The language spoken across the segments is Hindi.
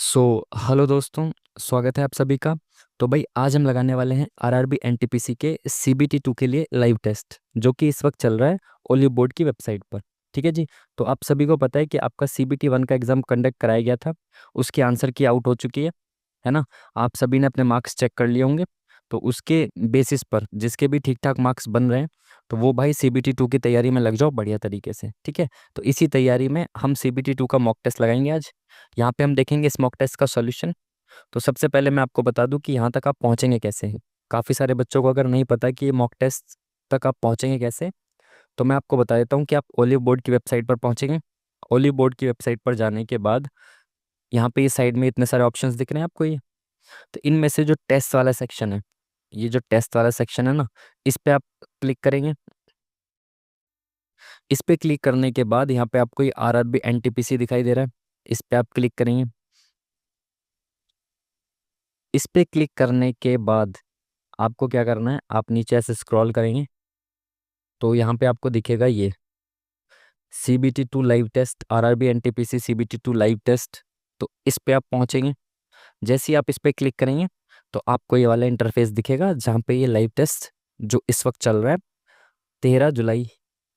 हेलो दोस्तों। स्वागत है आप सभी का। तो भाई आज हम लगाने वाले हैं आरआरबी एनटीपीसी के सीबीटी 2 के लिए लाइव टेस्ट, जो कि इस वक्त चल रहा है ओलिव बोर्ड की वेबसाइट पर। ठीक है जी। तो आप सभी को पता है कि आपका सीबीटी 1 का एग्ज़ाम कंडक्ट कराया गया था, उसकी आंसर की आउट हो चुकी है ना। आप सभी ने अपने मार्क्स चेक कर लिए होंगे। तो उसके बेसिस पर जिसके भी ठीक ठाक मार्क्स बन रहे हैं, तो वो भाई सीबीटी 2 की तैयारी में लग जाओ बढ़िया तरीके से। ठीक है। तो इसी तैयारी में हम सीबीटी 2 का मॉक टेस्ट लगाएंगे आज। यहाँ पे हम देखेंगे इस मॉक टेस्ट का सॉल्यूशन। तो सबसे पहले मैं आपको बता दूं कि यहाँ तक आप पहुँचेंगे कैसे। काफ़ी सारे बच्चों को अगर नहीं पता कि ये मॉक टेस्ट तक आप पहुँचेंगे कैसे, तो मैं आपको बता देता हूँ कि आप ओलिव बोर्ड की वेबसाइट पर पहुँचेंगे। ओलिव बोर्ड की वेबसाइट पर जाने के बाद यहाँ पे इस साइड में इतने सारे ऑप्शंस दिख रहे हैं आपको ये। तो इनमें से जो टेस्ट वाला सेक्शन है, ये जो टेस्ट वाला सेक्शन है ना, इस पे आप क्लिक करेंगे। इस पे क्लिक करने के बाद यहाँ पे आपको ये आरआरबी एनटीपीसी दिखाई दे रहा है, इस पे आप क्लिक करेंगे। इस पे क्लिक करने के बाद आपको क्या करना है, आप नीचे ऐसे स्क्रॉल करेंगे तो यहाँ पे आपको दिखेगा ये CBT 2 live test, RRB NTPC CBT 2 live test. तो इस पे आप पहुँचेंगे। जैसे ही आप इस पे क्लिक करेंगे तो आपको ये वाला इंटरफेस दिखेगा, जहाँ पे ये लाइव टेस्ट जो इस वक्त चल रहा है 13 जुलाई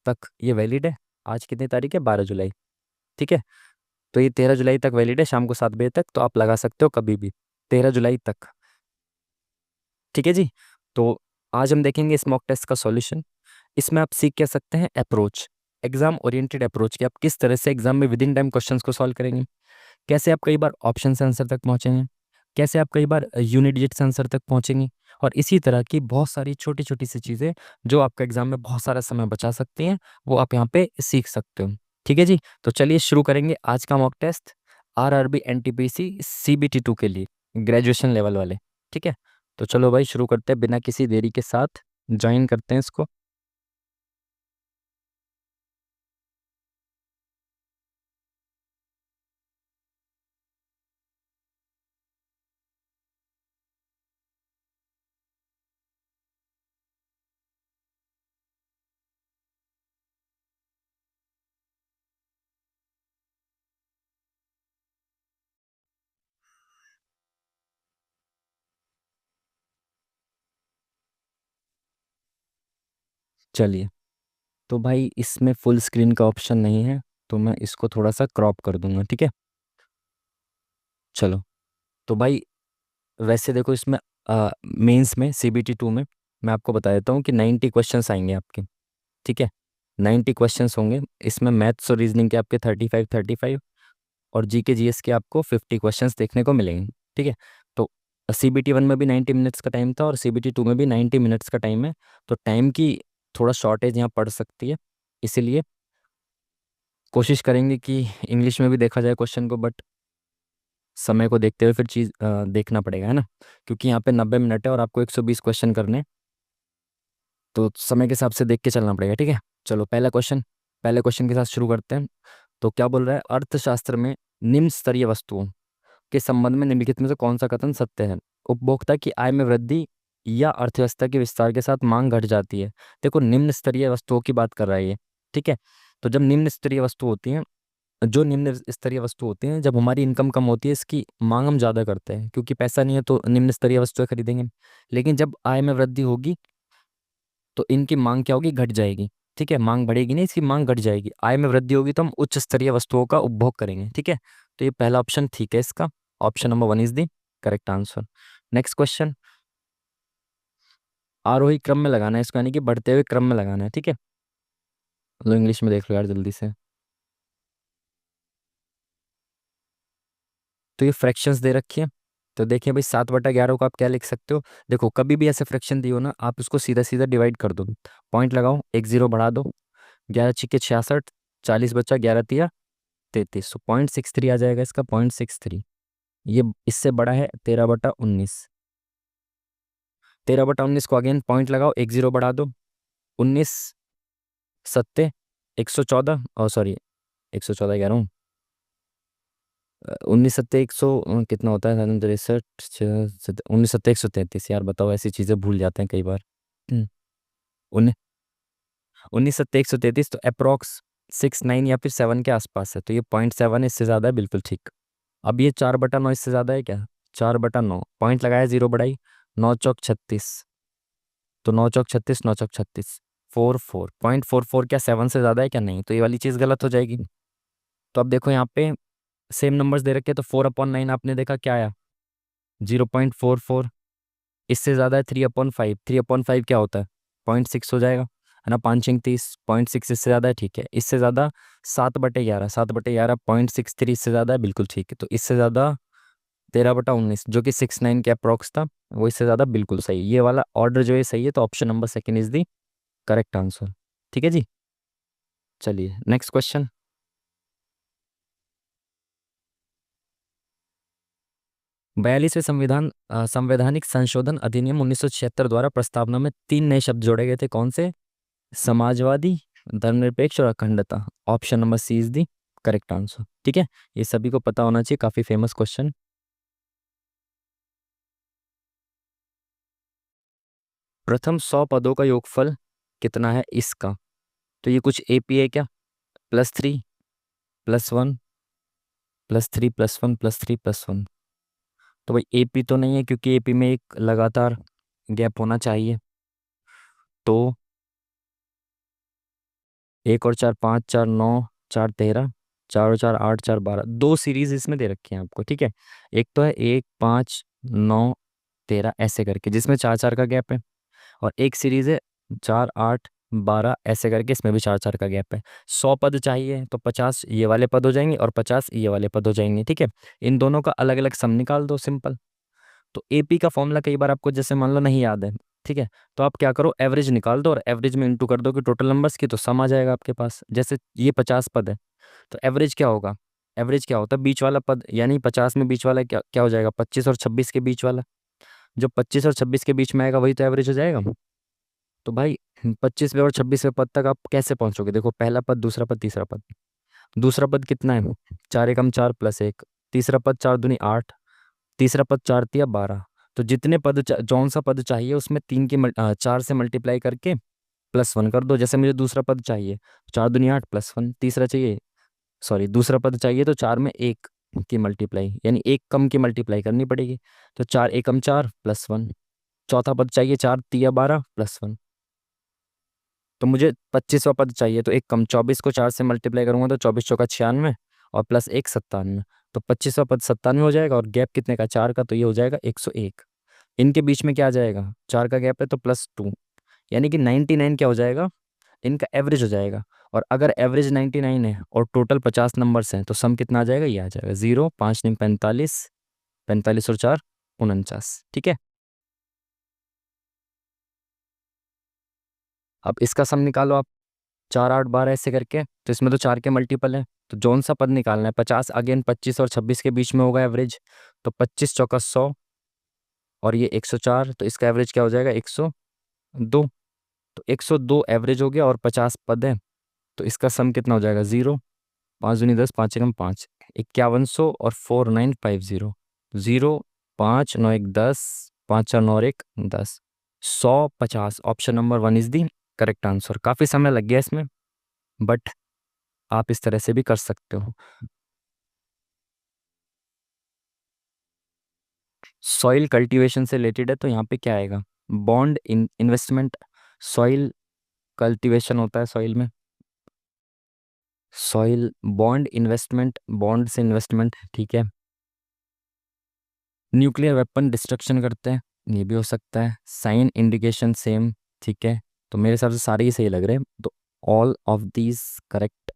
तक ये वैलिड है। आज कितनी तारीख है? 12 जुलाई। ठीक है। तो ये 13 जुलाई तक वैलिड है, शाम को 7 बजे तक, तो आप लगा सकते हो कभी भी, 13 जुलाई तक। ठीक है जी। तो आज हम देखेंगे इस मॉक टेस्ट का सॉल्यूशन। इसमें आप सीख क्या सकते हैं, अप्रोच, एग्जाम ओरिएंटेड अप्रोच, कि आप किस तरह से एग्जाम में विद इन टाइम क्वेश्चंस को सॉल्व करेंगे, कैसे आप कई बार ऑप्शन से आंसर तक पहुंचेंगे, कैसे आप कई बार यूनिट डिजिट से आंसर तक पहुंचेंगे, और इसी तरह की बहुत सारी छोटी छोटी सी चीज़ें जो आपका एग्जाम में बहुत सारा समय बचा सकती हैं, वो आप यहाँ पे सीख सकते हो। ठीक है जी। तो चलिए शुरू करेंगे आज का mock test RRB NTPC CBT 2 के लिए, ग्रेजुएशन लेवल वाले। ठीक है। तो चलो भाई शुरू करते हैं बिना किसी देरी के साथ, ज्वाइन करते हैं इसको। चलिए। तो भाई इसमें फुल स्क्रीन का ऑप्शन नहीं है, तो मैं इसको थोड़ा सा क्रॉप कर दूंगा। ठीक है। चलो। तो भाई वैसे देखो इसमें मेंस में CBT 2 में मैं आपको बता देता हूँ कि 90 क्वेश्चंस आएंगे आपके। ठीक है। 90 क्वेश्चंस होंगे इसमें, मैथ्स और रीजनिंग के आपके 35 और GK GS के आपको 50 क्वेश्चंस देखने को मिलेंगे। ठीक है। तो CBT 1 में भी 90 मिनट्स का टाइम था और CBT 2 में भी 90 मिनट्स का टाइम है। तो टाइम की थोड़ा शॉर्टेज यहाँ पड़ सकती है, इसीलिए कोशिश करेंगे कि इंग्लिश में भी देखा जाए क्वेश्चन को, बट समय को देखते हुए फिर चीज़ देखना पड़ेगा, है ना। क्योंकि यहाँ पे 90 मिनट है और आपको 120 क्वेश्चन करने हैं, तो समय के हिसाब से देख के चलना पड़ेगा। ठीक है। चलो पहले क्वेश्चन के साथ शुरू करते हैं। तो क्या बोल रहा है, अर्थशास्त्र में निम्न स्तरीय वस्तुओं के संबंध में निम्नलिखित में से कौन सा कथन सत्य है। उपभोक्ता की आय में वृद्धि या अर्थव्यवस्था के विस्तार के साथ मांग घट जाती है। देखो निम्न स्तरीय वस्तुओं की बात कर रहा है ये। ठीक है। तो जब निम्न स्तरीय वस्तु होती हैं, जो निम्न स्तरीय वस्तु होती हैं, जब हमारी इनकम कम होती है, इसकी मांग हम ज़्यादा करते हैं क्योंकि पैसा नहीं है, तो निम्न स्तरीय वस्तुएं खरीदेंगे। लेकिन जब आय में वृद्धि होगी तो इनकी मांग क्या होगी, घट जाएगी। ठीक है। मांग बढ़ेगी नहीं, इसकी मांग घट जाएगी। आय में वृद्धि होगी तो हम उच्च स्तरीय वस्तुओं का उपभोग करेंगे। ठीक है। तो ये पहला ऑप्शन ठीक है इसका, option number 1 is the correct answer. Next question, आरोही क्रम में लगाना है इसको, यानी कि बढ़ते हुए क्रम में लगाना है। ठीक है। लो इंग्लिश में देख लो यार जल्दी से। तो ये फ्रैक्शंस दे रखी है। तो देखिए भाई 7/11 को आप क्या लिख सकते हो। देखो कभी भी ऐसे फ्रैक्शन दियो ना, आप उसको सीधा सीधा डिवाइड कर दो, पॉइंट लगाओ, एक जीरो बढ़ा दो। 11×6 = 66, 40 बचा, 11×3 = 33, तो 0.63 आ जाएगा इसका, 0.63। ये इससे बड़ा है 13/19। 13/19 को अगेन पॉइंट लगाओ, एक जीरो बढ़ा दो। 19×7 = 114, और सॉरी 114 कह रहा हूँ। 19×7 कितना होता है, 63, 19×7 133। यार बताओ, ऐसी चीज़ें भूल जाते हैं कई बार। हम्म, उन्नीस 19×7 133, तो अप्रोक्स 6 9 या फिर 7 के आसपास है, तो ये 0.7 इससे ज़्यादा है, बिल्कुल ठीक। अब ये 4/9 इससे ज़्यादा है क्या? 4/9 पॉइंट लगाया, 0 बढ़ाई, 9 चौक 36, तो 9 चौक 36, 9 चौक 36, 4 4 क्या 7 से ज़्यादा है क्या? नहीं, तो ये वाली चीज़ गलत हो जाएगी। तो अब देखो यहाँ पे सेम नंबर्स दे रखे, तो 4/9 आपने देखा क्या आया? 0.44। इससे ज़्यादा है 3/5, 3/5 क्या होता है? 0.6 हो जाएगा, है ना? 5×30, 0.6 इससे ज़्यादा है, ठीक है। इससे ज़्यादा 7/11, 7/11 0.63 इससे ज़्यादा है, बिल्कुल ठीक है। तो इससे ज़्यादा 13/19 जो कि 69 के अप्रॉक्स था, वो इससे ज़्यादा बिल्कुल सही। ये वाला ऑर्डर जो है सही है, तो option number second is the correct answer. ठीक है जी, चलिए नेक्स्ट क्वेश्चन। 42वें संवैधानिक संशोधन अधिनियम 1976 द्वारा प्रस्तावना में 3 नए शब्द जोड़े गए थे, कौन से? समाजवादी, धर्मनिरपेक्ष और अखंडता। Option number C is the correct answer. ठीक है, ये सभी को पता होना चाहिए, काफी फेमस क्वेश्चन। प्रथम 100 पदों का योगफल कितना है इसका? तो ये कुछ एपी है क्या? +3, +1, +3, +1, +3, +1। तो भाई एपी तो नहीं है, क्योंकि एपी में एक लगातार गैप होना चाहिए। तो 1 और 4 5, 4 9, 4 13, 4 और 4 8, 4 12, दो सीरीज इसमें दे रखी हैं आपको, ठीक है। एक तो है 1 5 9 13 ऐसे करके, जिसमें 4 4 का गैप है, और एक सीरीज है 4 8 12 ऐसे करके, इसमें भी 4 4 का गैप है। 100 पद चाहिए, तो 50 ये वाले पद हो जाएंगे और 50 ये वाले पद हो जाएंगे, ठीक है। इन दोनों का अलग अलग सम निकाल दो, सिंपल। तो एपी का फॉर्मूला कई बार आपको जैसे मान लो नहीं याद है, ठीक है, तो आप क्या करो, एवरेज निकाल दो और एवरेज में इंटू कर दो कि टोटल नंबर्स की, तो सम आ जाएगा आपके पास। जैसे ये 50 पद है, तो एवरेज क्या होगा? एवरेज क्या होता है? बीच वाला पद, यानी 50 में बीच वाला क्या क्या हो जाएगा? 25 और 26 के बीच वाला। जो 25 और 26 के बीच में आएगा वही तो एवरेज हो जाएगा। तो भाई 25वें और 26वें पद तक आप कैसे पहुंचोगे? देखो, पहला पद, दूसरा पद, तीसरा पद। दूसरा पद कितना है? 4 एकम 4 + 1। तीसरा पद 4 दूनी 8। तीसरा पद 4 तिया 12। तो जितने पद जौन सा पद चाहिए उसमें 4 से मल्टीप्लाई करके +1 कर दो। जैसे मुझे दूसरा पद चाहिए, 4 दूनी 8 +1। तीसरा चाहिए, सॉरी, दूसरा पद चाहिए, तो 4 में 1 की मल्टीप्लाई, यानी एक कम की मल्टीप्लाई करनी पड़ेगी। तो 4 एकम 4 +1। चौथा पद चाहिए 4 तिया 12 +1। तो मुझे 25वां पद चाहिए, तो एक कम, 24 को 4 से मल्टीप्लाई करूंगा तो 24 × 4 = 96 और +1 97। तो 25वां पद 97 हो जाएगा, और गैप कितने का? 4 का, तो ये हो जाएगा 101। इनके बीच में क्या आ जाएगा? 4 का गैप है, तो +2, यानी कि 99 क्या हो जाएगा? इनका एवरेज हो जाएगा। और अगर एवरेज 99 है और टोटल 50 नंबर्स हैं, तो सम कितना आ जाएगा? ये आ जाएगा 0 5 9 45, 45 और 4 49। ठीक है, अब इसका सम निकालो आप। 4 8 12 ऐसे करके, तो इसमें तो 4 के मल्टीपल है, तो जौन सा पद निकालना है? 50, अगेन 25 और 26 के बीच में होगा एवरेज, तो 25 × 4 = 100, और ये 104, तो इसका एवरेज क्या हो जाएगा? 102। तो 102 एवरेज हो गया, और 50 पद है, तो इसका सम कितना हो जाएगा? 0 5 दूनी 10, 5 एकम 5, 5100 और 4950। 0 5 9 1 10, 5 4 9 और 1 10, 150। Option number 1 is the correct answer. काफी समय लग गया इसमें, बट आप इस तरह से भी कर सकते हो। सॉइल कल्टीवेशन से रिलेटेड है, तो यहाँ पे क्या आएगा? Bond investment. सॉइल कल्टीवेशन होता है सॉइल में, सॉइल बॉन्ड इन्वेस्टमेंट, बॉन्ड से इन्वेस्टमेंट, ठीक है। न्यूक्लियर वेपन डिस्ट्रक्शन करते हैं, ये भी हो सकता है। साइन इंडिकेशन सेम, ठीक है। तो मेरे हिसाब से सारे ही सही लग रहे हैं, तो ऑल ऑफ दीज करेक्ट।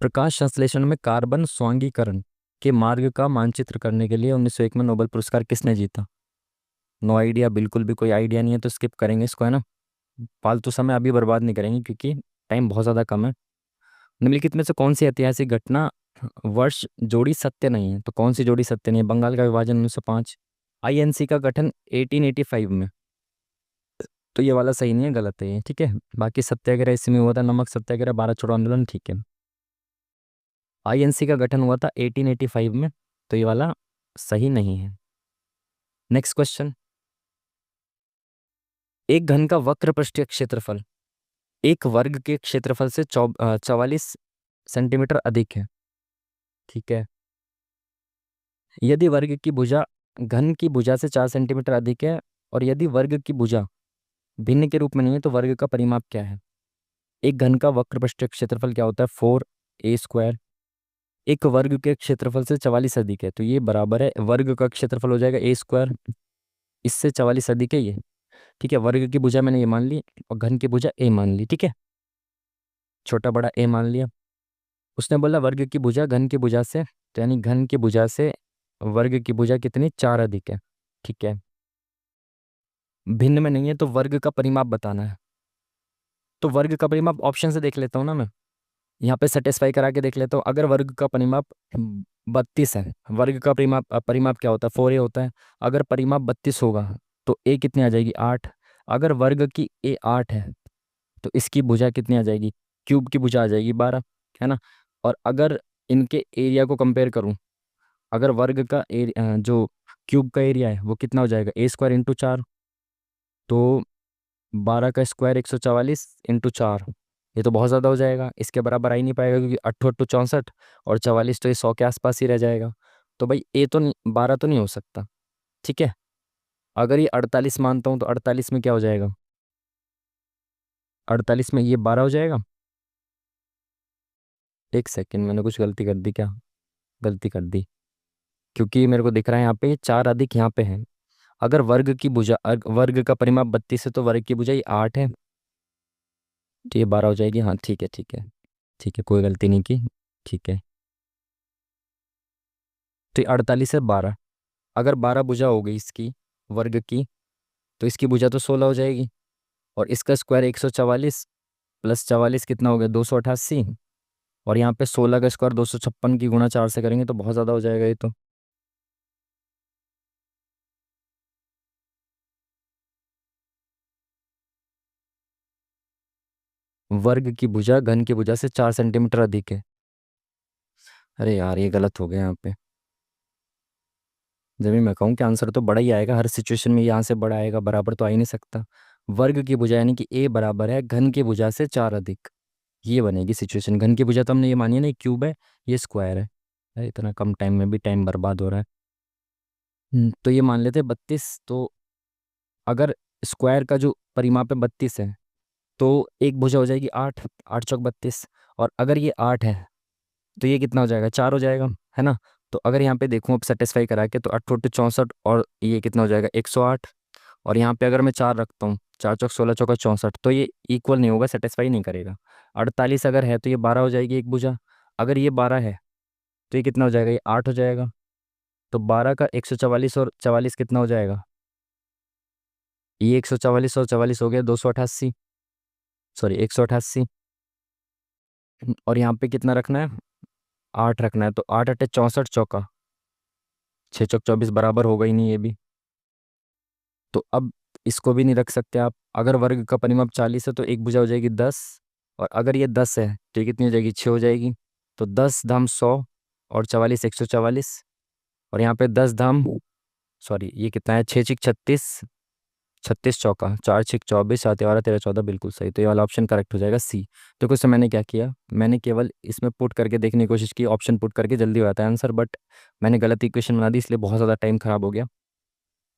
प्रकाश संश्लेषण में कार्बन स्वांगीकरण के मार्ग का मानचित्र करने के लिए 1901 में नोबेल पुरस्कार किसने जीता? नो आइडिया, बिल्कुल भी कोई आइडिया नहीं है, तो स्किप करेंगे इसको, है ना। फालतू समय अभी बर्बाद नहीं करेंगे, क्योंकि टाइम बहुत ज़्यादा कम है। निम्नलिखित में से कौन सी ऐतिहासिक घटना वर्ष जोड़ी सत्य नहीं है? तो कौन सी जोड़ी सत्य नहीं है? बंगाल का विभाजन 1905, आईएनसी का गठन 1885 में, तो ये वाला सही नहीं है, गलत है ये, ठीक है। बाकी सत्याग्रह इसी में हुआ था, नमक सत्याग्रह, भारत छोड़ो आंदोलन, ठीक है। आईएनसी का गठन हुआ था 1885 में, तो ये वाला सही नहीं है। Next question. एक घन का वक्र पृष्ठीय क्षेत्रफल एक वर्ग के क्षेत्रफल से 44 सेंटीमीटर अधिक है। ठीक है। यदि वर्ग की भुजा घन की भुजा से 4 सेंटीमीटर अधिक है, और यदि वर्ग की भुजा भिन्न के रूप में नहीं है, तो वर्ग का परिमाप क्या है? एक घन का वक्र पृष्ठीय क्षेत्रफल क्या होता है? 4a²। एक वर्ग के क्षेत्रफल से 44 अधिक है, तो ये बराबर है, वर्ग का क्षेत्रफल हो जाएगा a², इससे 44 अधिक है ये। ठीक है, वर्ग की भुजा मैंने ये मान ली और घन की भुजा a मान ली। ठीक है, छोटा बड़ा a मान लिया। उसने बोला वर्ग की भुजा घन की भुजा से, तो यानी घन की भुजा से वर्ग की भुजा कितनी? 4 अधिक है। ठीक है, भिन्न में नहीं है, तो वर्ग का परिमाप बताना है। तो वर्ग का परिमाप ऑप्शन से देख लेता हूँ ना मैं, यहाँ पे सेटिस्फाई करा के देख लेता हूँ। अगर वर्ग का परिमाप 32 है, वर्ग का परिमाप परिमाप क्या होता है? 4a होता है। अगर परिमाप 32 होगा तो a कितनी आ जाएगी? 8। अगर वर्ग की a 8 है, तो इसकी भुजा कितनी आ जाएगी? क्यूब की भुजा आ जाएगी 12, है ना। और अगर इनके एरिया को कंपेयर करूं, अगर वर्ग का एरिया जो क्यूब का एरिया है वो कितना हो जाएगा? a² इंटू 4, तो 12 का स्क्वायर 144 इंटू 4, ये तो बहुत ज़्यादा हो जाएगा, इसके बराबर आ ही नहीं पाएगा, क्योंकि 8 8 64 और 44, तो ये 100 के आसपास ही रह जाएगा। तो भाई ए तो 12 तो नहीं हो सकता। ठीक है, अगर ये 48 मानता हूँ, तो 48 में क्या हो जाएगा? 48 में ये 12 हो जाएगा। एक सेकेंड, मैंने कुछ गलती कर दी क्या? गलती कर दी, क्योंकि मेरे को दिख रहा है यहाँ पे 4 अधिक यहाँ पे है। अगर वर्ग की भुजा वर्ग का परिमाप 32 है, तो वर्ग की भुजा ये 8 है, तो ये 12 हो जाएगी। हाँ ठीक है, ठीक है, ठीक है, कोई गलती नहीं की। ठीक है, तो ये 48 है 12। अगर 12 भुजा हो गई इसकी वर्ग की, तो इसकी भुजा तो 16 हो जाएगी, और इसका स्क्वायर 144 प्लस 44 कितना हो गया? 288। और यहाँ पे 16 का स्क्वायर 256 की गुणा 4 से करेंगे तो बहुत ज़्यादा हो जाएगा ये तो। वर्ग की भुजा घन की भुजा से 4 सेंटीमीटर अधिक है। अरे यार, ये गलत हो गया यहाँ पे। जब भी मैं कहूँ कि आंसर तो बड़ा ही आएगा, हर सिचुएशन में यहाँ से बड़ा आएगा, बराबर तो आ ही नहीं सकता। वर्ग की भुजा यानी कि a बराबर है घन की भुजा से 4 अधिक, ये बनेगी सिचुएशन। घन की भुजा तो हमने ये मानी है ना, क्यूब है, ये स्क्वायर है। अरे इतना कम टाइम में भी टाइम बर्बाद हो रहा है। तो ये मान लेते हैं 32। तो अगर स्क्वायर का जो परिमाप है 32 है, तो एक भुजा हो जाएगी 8, 8 चौक 32। और अगर ये 8 है, तो ये कितना हो जाएगा? 4 हो जाएगा, है ना। तो अगर यहाँ पे देखूँ अब सेटिस्फाई करा के, तो 8 8 64, और ये कितना हो जाएगा? 108। और यहाँ पे अगर मैं 4 रखता हूँ, 4 चौक 16 चौका 64, तो ये इक्वल नहीं होगा, सेटिस्फाई नहीं करेगा। 48 अगर है, तो ये 12 हो जाएगी एक भुजा। अगर ये 12 है, तो ये कितना हो जाएगा? ये 8 हो जाएगा। तो 12 का 144 और 44 कितना हो जाएगा? ये 144 और 44 हो गया 288, सॉरी 188। और यहाँ पे कितना रखना है? 8 रखना है। तो 8 8 64 चौका 6 चौक 24, बराबर होगा ही नहीं ये भी। तो अब इसको भी नहीं रख सकते आप। अगर वर्ग का परिमाप 40 है, तो एक भुजा हो जाएगी 10। और अगर ये 10 है, तो ये कितनी हो जाएगी? 6 हो जाएगी। तो 10 धाम 100, और 44 144। और यहाँ पे 10 धाम, सॉरी ये कितना है? 6 6 36, 36 चौका 4 6 24, 7 12 13 14, बिल्कुल सही। तो ये वाला ऑप्शन करेक्ट हो जाएगा, सी। तो कुछ मैंने क्या किया, मैंने केवल इसमें पुट करके देखने की कोशिश की, ऑप्शन पुट करके जल्दी हो जाता है आंसर, बट मैंने गलत इक्वेशन बना दी, इसलिए बहुत ज़्यादा टाइम खराब हो गया।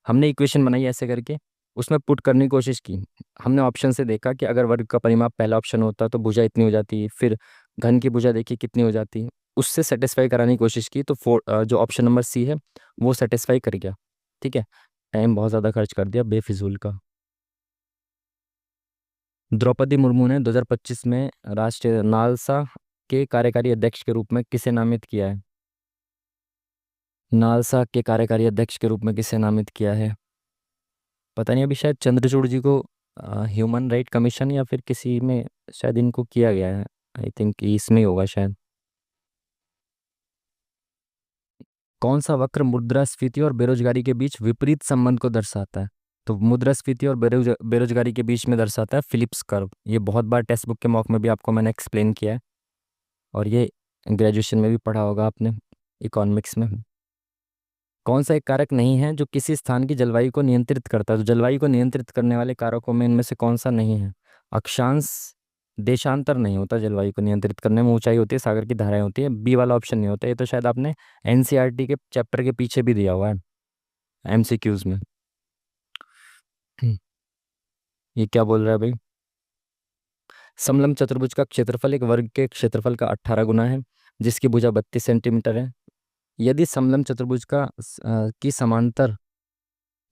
हमने इक्वेशन बनाई ऐसे करके, उसमें पुट करने की कोशिश की। हमने ऑप्शन से देखा कि अगर वर्ग का परिमाप पहला ऑप्शन होता तो भुजा इतनी हो जाती, फिर घन की भुजा देखी कितनी हो जाती, उससे सेटिस्फाई कराने की कोशिश की। तो जो ऑप्शन नंबर सी है वो सेटिस्फाई कर गया। ठीक है, टाइम बहुत ज़्यादा खर्च कर दिया बेफिजूल का। द्रौपदी मुर्मू ने 2025 में राष्ट्रीय नालसा के कार्यकारी अध्यक्ष के रूप में किसे नामित किया है? नालसा के कार्यकारी अध्यक्ष के रूप में किसे नामित किया है? पता नहीं, अभी शायद चंद्रचूड़ जी को ह्यूमन राइट कमीशन या फिर किसी में शायद इनको किया गया है। आई थिंक इसमें ही होगा शायद। कौन सा वक्र मुद्रास्फीति और बेरोजगारी के बीच विपरीत संबंध को दर्शाता है? तो मुद्रास्फीति और बेरोजगारी के बीच में दर्शाता है फिलिप्स कर्व। ये बहुत बार टेक्स्ट बुक के मॉक में भी आपको मैंने एक्सप्लेन किया है, और ये ग्रेजुएशन में भी पढ़ा होगा आपने, इकोनॉमिक्स में। कौन सा एक कारक नहीं है जो किसी स्थान की जलवायु को नियंत्रित करता है? तो जलवायु को नियंत्रित करने वाले कारकों में इनमें से कौन सा नहीं है? अक्षांश, देशांतर नहीं होता जलवायु को नियंत्रित करने में, ऊंचाई होती है, सागर की धाराएं होती है। बी वाला ऑप्शन नहीं होता, ये तो शायद आपने एनसीईआरटी के चैप्टर के पीछे भी दिया हुआ है एमसीक्यूज में। ये क्या बोल रहा है भाई? समलंब चतुर्भुज का क्षेत्रफल एक वर्ग के क्षेत्रफल का 18 गुना है, जिसकी भुजा 32 सेंटीमीटर है। यदि समलंब चतुर्भुज की समांतर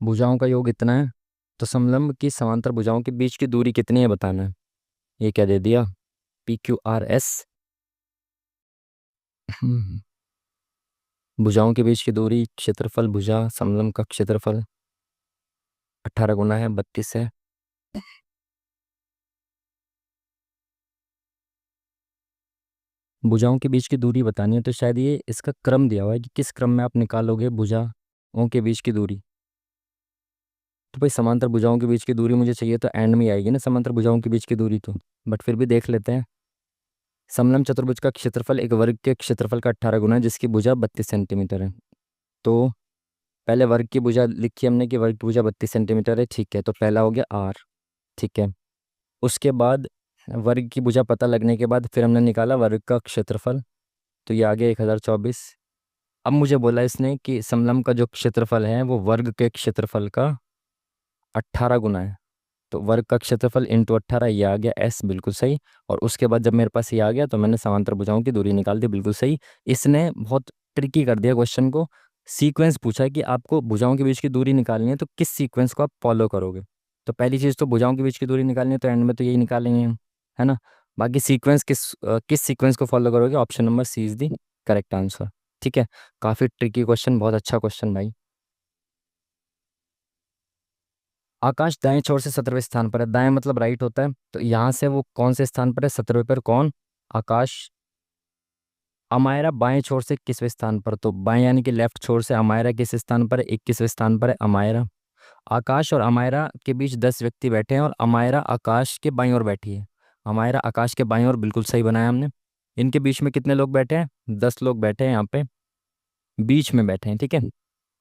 भुजाओं का योग इतना है, तो समलंब की समांतर भुजाओं के बीच की दूरी कितनी है बताना है। ये क्या दे दिया? PQRS। भुजाओं के बीच की दूरी, क्षेत्रफल भुजा समलंब का क्षेत्रफल 18 गुना है 32 है। भुजाओं के बीच की दूरी बतानी है, तो शायद ये इसका क्रम दिया हुआ है कि किस क्रम में आप निकालोगे भुजाओं के बीच की दूरी। तो भाई समांतर भुजाओं के बीच की दूरी मुझे चाहिए, तो एंड में आएगी ना समांतर भुजाओं के बीच की दूरी तो। बट फिर भी देख लेते हैं। समलंब चतुर्भुज का क्षेत्रफल एक वर्ग के क्षेत्रफल का 18 गुना है, जिसकी भुजा 32 सेंटीमीटर है। तो पहले वर्ग की भुजा लिखी हमने कि वर्ग की भुजा 32 सेंटीमीटर है, ठीक है, तो पहला हो गया R। ठीक है। उसके बाद वर्ग की भुजा पता लगने के बाद फिर हमने निकाला वर्ग का क्षेत्रफल, तो ये आ गया 1024। अब मुझे बोला इसने कि समलंब का जो क्षेत्रफल है वो वर्ग के क्षेत्रफल का 18 गुना है। तो वर्ग का क्षेत्रफल इंटू 18, ये आ गया S, बिल्कुल सही। और उसके बाद जब मेरे पास ये आ गया तो मैंने समांतर भुजाओं की दूरी निकाल दी, बिल्कुल सही। इसने बहुत ट्रिकी कर दिया क्वेश्चन को। सीक्वेंस पूछा है कि आपको भुजाओं के बीच की दूरी निकालनी है, तो किस सीक्वेंस को आप फॉलो करोगे। तो पहली चीज़ तो भुजाओं के बीच की दूरी निकालनी है, तो एंड में तो यही निकालेंगे हम, है ना। बाकी सीक्वेंस किस सीक्वेंस को फॉलो करोगे, option number C is the correct answer. ठीक है। काफ़ी ट्रिकी क्वेश्चन, बहुत अच्छा क्वेश्चन भाई। आकाश दाएं छोर से 17वें स्थान पर है, दाएं मतलब राइट होता है, तो यहाँ से वो कौन से स्थान पर है, 17वें पर कौन? आकाश। अमायरा बाएं छोर से 21वें स्थान पर, तो बाएं यानी कि लेफ्ट छोर से अमायरा किस स्थान पर है, 21वें स्थान पर है अमायरा। आकाश और अमायरा के बीच 10 व्यक्ति बैठे हैं और अमायरा आकाश के बाईं ओर बैठी है। अमायरा आकाश के बाईं ओर, बिल्कुल सही बनाया हमने। इनके बीच में कितने लोग बैठे हैं? 10 लोग बैठे हैं यहाँ पे, बीच में बैठे हैं, ठीक है।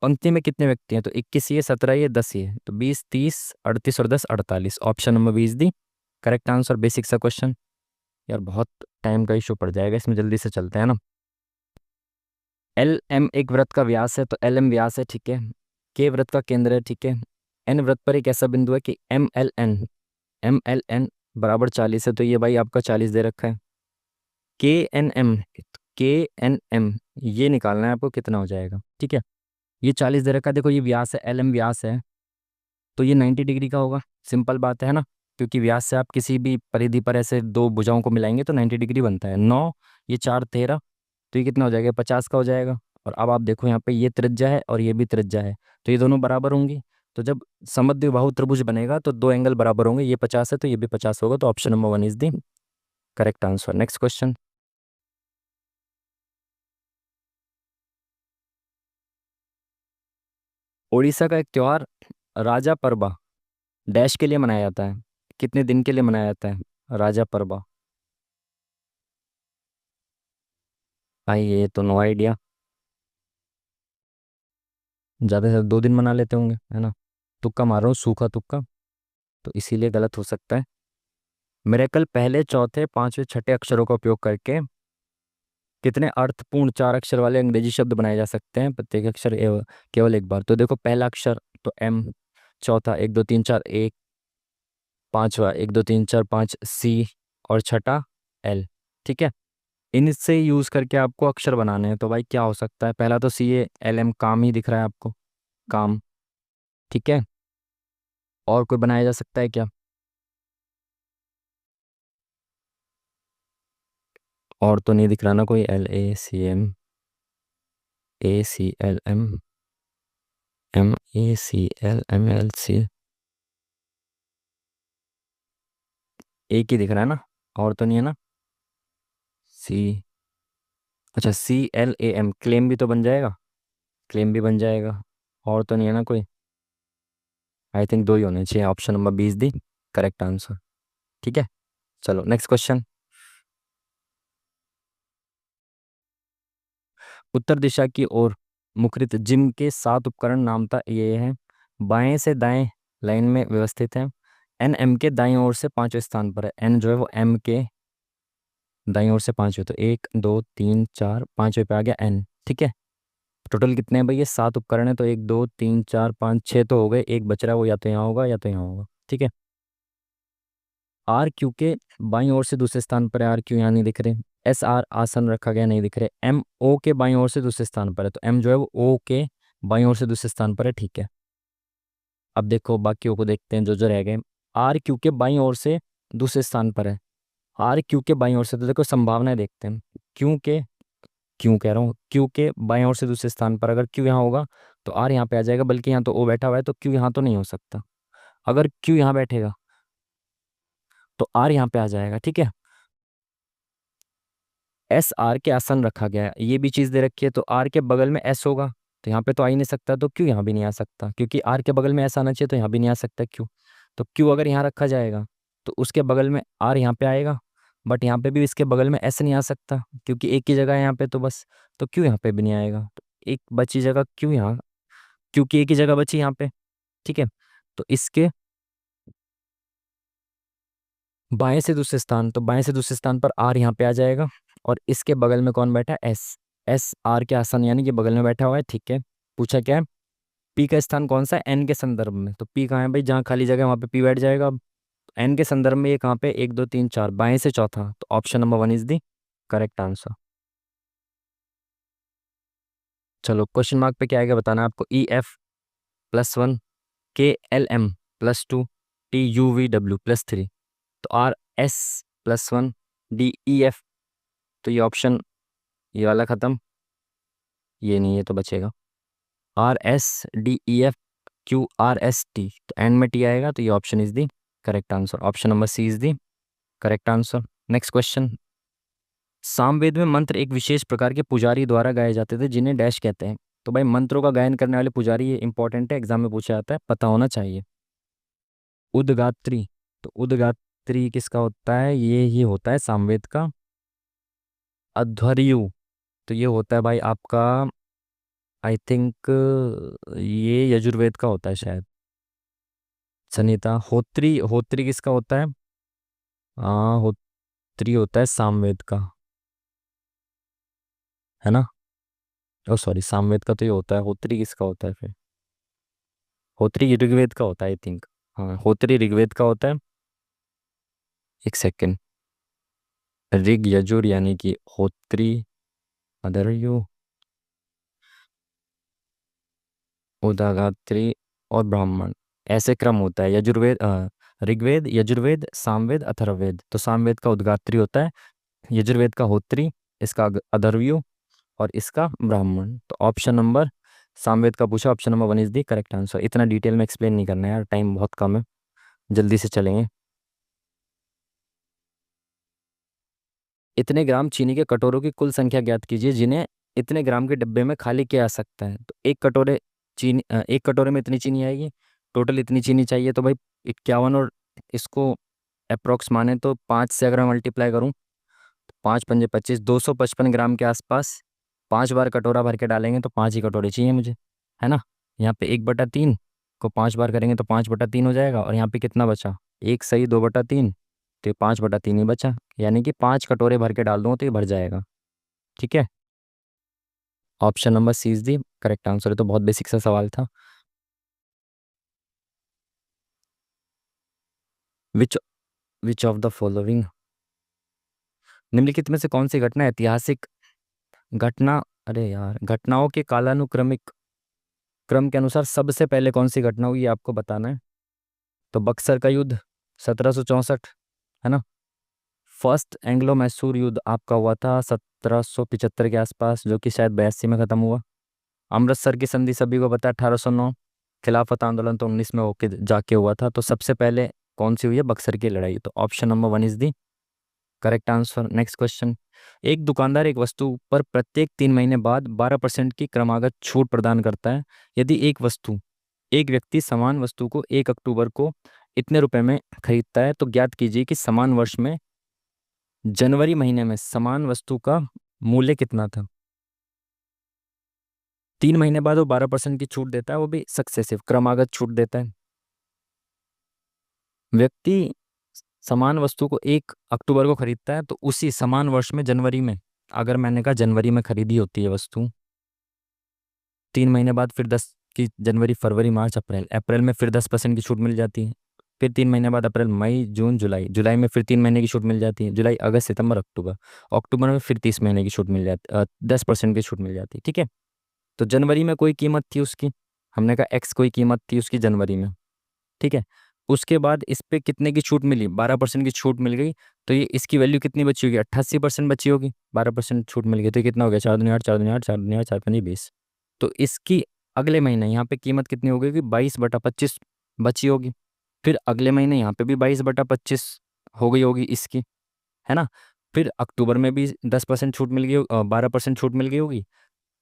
पंक्ति में कितने व्यक्ति हैं? तो 21 ये, 17 ये, 10 ये, तो 20, 30, 38 और 10, 48। Option number 20 the correct answer. Basic सा क्वेश्चन। यार बहुत टाइम का इशू पड़ जाएगा इसमें, जल्दी से चलते हैं ना। LM एक वृत्त का व्यास है, तो LM व्यास है, ठीक है। K वृत्त का केंद्र है, ठीक है। N वृत्त पर एक ऐसा बिंदु है कि MLN बराबर 40 है, तो ये भाई आपका 40 दे रखा है। KNM ये निकालना है आपको, कितना हो जाएगा, ठीक है। ये 40 दे रखा है, देखो ये व्यास है, LM व्यास है, तो ये 90 डिग्री का होगा। सिंपल बात है ना, क्योंकि व्यास से आप किसी भी परिधि पर ऐसे दो भुजाओं को मिलाएंगे तो 90 डिग्री बनता है। 9, ये 4, 13, तो ये कितना हो जाएगा, 50 का हो जाएगा। और अब आप देखो यहाँ पे ये त्रिज्या है और ये भी त्रिज्या है, तो ये दोनों बराबर होंगी। तो जब समद्विबाहु त्रिभुज बनेगा तो दो एंगल बराबर होंगे, ये 50 है तो ये भी 50 होगा, तो option number 1 is the correct answer. Next question. Orissa का एक त्योहार राजा परबा डैश के लिए मनाया जाता है, कितने दिन के लिए मनाया जाता है राजा परबा? भाई ये तो नो आइडिया, ज़्यादा से ज़्यादा 2 दिन मना लेते होंगे, है ना। तुक्का मार रहा हूँ, सूखा तुक्का, तो इसीलिए गलत हो सकता है। मिरेकल पहले चौथे पांचवें छठे अक्षरों का उपयोग करके कितने अर्थपूर्ण 4 अक्षर वाले अंग्रेजी शब्द बनाए जा सकते हैं, प्रत्येक अक्षर केवल एक बार। तो देखो पहला अक्षर तो M, चौथा 1 2 3 4 1, पांचवा 1 2 3 4 5 C, और छठा L, ठीक है। इनसे यूज करके आपको अक्षर बनाने हैं, तो भाई क्या हो सकता है? पहला तो CALM, काम ही दिख रहा है आपको, काम, ठीक है। और कोई बनाया जा सकता है क्या? और तो नहीं दिख रहा ना कोई, LACM, ACLM, MACLMLC, एक ही दिख रहा है ना, और तो नहीं है ना। C, अच्छा CLAM, क्लेम भी तो बन जाएगा, क्लेम भी बन जाएगा। और तो नहीं है ना कोई। आई थिंक 2 ही होने चाहिए, option number 20 the correct answer, ठीक है। चलो नेक्स्ट क्वेश्चन। उत्तर दिशा की ओर मुखरित जिम के 7 उपकरण नामता ये हैं, बाएं से दाएं लाइन में व्यवस्थित हैं, एन एम के दाईं ओर से पांचवें स्थान पर है। एन जो है वो एम के दाईं ओर से पांचवें, तो 1 2 3 4 5वें पे आ गया एन। ठीक है, टोटल कितने हैं भाई, ये 7 उपकरण है, तो 1 2 3 4 5 6 तो हो गए, एक बच रहा है, वो या तो यहाँ होगा या तो यहाँ होगा। ठीक है, आर क्यू के बाईं ओर से दूसरे स्थान पर है, आर क्यू यहाँ नहीं दिख रहे। एस आर आसन रखा गया, नहीं दिख रहे। एम ओ के बाईं ओर से दूसरे स्थान पर है, तो एम जो है वो ओ के बाईं ओर से दूसरे स्थान पर है। ठीक है, अब देखो बाकियों को देखते हैं जो जो रह गए। आर क्यू के बाईं ओर से दूसरे स्थान पर है, आर क्यू के बाईं ओर से, तो देखो संभावनाएं देखते हैं। क्यू के, क्यों कह रहा हूँ, क्यू के बाईं ओर से दूसरे स्थान पर, अगर क्यू यहाँ होगा तो आर यहाँ पे आ जाएगा, बल्कि यहाँ तो ओ बैठा हुआ है, तो क्यू यहाँ तो नहीं हो सकता। अगर क्यू यहाँ बैठेगा तो आर यहाँ पे आ जाएगा। ठीक है, एस आर के आसन रखा गया है, ये भी चीज़ दे रखी है, तो आर के बगल में एस होगा, तो यहाँ पे तो आ ही नहीं सकता, तो क्यू यहाँ भी नहीं आ सकता, क्योंकि आर के बगल में एस आना चाहिए, तो यहाँ भी नहीं आ सकता क्यू। तो क्यू अगर यहाँ रखा जाएगा तो उसके बगल में आर यहाँ पे आएगा, बट यहाँ पे भी इसके बगल में एस नहीं आ सकता, क्योंकि एक ही जगह है यहाँ पे, तो बस, तो क्यू यहाँ पे भी नहीं आएगा, तो एक बची जगह क्यू यहाँ, क्योंकि एक ही जगह बची यहाँ पे। ठीक है, तो इसके बाएं से दूसरे स्थान, तो बाएं से दूसरे स्थान पर आर यहाँ पे आ जाएगा, और इसके बगल में कौन बैठा है, एस। एस आर के आसन यानी कि बगल में बैठा हुआ है। ठीक है, पूछा क्या है, पी का स्थान कौन सा है, एन के संदर्भ में, तो पी कहाँ है भाई, जहाँ खाली जगह है वहाँ पे पी बैठ जाएगा। अब एन के संदर्भ में ये कहाँ पे, 1 2 3 4 बाएं से चौथा, तो option number 1 is the correct answer. चलो क्वेश्चन मार्क पे क्या आएगा बताना है आपको। EF+1, KLM+2, TUVW+3, तो RS+1, DEF, तो ये ऑप्शन, ये वाला खत्म, ये नहीं, ये तो बचेगा। RSDEFQRST, तो एंड में टी आएगा, तो ये option is the correct answer, option number C is the correct answer. Next question, Samaveda में मंत्र एक विशेष प्रकार के पुजारी द्वारा गाए जाते थे जिन्हें डैश कहते हैं। तो भाई मंत्रों का गायन करने वाले पुजारी, ये इंपॉर्टेंट है, एग्जाम में पूछा जाता है, पता होना चाहिए। उदगात्री, तो उदगात्री किसका होता है, ये होता है सामवेद का। अध्वर्यु, तो ये होता है भाई आपका, आई थिंक ये यजुर्वेद का होता है शायद। सनीता, होत्री, होत्री किसका होता है, हाँ होत्री होता है सामवेद का, है ना। ओ सॉरी, सामवेद का तो ये होता है, होत्री किसका होता है फिर, होत्री ऋग्वेद का होता है आई थिंक। हाँ होत्री ऋग्वेद का होता है। एक सेकेंड, ऋग यजुर यानी कि होत्री, अदर्यु, उदागात्री और ब्राह्मण, ऐसे क्रम होता है। यजुर्वेद ऋग्वेद, यजुर्वेद, सामवेद, अथर्ववेद, तो सामवेद का उद्गात्री होता है, यजुर्वेद का होत्री, इसका अदर्वयु, और इसका ब्राह्मण। तो ऑप्शन नंबर, सामवेद का पूछा, option number 1 is the correct answer. इतना डिटेल में एक्सप्लेन नहीं करना है यार, टाइम बहुत कम है, जल्दी से चलेंगे। इतने ग्राम चीनी के कटोरों की कुल संख्या ज्ञात कीजिए जिन्हें इतने ग्राम के डिब्बे में खाली किया जा सकता है। तो एक कटोरे चीनी, एक कटोरे में इतनी चीनी आएगी, टोटल इतनी चीनी चाहिए, तो भाई 51, और इसको अप्रोक्स माने तो 5 से अगर मैं मल्टीप्लाई करूँ, 5 5 25, 255 ग्राम के आसपास। 5 बार कटोरा भर के डालेंगे तो 5 ही कटोरे चाहिए मुझे, है ना। यहाँ पे 1/3 को 5 बार करेंगे तो 5/3 हो जाएगा, और यहाँ पे कितना बचा, एक सही 2/3, तो ये 5/3 ही बचा, यानी कि 5 कटोरे भर के डाल दूंगा तो ये भर जाएगा। ठीक है, option number C is the correct answer. तो बहुत बेसिक सा सवाल था। Which which of the following, निम्नलिखित में से कौन सी घटना ऐतिहासिक घटना, अरे यार, घटनाओं के कालानुक्रमिक क्रम के अनुसार सबसे पहले कौन सी घटना हुई, ये आपको बताना है। तो बक्सर का युद्ध 1764, है ना। फर्स्ट एंग्लो मैसूर युद्ध आपका हुआ था 1775 के आसपास, जो कि शायद 82 में खत्म हुआ। अमृतसर की संधि सभी को पता है 1809। खिलाफत आंदोलन तो 19 में होके जाके हुआ था। तो सबसे पहले कौन सी हुई है, बक्सर की लड़ाई, तो option number 1 is the correct answer. Next question, एक दुकानदार एक वस्तु पर प्रत्येक 3 महीने बाद 12% की क्रमागत छूट प्रदान करता है। यदि एक व्यक्ति समान वस्तु को 1 अक्टूबर को इतने रुपए में खरीदता है, तो ज्ञात कीजिए कि समान वर्ष में जनवरी महीने में समान वस्तु का मूल्य कितना था। 3 महीने बाद वो 12% की छूट देता है, वो भी सक्सेसिव क्रमागत छूट देता है। व्यक्ति समान वस्तु को 1 अक्टूबर को खरीदता है, तो उसी समान वर्ष में जनवरी में, अगर मैंने कहा जनवरी में खरीदी होती है वस्तु, 3 महीने बाद फिर 10 की जनवरी फरवरी मार्च अप्रैल, अप्रैल में फिर 10% की छूट मिल जाती है। फिर 3 महीने बाद अप्रैल मई जून जुलाई, जुलाई में फिर 3 महीने की छूट मिल जाती है। जुलाई अगस्त सितंबर अक्टूबर, अक्टूबर में फिर 30 महीने की छूट मिल जाती, 10% की छूट मिल जाती है। ठीक है। तो जनवरी में कोई कीमत थी उसकी, हमने कहा एक्स कोई कीमत थी उसकी जनवरी में। ठीक है। उसके बाद इस पे कितने की छूट मिली, 12% की छूट मिल गई। तो ये इसकी वैल्यू कितनी बची होगी, 88% बची होगी। 12% छूट मिल गई तो ये कितना हो गया, 4 दूनी 8, 4 दूनी 8, 4 दूनी 8, 4 5 20। तो इसकी अगले महीने यहाँ पे कीमत कितनी हो गई, 22/25 बची होगी। फिर अगले महीने यहाँ पे भी 22/25 हो गई होगी इसकी, है ना। फिर अक्टूबर में भी 10% छूट मिल गई, 12% छूट मिल गई होगी।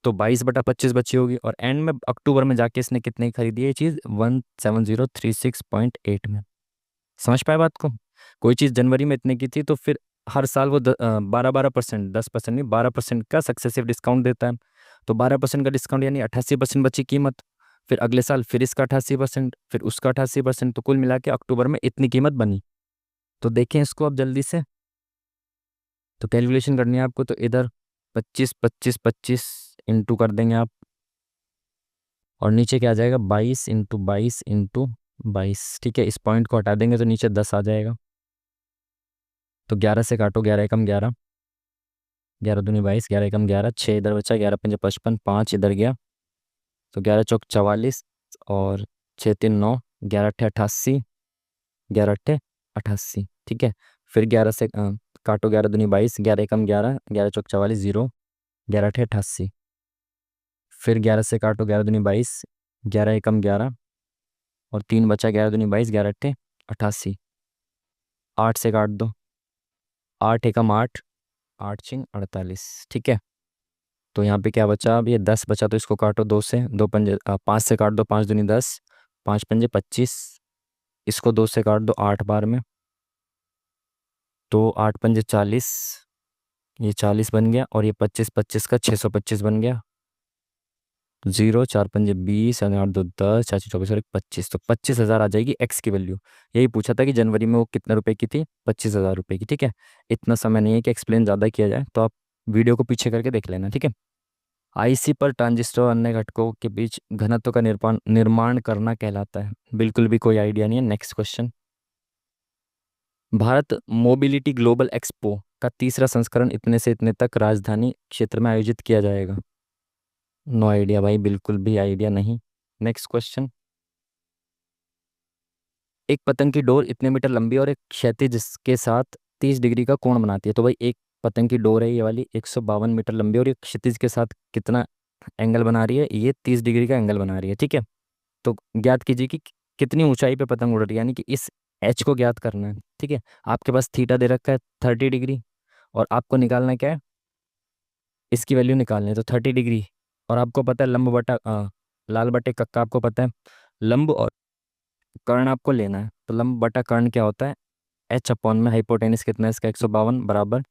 तो 22/25 बची होगी। और एंड में अक्टूबर में जाके इसने कितने की खरीदी है ये चीज़, 17036.8 में। समझ पाए बात को। कोई चीज़ जनवरी में इतने की थी, तो फिर हर साल वो 12% 10% नहीं, 12% का सक्सेसिव डिस्काउंट देता है। तो 12% का डिस्काउंट यानी 88% बची कीमत। फिर अगले साल फिर इसका 88%, फिर उसका 88%, तो कुल मिला के अक्टूबर में इतनी कीमत बनी। तो देखें इसको अब जल्दी से। तो कैलकुलेशन करनी है आपको, तो इधर 25 25 25 इंटू कर देंगे आप, और नीचे क्या आ जाएगा, 22 × 22 × 22। ठीक है। इस पॉइंट को हटा देंगे तो नीचे 10 आ जाएगा। तो 11 से काटो, 11 एकम 11, 11 दूनी 22, 11 एकम 11, 6 इधर बचा, 11 पंजे 55, 5 इधर गया। तो 11 चौक 44, और 6 3 9, 11 अट्ठे 88, 11 अट्ठे 88। ठीक है। फिर 11 से काटो, 11 दूनी 22, 11 एकम 11, 11 चौक 44, 0, 11 अट्ठे 88। फिर 11 से काटो, 11 दूनी 22, 11 एकम 11, और 3 बचा, 11 दूनी 22, 11 अट्ठे 88। 8 से काट दो, 8 एकम 8, 8 छिंग 48। ठीक है। तो यहाँ पे क्या बचा, अब ये 10 बचा, तो इसको काटो 2 से, 2 पंजे 5 से काट दो, 5 दूनी 10, 5 पंजे 25। इसको 2 से काट दो 8 बार में, तो 8 पंजे 40, ये 40 बन गया। और ये 25 25 का 625 बन गया। 0 4 पंजे 20, यानी 8 2 10, 4 24 और 25। तो 25,000 आ जाएगी एक्स की वैल्यू। यही पूछा था कि जनवरी में वो कितने रुपए की थी, 25,000 रुपए की। ठीक है। इतना समय नहीं है कि एक्सप्लेन ज़्यादा किया जाए, तो आप वीडियो को पीछे करके देख लेना। ठीक है। आईसी पर ट्रांजिस्टर और अन्य घटकों के बीच घनत्व का निर्माण निर्माण करना कहलाता है। बिल्कुल भी कोई आइडिया नहीं है। Next question. Bharat mobility global expo का तीसरा संस्करण इतने से इतने तक राजधानी क्षेत्र में आयोजित किया जाएगा। नो आइडिया भाई, बिल्कुल भी आइडिया नहीं। Next question. एक पतंग की डोर इतने मीटर लंबी और एक क्षैतिज के साथ 30 डिग्री का कोण बनाती है। तो भाई एक पतंग की डोर है ये वाली, 152 मीटर लंबी, और ये क्षितिज के साथ कितना एंगल बना रही है, ये 30 डिग्री का एंगल बना रही है। ठीक है। तो ज्ञात कीजिए कि कितनी ऊंचाई पे पतंग उड़ रही है, यानी कि इस एच को ज्ञात करना है। ठीक है। आपके पास थीटा दे रखा है 30 डिग्री, और आपको निकालना है क्या है, इसकी वैल्यू निकालनी है। तो 30 डिग्री, और आपको पता है लंब बटा लाल बटे कक्का आपको पता है, लंब और कर्ण आपको लेना है। तो लंब बटा कर्ण क्या होता है, एच अपॉन में हाइपोटेनिस कितना है इसका, 152 बराबर,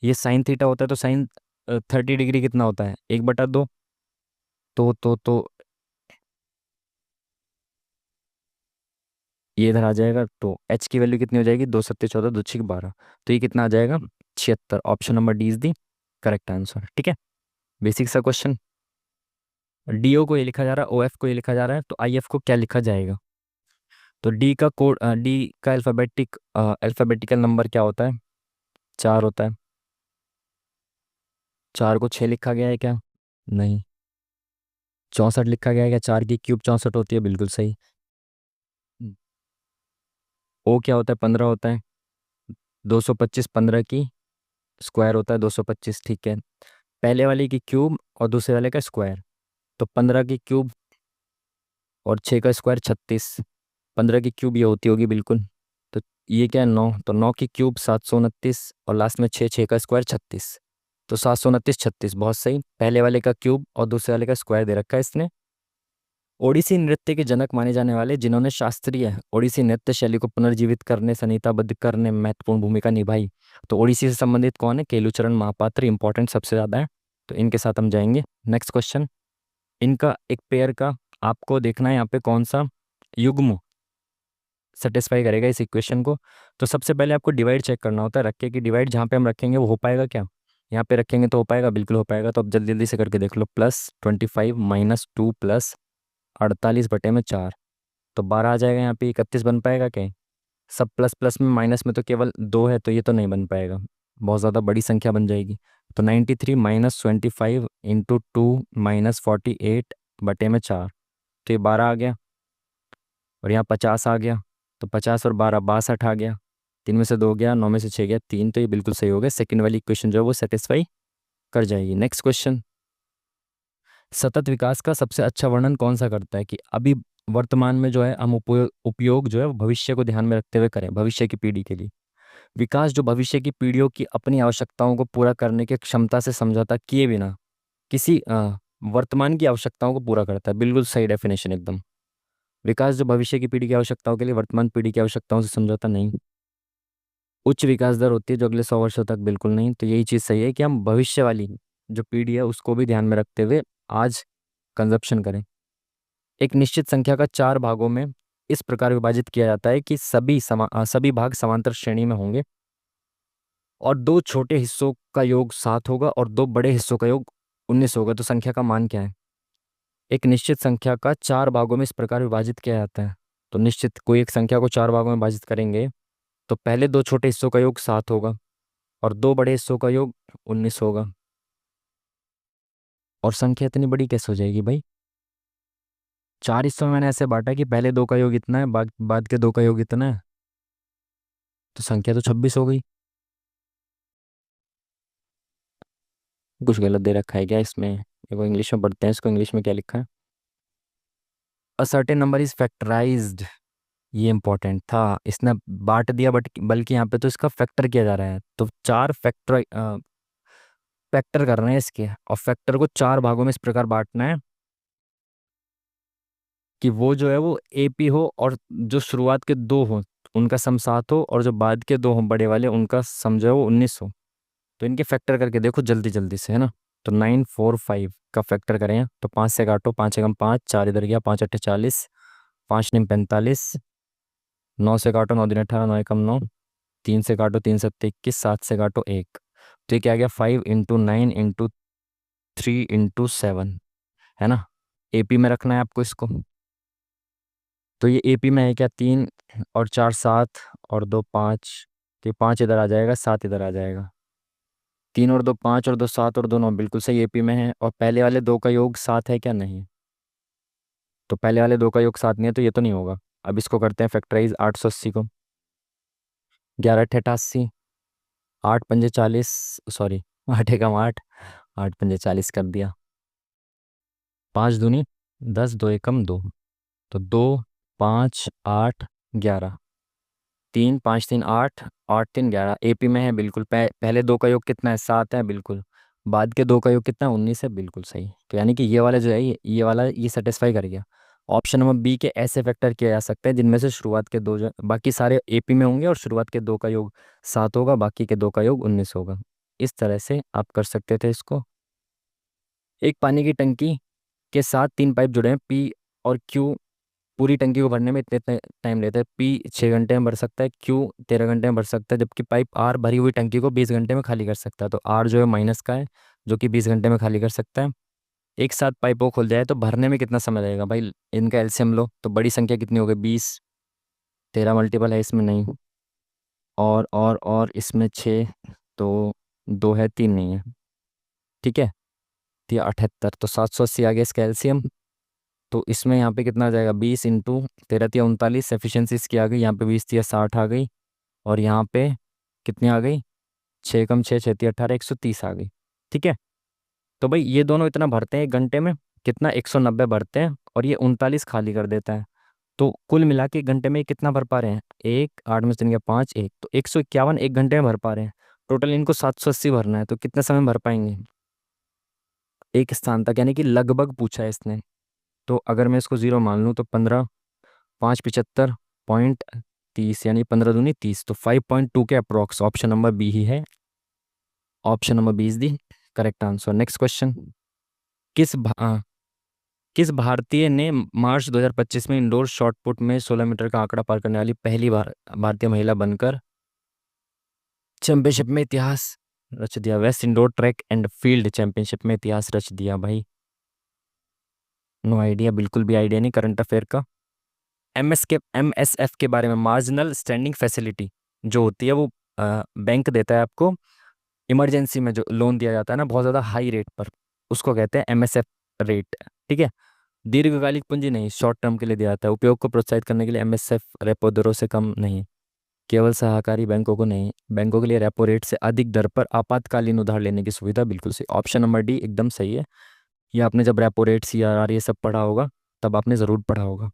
ये साइन थीटा होता है। तो साइन 30 डिग्री कितना होता है, 1/2। तो ये इधर आ जाएगा। तो एच की वैल्यू कितनी हो जाएगी, 2 7 14, 2 6 12। तो ये कितना आ जाएगा, 76। Option number D is the correct answer. ठीक है। बेसिक सा क्वेश्चन। डीओ को ये लिखा जा रहा है, ओएफ को ये लिखा जा रहा है, तो आईएफ को क्या लिखा जाएगा। तो डी का कोड, डी का अल्फाबेटिकल नंबर क्या होता है, 4 होता है। 4 को 6 लिखा गया है क्या, नहीं। 64 लिखा गया है क्या, 4 की क्यूब 64 होती है, बिल्कुल सही। ओ क्या होता है, 15 होता है। 225 15 की स्क्वायर होता है 225। ठीक है। पहले वाले की क्यूब और दूसरे वाले का स्क्वायर, तो 15 की क्यूब और 6 का स्क्वायर 36। 15 की क्यूब ये होती होगी बिल्कुल। तो ये क्या है, 9, तो 9 की क्यूब 729, और लास्ट में 6, 6 का स्क्वायर 36। तो 729 36, बहुत सही। पहले वाले का क्यूब और दूसरे वाले का स्क्वायर दे रखा है इसने। ओडिसी नृत्य के जनक माने जाने वाले, जिन्होंने शास्त्रीय ओडिसी नृत्य शैली को पुनर्जीवित करने, संहिताबद्ध करने में महत्वपूर्ण भूमिका निभाई। तो ओडिसी से संबंधित कौन है, केलुचरण महापात्र, इंपॉर्टेंट सबसे ज़्यादा है। तो इनके साथ हम जाएंगे। Next question. इनका एक पेयर का आपको देखना है यहाँ पे कौन सा युग्म सेटिस्फाई करेगा इस इक्वेशन को। तो सबसे पहले आपको डिवाइड चेक करना होता है, रख के कि डिवाइड जहाँ पे हम रखेंगे वो हो पाएगा क्या। यहाँ पे रखेंगे तो हो पाएगा, बिल्कुल हो पाएगा। तो अब जल्दी जल्दी से करके देख लो, +25 -2 +48/4, तो 12 आ जाएगा। यहाँ पे 31 बन पाएगा क्या? सब प्लस प्लस में, माइनस में तो केवल 2 है, तो ये तो नहीं बन पाएगा, बहुत ज़्यादा बड़ी संख्या बन जाएगी। तो 93 -25 इंटू 2 -48/4, तो ये 12 आ गया। और यहाँ 50 आ गया, तो 50 और 12 62 आ गया। 3 में से 2 गया, 9 में से 6 गया 3, तो ये बिल्कुल सही हो गया। सेकंड वाली इक्वेशन जो है वो सेटिस्फाई कर जाएगी। नेक्स्ट क्वेश्चन, सतत विकास का सबसे अच्छा वर्णन कौन सा करता है कि अभी वर्तमान में जो है हम उपयोग जो है वो भविष्य को ध्यान में रखते हुए करें, भविष्य की पीढ़ी के लिए। विकास जो भविष्य की पीढ़ियों की अपनी आवश्यकताओं को पूरा करने की क्षमता से समझौता किए बिना किसी वर्तमान की आवश्यकताओं को पूरा करता है। बिल्कुल सही डेफिनेशन एकदम। विकास जो भविष्य की पीढ़ी की आवश्यकताओं के लिए वर्तमान पीढ़ी की आवश्यकताओं से समझौता नहीं। उच्च विकास दर होती है जो अगले 100 वर्षों तक, बिल्कुल नहीं। तो यही चीज़ सही है कि हम भविष्य वाली जो पीढ़ी है उसको भी ध्यान में रखते हुए आज कंजप्शन करें। एक निश्चित संख्या का 4 भागों में इस प्रकार विभाजित किया जाता है कि सभी भाग समांतर श्रेणी में होंगे और 2 छोटे हिस्सों का योग 7 होगा और 2 बड़े हिस्सों का योग 19 होगा। तो संख्या का मान क्या है? एक निश्चित संख्या का 4 भागों में इस प्रकार विभाजित किया जाता है। तो निश्चित कोई एक संख्या को 4 भागों में विभाजित करेंगे तो पहले 2 छोटे हिस्सों का योग 7 होगा और 2 बड़े हिस्सों का योग 19 होगा। और संख्या इतनी बड़ी कैसे हो जाएगी भाई? 4 हिस्सों में मैंने ऐसे बांटा कि पहले 2 का योग इतना है, बाद के 2 का योग इतना है, तो संख्या तो 26 हो गई। कुछ गलत दे रखा है क्या इसमें? देखो इंग्लिश में पढ़ते हैं इसको, इंग्लिश में क्या लिखा है? A certain number is factorised, ये इंपॉर्टेंट था। इसने बांट दिया बट बल्कि यहाँ पे तो इसका फैक्टर किया जा रहा है। तो 4 फैक्टर कर रहे हैं इसके, और फैक्टर को 4 भागों में इस प्रकार बांटना है कि वो जो है वो एपी हो और जो शुरुआत के 2 हो उनका सम 7 हो और जो बाद के 2 हो बड़े वाले उनका सम जो है वो 19 हो। तो इनके फैक्टर करके देखो जल्दी जल्दी से, है ना। तो 945 का फैक्टर करें तो 5 से काटो, 5 एकम 5, 4 इधर गया, 5 अट्ठे 40, 5 निम 45, 9 से काटो, 9 दिन 18, 9 एकम 9, 3 से काटो, 3 सत्ते 21, 7 से काटो 1। तो ये क्या आ गया? 5 × 9 × 3 × 7, है ना। एपी में रखना है आपको इसको। तो ये एपी में है क्या? 3 और 4 7 और 2 5, तो ये 5 इधर आ जाएगा, 7 इधर आ जाएगा। 3 और 2 5 और 2 7 और 2 9, बिल्कुल सही एपी में है। और पहले वाले 2 का योग 7 है क्या? नहीं। तो पहले वाले 2 का योग 7 नहीं है, तो ये तो नहीं होगा। अब इसको करते हैं फैक्टराइज, 880 को। 11 अट्ठे 88, 8 पंजे 40, सॉरी 8 एकम 8, 8 पंजे 40 कर दिया। 5 दूनी 10, 2 एकम 2, तो 2 5 8 11, 3 5 3 8, 8 3 11, एपी में है बिल्कुल। पहले 2 का योग कितना है? 7 है, बिल्कुल। बाद के 2 का योग कितना है? 19 है, बिल्कुल सही। तो यानी कि ये वाला जो है ये वाला ये सेटिस्फाई कर गया। ऑप्शन नंबर बी के ऐसे फैक्टर किए जा सकते हैं जिनमें से शुरुआत के 2 जो बाकी सारे एपी में होंगे और शुरुआत के 2 का योग 7 होगा, बाकी के 2 का योग 19 होगा। इस तरह से आप कर सकते थे इसको। एक पानी की टंकी के साथ 3 पाइप जुड़े हैं, पी और क्यू। पूरी टंकी को भरने में इतने टाइम लेता है। पी 6 घंटे में भर सकता है, क्यू 13 घंटे में भर सकता है, जबकि पाइप आर भरी हुई टंकी को 20 घंटे में खाली कर सकता है। तो आर जो है माइनस का है, जो कि 20 घंटे में खाली कर सकता है। एक साथ पाइपों खुल जाए तो भरने में कितना समय लगेगा भाई? इनका एलसीएम लो, तो बड़ी संख्या कितनी हो गई? 20, 13 मल्टीपल है इसमें नहीं, और इसमें 6, तो 2 है 3 नहीं है, ठीक है। तो ये 78, तो 780 आ गया इसका एलसीएम। तो इसमें यहाँ पे कितना आ जाएगा? 20 इंटू 13 × 39, एफिशिएंसी इसकी आ गई यहाँ पे, 20 × 60 आ गई। और यहाँ पे कितनी आ गई? 6 कम 6 6 18, 130 आ गई, ठीक है। तो भाई ये दोनों इतना भरते हैं 1 घंटे में, कितना? 190 भरते हैं, और ये 39 खाली कर देता है। तो कुल मिला के 1 घंटे में ये कितना भर पा रहे हैं? 1 8 में से 3 गया 5, 1, तो 151 1 घंटे में भर पा रहे हैं। टोटल इनको 780 भरना है, तो कितने समय में भर पाएंगे? एक स्थान तक, यानी कि लगभग पूछा है इसने। तो अगर मैं इसको 0 मान लूँ तो 15, 5 75 पॉइंट 30, यानी 15 दूनी 30, तो 5.2 के अप्रोक्स। ऑप्शन नंबर बी ही है। Option number B is the correct answer. Next question, किस किस भारतीय ने मार्च 2025 में इंडोर शॉट पुट में 16 मीटर का आंकड़ा पार करने वाली पहली बार भारतीय महिला बनकर चैंपियनशिप में इतिहास रच दिया? West indoor track and field championship में इतिहास रच दिया भाई। नो आइडिया, बिल्कुल भी आइडिया नहीं करंट अफेयर का। MSF के बारे में, मार्जिनल स्टैंडिंग फैसिलिटी जो होती है वो बैंक देता है आपको इमरजेंसी में, जो लोन दिया जाता है ना बहुत ज़्यादा हाई रेट पर, उसको कहते हैं MSF रेट। ठीक है, दीर्घकालिक पूंजी नहीं, शॉर्ट टर्म के लिए दिया जाता है। उपयोग को प्रोत्साहित करने के लिए MSF रेपो दरों से कम नहीं, केवल सहकारी बैंकों को नहीं, बैंकों के लिए रेपो रेट से अधिक दर पर आपातकालीन उधार लेने की सुविधा। बिल्कुल सही, ऑप्शन नंबर डी एकदम सही है। ये आपने जब रेपो रेट, CRR ये सब पढ़ा होगा तब आपने ज़रूर पढ़ा होगा।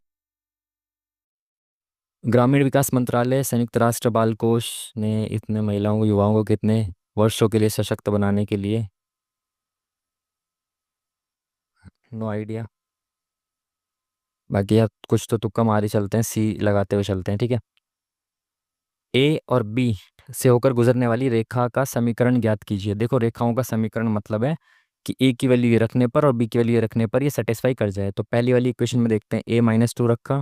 ग्रामीण विकास मंत्रालय, संयुक्त राष्ट्र बाल कोष ने इतने महिलाओं को, युवाओं को कितने वर्षों के लिए सशक्त बनाने के लिए? No idea. बाकी आप कुछ तो तुक्का मार ही चलते हैं, सी लगाते हुए चलते हैं। ठीक है, ए और बी से होकर गुजरने वाली रेखा का समीकरण ज्ञात कीजिए। देखो, रेखाओं का समीकरण मतलब है कि ए की वैल्यू ये रखने पर और बी की वैल्यू ये रखने पर ये सेटिस्फाई कर जाए। तो पहली वाली इक्वेशन में देखते हैं, A-2 रखा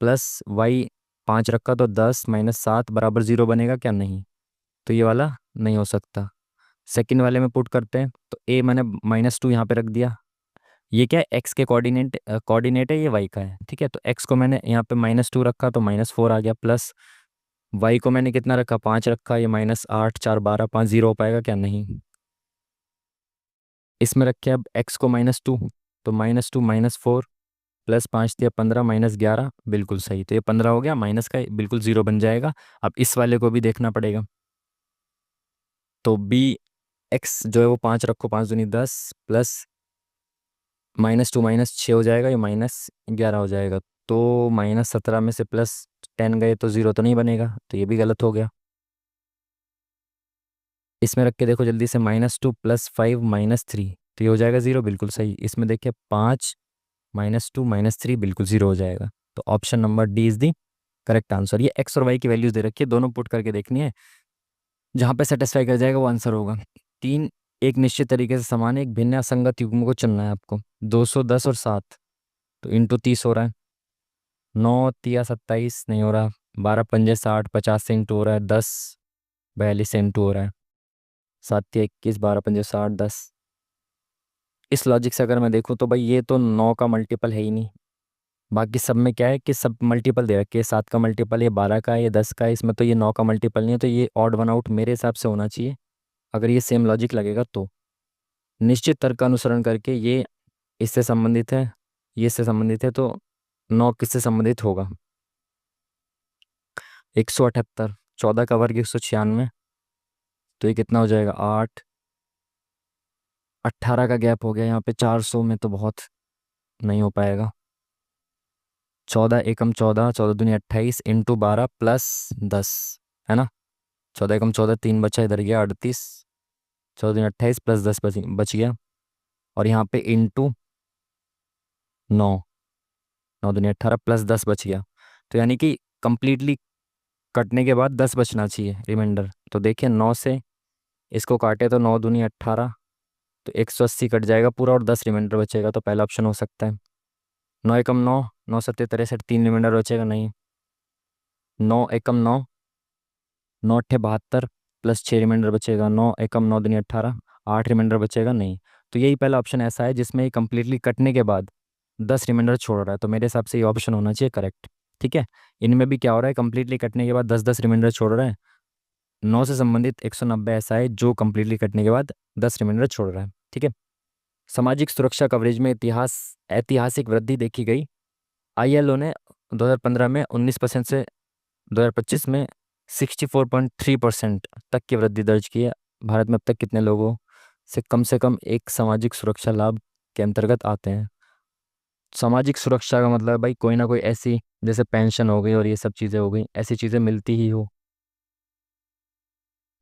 प्लस वाई 5 रखा तो 10 - 7 बराबर 0 बनेगा क्या? नहीं, तो ये वाला नहीं हो सकता। सेकंड वाले में पुट करते हैं तो ए मैंने -2 यहाँ पे रख दिया। ये क्या है? एक्स के कोऑर्डिनेट है, ये वाई का है। ठीक है, तो एक्स को मैंने यहाँ पे -2 रखा तो -4 आ गया, प्लस वाई को मैंने कितना रखा? 5 रखा, ये -8 4 12 5 0 हो पाएगा क्या? नहीं। इसमें रखे अब एक्स को -2, तो -2 -4 प्लस 5 दिया 15 -11, बिल्कुल सही। तो ये 15 हो गया, माइनस का बिल्कुल 0 बन जाएगा। अब इस वाले को भी देखना पड़ेगा, तो बी एक्स जो है वो 5 रखो, 5 दूनी 10 प्लस -2 -6 हो जाएगा, ये -11 हो जाएगा। तो -17 में से +10 गए तो 0 तो नहीं बनेगा, तो ये भी गलत हो गया। इसमें रख के देखो जल्दी से, -2 + 5 -3, तो ये हो जाएगा 0, बिल्कुल सही। इसमें देखिए 5 -2 -3 बिल्कुल 0 हो जाएगा। तो option number D is the correct answer. ये एक्स और वाई की वैल्यूज दे रखी है, दोनों पुट करके देखनी है, जहाँ पे सेटिस्फाई कर जाएगा वो आंसर होगा। तीन, एक निश्चित तरीके से समान एक भिन्न असंगत युग्म को चुनना है आपको। 210 और 7, तो इंटू 30 हो रहा है। 9 × 3 = 27 नहीं हो रहा। 12 × 5 = 60, 50 से इंटू हो रहा है। 10 42 से इंटू हो रहा है। 7 × 21 12 × 5 = 60 10। इस लॉजिक से अगर मैं देखूँ तो भाई ये तो 9 का मल्टीपल है ही नहीं। बाकी सब में क्या है कि सब मल्टीपल दे रखे हैं, 7 का मल्टीपल, ये 12 का है, ये 10 का है, इसमें तो ये 9 का मल्टीपल नहीं है, तो ये ऑड वन आउट मेरे हिसाब से होना चाहिए। अगर ये सेम लॉजिक लगेगा तो निश्चित तर्क का अनुसरण करके ये इससे संबंधित है, ये इससे संबंधित है, तो 9 किससे संबंधित होगा? 178, 14 का वर्ग 196, तो ये कितना हो जाएगा? 8, 18 का गैप हो गया यहाँ पे, 400 में तो बहुत नहीं हो पाएगा। 14 एकम 14, 14 दूनी 28 इंटू 12 प्लस 10, है ना? 14 एकम 14, 3 बचा, इधर गया 38, 14 दूनी 28 प्लस 10 बच गया, और यहाँ पे इंटू 9, 9 दूनी 18 प्लस 10 बच गया। तो यानी कि कंप्लीटली कटने के बाद 10 बचना चाहिए रिमाइंडर। तो देखिए 9 से इसको काटे तो 9 दूनी 18, तो 180 कट जाएगा पूरा और 10 रिमाइंडर बचेगा, तो पहला ऑप्शन हो सकता है। 9 एकम 9, 9 सत्ते 63, 3 रिमाइंडर बचेगा नहीं। 9 एकम 9, 9 अट्ठे 72 प्लस 6 रिमाइंडर बचेगा। 9 एकम 9 दूनी 18, 8 रिमाइंडर बचेगा नहीं। तो यही पहला ऑप्शन ऐसा है जिसमें ये कंप्लीटली कटने के बाद 10 रिमाइंडर छोड़ रहा है, तो मेरे हिसाब से ये ऑप्शन होना चाहिए करेक्ट। ठीक है, इनमें भी क्या हो रहा है, कंप्लीटली कटने के बाद 10-10 रिमाइंडर छोड़ रहा है। 9 से संबंधित 190 ऐसा है जो कंप्लीटली कटने के बाद 10 रिमाइंडर छोड़ रहा है। ठीक है, सामाजिक सुरक्षा कवरेज में ऐतिहासिक वृद्धि देखी गई। ILO ने 2015 में 19% से 2025 में 64.3% तक की वृद्धि दर्ज की है। भारत में अब तक कितने लोगों से कम एक सामाजिक सुरक्षा लाभ के अंतर्गत आते हैं? सामाजिक सुरक्षा का मतलब भाई कोई ना कोई ऐसी, जैसे पेंशन हो गई और ये सब चीज़ें हो गई, ऐसी चीज़ें मिलती ही हो,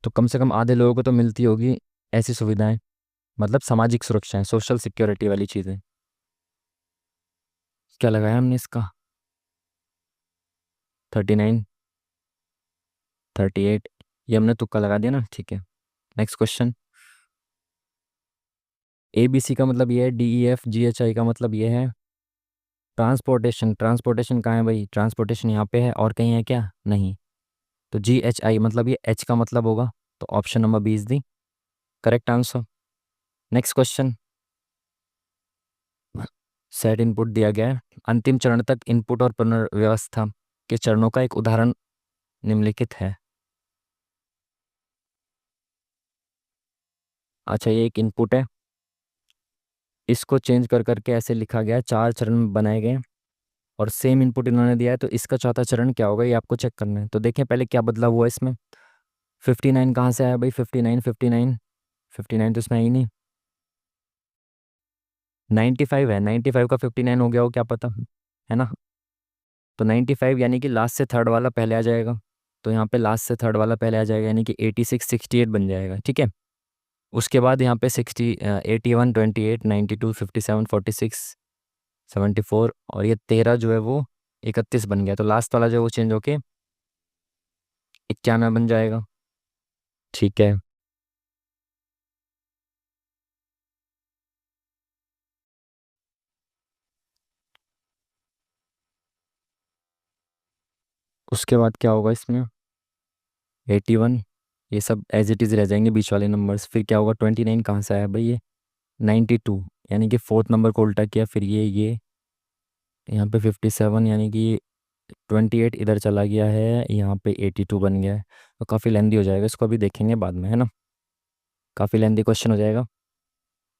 तो कम से कम आधे लोगों को तो मिलती होगी ऐसी सुविधाएं, मतलब सामाजिक सुरक्षाएं, सोशल सिक्योरिटी वाली चीज़ें। क्या लगाया हमने इसका? 39, 38, ये हमने तुक्का लगा दिया ना। ठीक है, नेक्स्ट क्वेश्चन। ABC का मतलब ये है, DEFGHI का मतलब ये है, ट्रांसपोर्टेशन, ट्रांसपोर्टेशन कहाँ है भाई? ट्रांसपोर्टेशन यहाँ पे है और कहीं है क्या? नहीं। तो GHI मतलब ये H का मतलब होगा, तो option number B is the correct answer. Next question. Set input दिया गया है, अंतिम चरण तक इनपुट और पुनर्व्यवस्था के चरणों का एक उदाहरण निम्नलिखित है। अच्छा, ये एक इनपुट है, इसको चेंज कर करके ऐसे लिखा गया है, 4 चरण बनाए गए हैं और सेम इनपुट इन्होंने दिया है, तो इसका चौथा चरण क्या होगा ये आपको चेक करना है। तो देखें पहले क्या बदला हुआ है इसमें। 59 कहाँ से आया भाई? 59, 59, 59 तो इसमें है ही नहीं। 95 है, 95 का 59 हो गया हो क्या पता, है ना? तो 95 यानी कि लास्ट से थर्ड वाला पहले आ जाएगा, तो यहाँ पे लास्ट से थर्ड वाला पहले आ जाएगा, यानी कि 86, 68 बन जाएगा, ठीक है। उसके बाद यहाँ पे 81, 28, 92, 57, 46, 74 और ये 13 जो है वो 31 बन गया, तो लास्ट वाला जो है वो चेंज होके 91 बन जाएगा, ठीक है। उसके बाद क्या होगा इसमें? 81, ये सब एज इट इज़ रह जाएंगे बीच वाले नंबर्स। फिर क्या होगा? 29 कहाँ से आया भाई? ये 92, यानी कि फोर्थ नंबर को उल्टा किया, फिर ये यहाँ पे 57, यानी कि 28 इधर चला गया है, यहाँ पे 82 बन गया है। तो काफ़ी लेंदी हो जाएगा, इसको अभी देखेंगे बाद में, है ना। काफ़ी लेंदी क्वेश्चन हो जाएगा।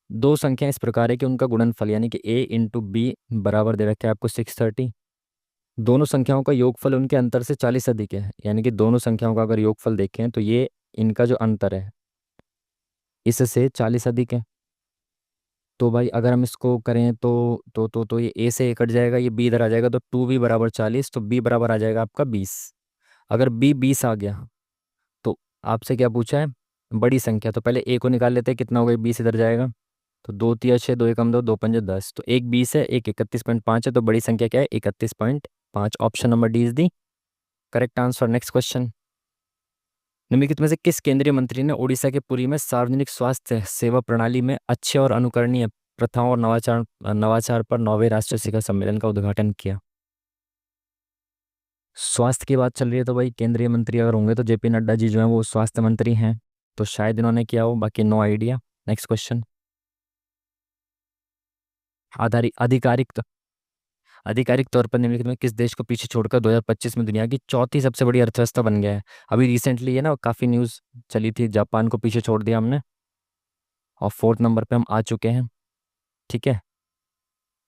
दो संख्या इस प्रकार है कि उनका गुणनफल यानी कि A × B बराबर दे रखा है आपको 630। दोनों संख्याओं का योगफल उनके अंतर से 40 अधिक है, यानी कि दोनों संख्याओं का अगर योगफल देखें तो ये इनका जो अंतर है इससे 40 अधिक है। तो भाई अगर हम इसको करें तो ये A से A कट जाएगा, ये B इधर आ जाएगा, तो 2B बराबर 40, तो B बराबर आ जाएगा आपका 20। अगर B 20 आ गया तो आपसे क्या पूछा है? बड़ी संख्या। तो पहले A को निकाल लेते हैं, कितना हो गया? 20 इधर जाएगा, तो 2 × 3 = 6, 2 × 1 = 2, 2 × 5 = 10, तो एक 20 है, एक 31.5 है, तो बड़ी संख्या क्या है? 31.5। Option number D is the correct answer. Next question. निम्नलिखित में से किस केंद्रीय मंत्री ने उड़ीसा के पुरी में सार्वजनिक स्वास्थ्य सेवा प्रणाली में अच्छे और अनुकरणीय प्रथाओं और नवाचार नवाचार पर 9वें राष्ट्रीय शिखर सम्मेलन का उद्घाटन किया? स्वास्थ्य की बात चल रही है, तो भाई केंद्रीय मंत्री अगर होंगे तो JP नड्डा जी जो हैं वो स्वास्थ्य मंत्री हैं, तो शायद इन्होंने किया हो, बाकी नो आइडिया। Next question. आधिकारिक आधिकारिक तौर पर निम्नलिखित में किस देश को पीछे छोड़कर 2025 में दुनिया की चौथी सबसे बड़ी अर्थव्यवस्था बन गया है? अभी रिसेंटली है ना, काफ़ी न्यूज़ चली थी, जापान को पीछे छोड़ दिया हमने और फोर्थ नंबर पे हम आ चुके हैं, ठीक है।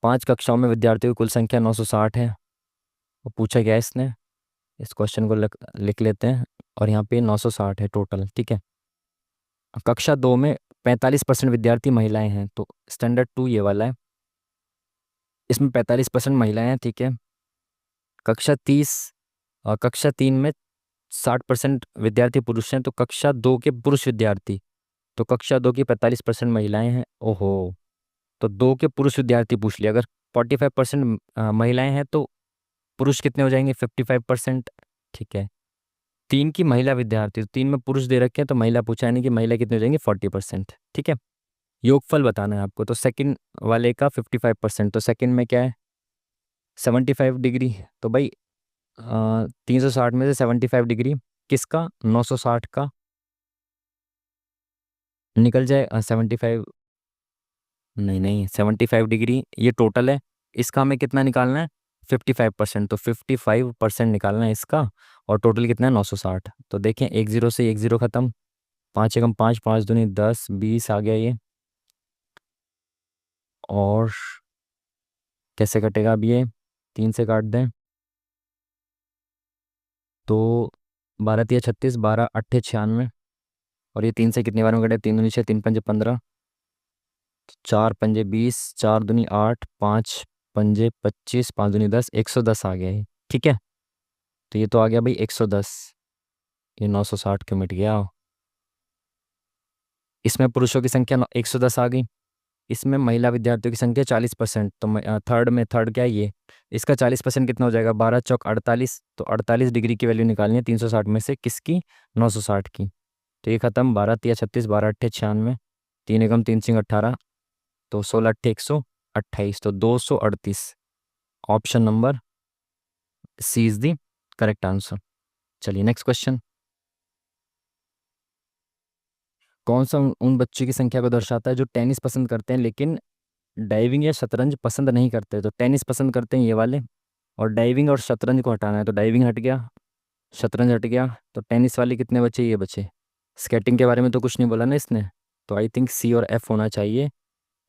5 कक्षाओं में विद्यार्थियों की कुल संख्या 960 है, वो पूछा गया है इसने, इस क्वेश्चन को लिख लेते हैं, और यहाँ पे 960 है टोटल, ठीक है। अब कक्षा 2 में 45% विद्यार्थी महिलाएं हैं, तो स्टैंडर्ड 2 ये वाला है, इसमें 45% महिलाएं हैं, ठीक है। कक्षा 30 और कक्षा 3 में 60% विद्यार्थी पुरुष हैं, तो कक्षा 2 के पुरुष विद्यार्थी, तो कक्षा 2 की 45% महिलाएं हैं। ओहो, तो 2 के पुरुष विद्यार्थी पूछ लिया। अगर 45% महिलाएं हैं तो पुरुष कितने हो जाएंगे? 55%, ठीक है। 3 की महिला विद्यार्थी, तो 3 में पुरुष दे रखे हैं, तो महिला पूछा, यानी कि महिला कितने हो जाएंगे? 40%, ठीक है। योगफल बताना है आपको, तो सेकंड वाले का 55%, तो सेकंड में क्या है? 75 डिग्री। तो भाई 360 में से 75 डिग्री किसका? 960 का निकल जाए। 75, नहीं नहीं, 75 डिग्री ये टोटल है, इसका हमें कितना निकालना है? 55%, तो 55% निकालना है इसका, और टोटल कितना है? 960। तो देखें, एक जीरो से एक जीरो खत्म, 5 × 5 = 5, 5 × 2 = 10, 20 आ गया ये। और कैसे कटेगा अब ये? 3 से काट दें तो 12×3 = 36, 12×8 = 96, और ये 3 से कितनी बार में कटे? 3×2 = 6, 3×5 = 15, 4×5 = 20, 4×2 = 8, 5×5 = 25, 5×2 = 10, 110 आ गया ये, ठीक है। तो ये तो आ गया भाई 110, ये 960 क्यों मिट गया? इसमें पुरुषों की संख्या 110 आ गई, इसमें महिला विद्यार्थियों की संख्या 40%, तो थर्ड क्या है ये? इसका 40% कितना हो जाएगा? 12×4 = 48, तो 48 डिग्री की वैल्यू निकालनी है 360 में से, किसकी? 960 की। तो ये खत्म, 12×3 = 36, 12×8 = 96, 3 × 3 = 18, तो 16×8 = 128, तो 238। Option number C is the correct answer. चलिए नेक्स्ट क्वेश्चन। कौन सा उन बच्चों की संख्या को दर्शाता है जो टेनिस पसंद करते हैं लेकिन डाइविंग या शतरंज पसंद नहीं करते? तो टेनिस पसंद करते हैं ये वाले, और डाइविंग और शतरंज को हटाना है, तो डाइविंग हट गया, शतरंज हट गया, तो टेनिस वाले कितने बचे? ये बचे। स्केटिंग के बारे में तो कुछ नहीं बोला ना इसने, तो आई थिंक सी और एफ होना चाहिए।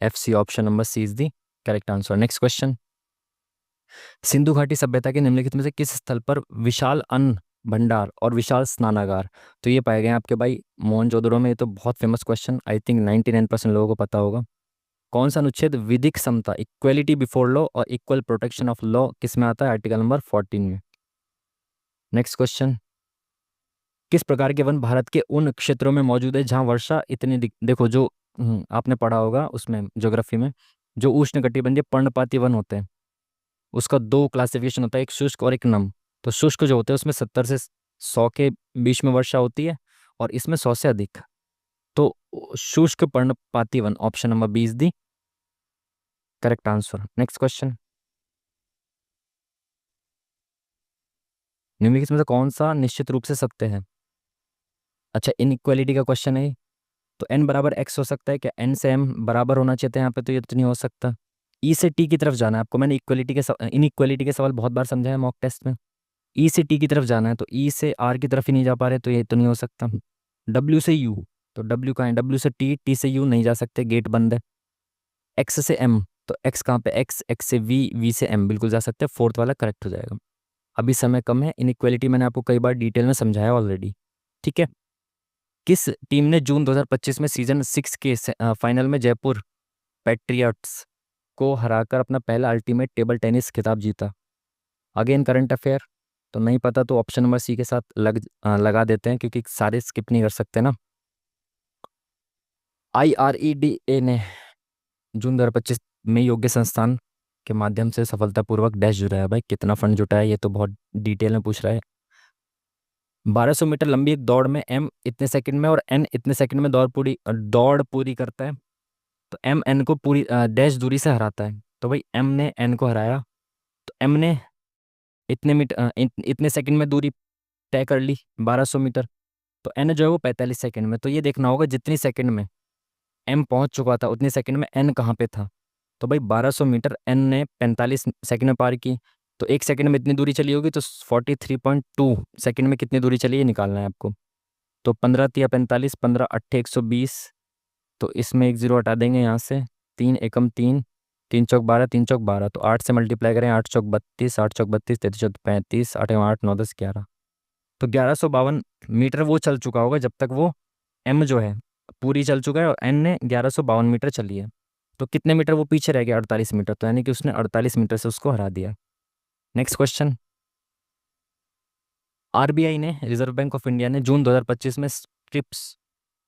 F C, option number C is the correct answer. Next question. Sindhu घाटी सभ्यता के निम्नलिखित में से किस स्थल पर विशाल अन्न भंडार और विशाल स्नानागार तो ये पाए गए हैं आपके भाई मोहनजोदड़ो में? ये तो बहुत फेमस क्वेश्चन, आई थिंक 99% लोगों को पता होगा। कौन सा अनुच्छेद विधिक समता, इक्वेलिटी बिफोर लॉ और इक्वल प्रोटेक्शन ऑफ लॉ किस में आता है? आर्टिकल नंबर 14 में। Next question. किस प्रकार के वन भारत के उन क्षेत्रों में मौजूद है जहां वर्षा इतनी देखो जो आपने पढ़ा होगा उसमें ज्योग्राफी में, जो उष्णकटिबंधीय पर्णपाती वन होते हैं उसका दो क्लासिफिकेशन होता है, एक शुष्क और एक नम। तो शुष्क जो होते हैं उसमें 70 से 100 के बीच में वर्षा होती है, और इसमें 100 से अधिक। तो शुष्क पर्णपाती वन, option number B is the correct answer. Next question. निम्नलिखित में से कौन सा निश्चित रूप से सत्य है? अच्छा, इनइक्वालिटी का क्वेश्चन है। तो n बराबर x हो सकता है क्या? n से m बराबर होना चाहिए था यहाँ पे, तो ये तो नहीं हो सकता। e से t की तरफ जाना है आपको, मैंने इक्वलिटी के इनइक्वालिटी के सवाल बहुत बार समझाया मॉक टेस्ट में। e से t की तरफ जाना है, तो e से r की तरफ ही नहीं जा पा रहे, तो ये तो नहीं हो सकता। w से u, तो w कहाँ है? w से t, t से u नहीं जा सकते, गेट बंद है। x से m, तो x कहाँ पे? x से v, v से m बिल्कुल जा सकते हैं, फोर्थ वाला करेक्ट हो जाएगा। अभी समय कम है, इनइक्वालिटी मैंने आपको कई बार डिटेल में समझाया ऑलरेडी, ठीक है। किस टीम ने जून 2025 में सीजन 6 के फाइनल में जयपुर पैट्रियट्स को हराकर अपना पहला अल्टीमेट टेबल टेनिस खिताब जीता? अगेन करंट अफेयर, तो नहीं पता तो ऑप्शन नंबर सी के साथ लगा देते हैं, क्योंकि सारे स्किप नहीं कर सकते ना। IREDA ने जून 2025 में योग्य संस्थान के माध्यम से सफलतापूर्वक डैश जुटाया। भाई कितना फंड जुटाया, ये तो बहुत डिटेल में पूछ रहा है। 1200 मीटर लंबी एक दौड़ में एम इतने सेकंड में और एन इतने सेकंड में दौड़ पूरी करता है, तो एम एन को पूरी डैश दूरी से हराता है। तो भाई एम ने एन को हराया, तो एम ने इतने सेकंड में दूरी तय कर ली 1200 मीटर, तो एन जो है वो 45 सेकंड में। तो ये देखना होगा जितनी सेकंड में एम पहुंच चुका था उतनी सेकंड में एन कहाँ पे था। तो भाई 1200 मीटर एन ने 45 सेकंड में पार की, तो एक सेकंड में इतनी दूरी चली होगी, तो 43.2 सेकंड में कितनी दूरी चली ये निकालना है आपको। तो 15 × 45, 15 × 8 = 120, तो इसमें एक जीरो हटा देंगे यहाँ से, 3 × 1 = 3, 3 × 4 = 12, 3 × 4 = 12, तो 8 से मल्टीप्लाई करें, 8 × 4 = 32, 8 × 4 = 32, 33 × 34 = 35, 8 × 8 = 9, 10 = 11, तो 1152 मीटर वो चल चुका होगा जब तक वो एम जो है पूरी चल चुका है और एन ने 1152 मीटर चली है। तो कितने मीटर वो पीछे रह गया? 48 मीटर, तो यानी कि उसने 48 मीटर से उसको हरा दिया। Next question. आरबीआई ने, रिजर्व बैंक ऑफ इंडिया ने जून 2025 में स्ट्रिप्स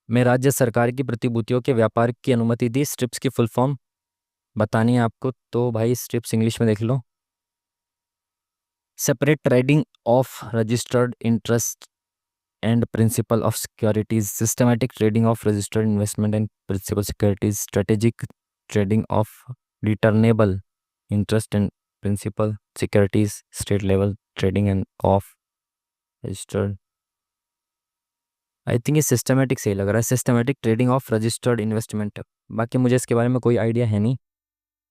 में राज्य सरकार की प्रतिभूतियों के व्यापार की अनुमति दी। स्ट्रिप्स की फुल फॉर्म बतानी है आपको, तो भाई स्ट्रिप्स इंग्लिश में देख लो। Separate trading of registered interest and principal of securities, systematic trading of registered investment and principal securities, strategic trading of returnable interest and principal securities, state level trading and of registered। I think ये सिस्टमेटिक सही लग रहा है, systematic trading of registered investment. बाकी मुझे इसके बारे में कोई आइडिया है नहीं,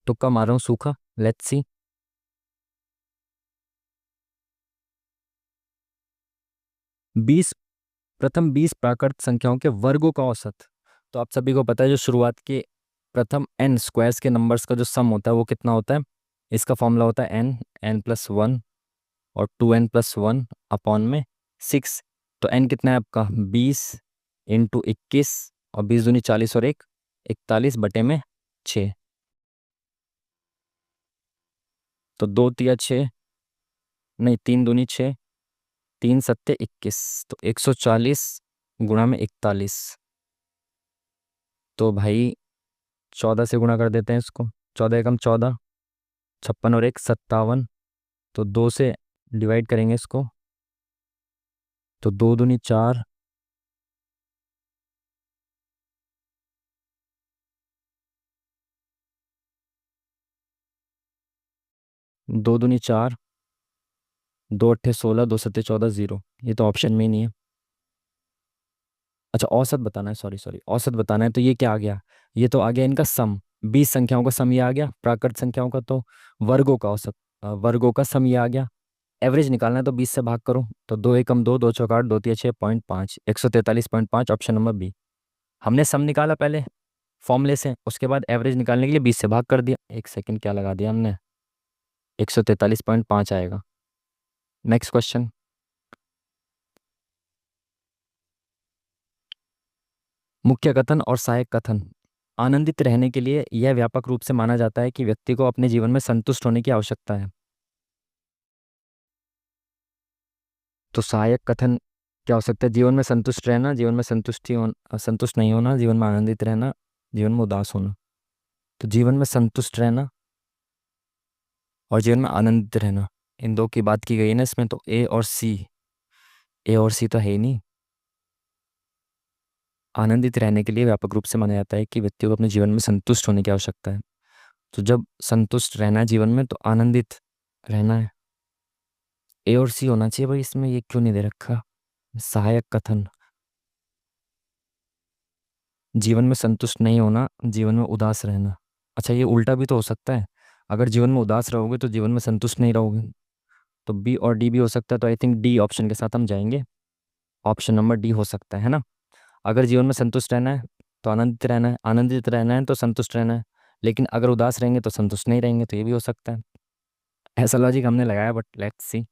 तुक्का मार रहा हूँ सूखा, लेट्स सी। 20 प्रथम 20 प्राकृत संख्याओं के वर्गों का औसत। तो आप सभी को पता है जो शुरुआत के प्रथम n स्क्वायर्स के नंबर्स का जो सम होता है वो कितना होता है? इसका फॉर्मूला होता है n+1 और 2n+1 अपॉन में 6। तो n कितना है आपका? 20 × 21, और 20 दूनी 40 और 1 41/6। तो 2 तिया 6, नहीं 3 दूनी 6, 3 सत्ते 21, तो 140 गुणा में 41। तो भाई 14 से गुणा कर देते हैं इसको, 14 × 14 56 और 1 57, तो 2 से डिवाइड करेंगे इसको, तो 2 दूनी 4, दो दूनी 4, 2 8 16, 2 7 14, 0। ये तो ऑप्शन में ही नहीं है। अच्छा औसत बताना है, सॉरी सॉरी, औसत बताना है, तो ये क्या आ गया? ये तो आ गया इनका सम। 20 संख्याओं का सम ये आ गया, प्राकृत संख्याओं का तो वर्गों का औसत, वर्गों का सम ये आ गया। एवरेज निकालना है तो 20 से भाग करो, तो 2 एकम 2, 2 चौक 8, 2 तिया 6, 0.5, 143.5, ऑप्शन नंबर बी। हमने सम निकाला पहले फॉर्मूले से, उसके बाद एवरेज निकालने के लिए 20 से भाग कर दिया। एक सेकंड, क्या लगा दिया हमने, 143.5 आएगा। Next question. मुख्य कथन और सहायक कथन। आनंदित रहने के लिए यह व्यापक रूप से माना जाता है कि व्यक्ति को अपने जीवन में संतुष्ट होने की आवश्यकता है। तो सहायक कथन क्या हो सकता है? जीवन में संतुष्ट रहना, जीवन में संतुष्टि होना, संतुष्ट नहीं होना, जीवन में आनंदित रहना, जीवन में उदास होना। तो जीवन में संतुष्ट रहना और जीवन में आनंदित रहना, इन दो की बात की गई है ना इसमें, तो ए और सी, ए और सी तो है ही नहीं। आनंदित रहने के लिए व्यापक रूप से माना जाता है कि व्यक्ति को अपने जीवन में संतुष्ट होने की आवश्यकता है। तो जब संतुष्ट रहना है जीवन में, तो आनंदित रहना है। ए और सी होना चाहिए भाई इसमें, ये क्यों नहीं दे रखा? सहायक कथन, जीवन में संतुष्ट नहीं होना, जीवन में उदास रहना। अच्छा ये उल्टा भी तो हो सकता है, अगर जीवन में उदास रहोगे तो जीवन में संतुष्ट नहीं रहोगे। तो बी और डी भी हो सकता है, तो आई थिंक डी ऑप्शन के साथ हम जाएंगे। ऑप्शन नंबर डी हो सकता है ना। अगर जीवन में संतुष्ट रहना है तो आनंदित रहना है, आनंदित रहना है तो संतुष्ट रहना है, लेकिन अगर उदास रहेंगे तो संतुष्ट नहीं रहेंगे, तो ये भी हो सकता है। ऐसा लॉजिक हमने लगाया, बट लेट्स सी।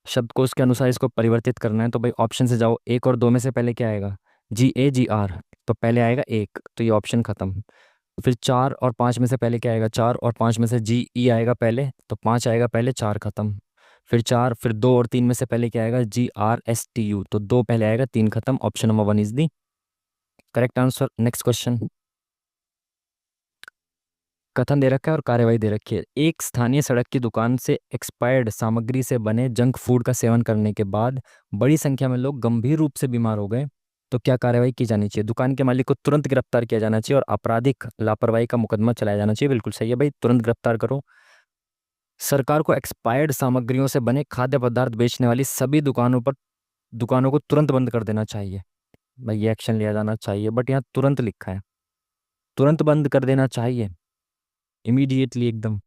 शब्दकोश के अनुसार इसको परिवर्तित करना है, तो भाई ऑप्शन से जाओ, एक और दो में से पहले क्या आएगा? GA GR, तो पहले आएगा एक, तो ये ऑप्शन खत्म। फिर 4 और 5 में से पहले क्या आएगा? 4 और 5 में से GE आएगा पहले, तो 5 आएगा पहले, 4 खत्म। फिर 4, फिर 2 और 3 में से पहले क्या आएगा? GRSTU, तो 2 पहले आएगा, 3 खत्म, option number 1 is the correct answer. Next question. कथन दे रखा है और कार्यवाही दे रखी है। एक स्थानीय सड़क की दुकान से एक्सपायर्ड सामग्री से बने जंक फूड का सेवन करने के बाद बड़ी संख्या में लोग गंभीर रूप से बीमार हो गए, तो क्या कार्यवाही की जानी चाहिए? दुकान के मालिक को तुरंत गिरफ्तार किया जाना चाहिए और आपराधिक लापरवाही का मुकदमा चलाया जाना चाहिए। बिल्कुल सही है भाई, तुरंत गिरफ्तार करो। सरकार को एक्सपायर्ड सामग्रियों से बने खाद्य पदार्थ बेचने वाली सभी दुकानों को तुरंत बंद कर देना चाहिए। भाई ये एक्शन लिया जाना चाहिए, बट यहाँ तुरंत लिखा है, तुरंत बंद कर देना चाहिए, इमीडिएटली एकदम।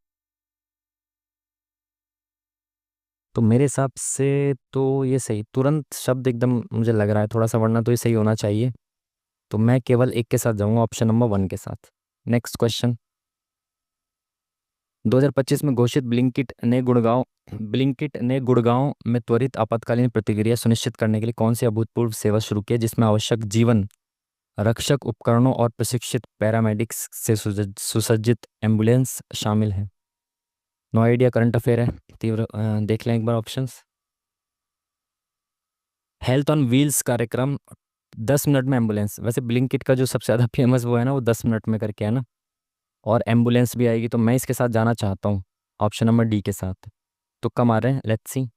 तो मेरे हिसाब से तो ये सही, तुरंत शब्द एकदम मुझे लग रहा है थोड़ा सा, वरना तो ये सही होना चाहिए। तो मैं केवल एक के साथ जाऊंगा, ऑप्शन नंबर 1 के साथ। Next question. 2025 में घोषित ब्लिंकिट ने गुड़गांव में त्वरित आपातकालीन प्रतिक्रिया सुनिश्चित करने के लिए कौन सी अभूतपूर्व सेवा शुरू की है, जिसमें आवश्यक जीवन रक्षक उपकरणों और प्रशिक्षित पैरामेडिक्स से सुसज्जित एम्बुलेंस शामिल है? नो आइडिया, करंट अफेयर है, तीव्र देख लें एक बार ऑप्शंस। हेल्थ ऑन व्हील्स कार्यक्रम, 10 मिनट में एम्बुलेंस। वैसे ब्लिंकिट का जो सबसे ज़्यादा फेमस वो है ना, वो 10 मिनट में करके है ना, और एम्बुलेंस भी आएगी, तो मैं इसके साथ जाना चाहता हूँ, ऑप्शन नंबर डी के साथ। तो कम आ रहे हैं, लेट्स सी।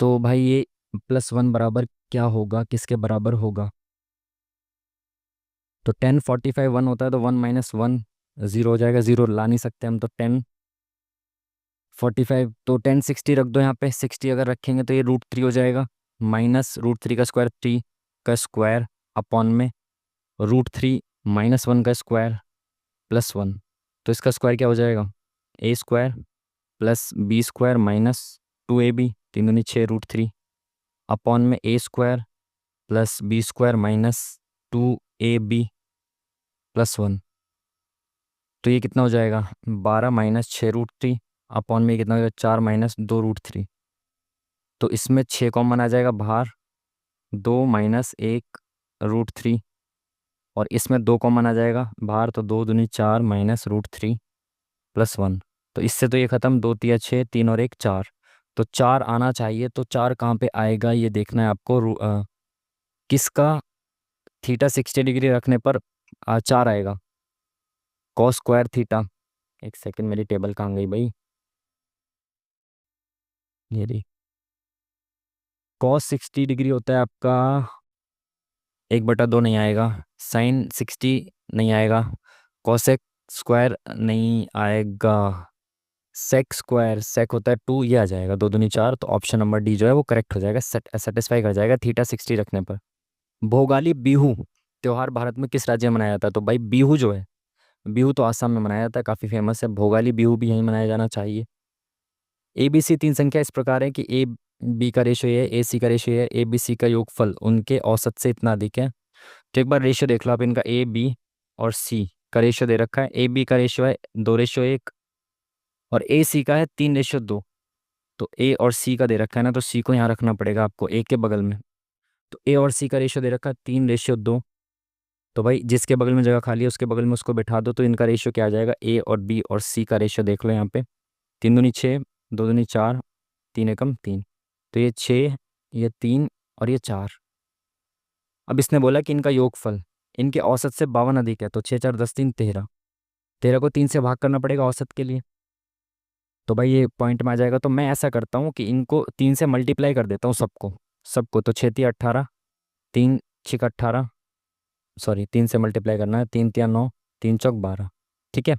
तो भाई ये +1 बराबर क्या होगा, किसके बराबर होगा? तो 10 45 1 होता है, तो 1 - 1 0 हो जाएगा, 0 ला नहीं सकते हम, तो 10 45, तो 10 60 रख दो यहाँ पे, 60 अगर रखेंगे तो ये √3 हो जाएगा, माइनस √3 का स्क्वायर, 3 का स्क्वायर अपॉन में √3 -1 का स्क्वायर +1। तो इसका स्क्वायर क्या हो जाएगा? A² + B² -2AB, 3 × 6 √3 अपॉन में A² + B² -2AB +1। तो ये कितना हो जाएगा? 12 - 6 √3 अपॉन में ये कितना हो जाएगा? 4 - 2 √3। तो इसमें 6 कॉमन आ जाएगा बाहर, 2 - 1 √3, और इसमें 2 कॉमन आ जाएगा बाहर, तो 2 दूनी 4 -√3 +1। तो इससे तो ये खत्म, 2 तिया 6, 3 और 1 4, तो 4 आना चाहिए। तो 4 कहाँ पे आएगा ये देखना है आपको। किसका? थीटा 60 डिग्री रखने पर 4 आएगा, cos² थीटा। एक सेकंड, मेरी टेबल कहाँ गई भाई? ये रही। cos 60 डिग्री होता है आपका 1/2 नहीं आएगा, sin 60 नहीं आएगा, cosec स्क्वायर नहीं आएगा, सेक स्क्वायर, सेक होता है 2, ये आ जाएगा 2 दूनी 4, तो ऑप्शन नंबर डी जो है वो करेक्ट हो जाएगा, सेटिस्फाई कर जाएगा थीटा 60 रखने पर। भोगाली बिहू त्योहार भारत में किस राज्य में मनाया जाता है? तो भाई बिहू जो है, बिहू तो आसाम में मनाया जाता है, काफ़ी फेमस है, भोगाली बिहू भी यहीं मनाया जाना चाहिए। ए बी सी तीन संख्या इस प्रकार है कि ए बी का रेशियो ये है, ए सी का रेशियो ये है, ए बी सी का योगफल उनके औसत से इतना अधिक है। तो एक बार रेशियो देख लो आप इनका, ए बी और सी का रेशियो दे रखा है, ए बी का रेशियो है 2:1 और ए सी का है 3:2। तो ए और सी का दे रखा है ना, तो सी को यहाँ रखना पड़ेगा आपको ए के बगल में। तो ए और सी का रेशियो दे रखा है 3:2। तो भाई जिसके बगल में जगह खाली है उसके बगल में उसको बैठा दो, तो इनका रेशियो क्या आ जाएगा, ए और बी और सी का रेशियो देख लो यहाँ पे, 3 दूनी 6, 2 दूनी 4, 3 एकम 3। तो ये 6, ये 3 और ये 4। अब इसने बोला कि इनका योगफल इनके औसत से 52 अधिक है, तो 6 4 10 3 13, 13 को 3 से भाग करना पड़ेगा औसत के लिए। तो भाई ये पॉइंट में आ जाएगा। तो मैं ऐसा करता हूँ कि इनको 3 से मल्टीप्लाई कर देता हूँ सबको, सबको। तो 6 3 18, 3 6 18, सॉरी 3 से मल्टीप्लाई करना है, 3 3 9, 3 चौक 12। ठीक है,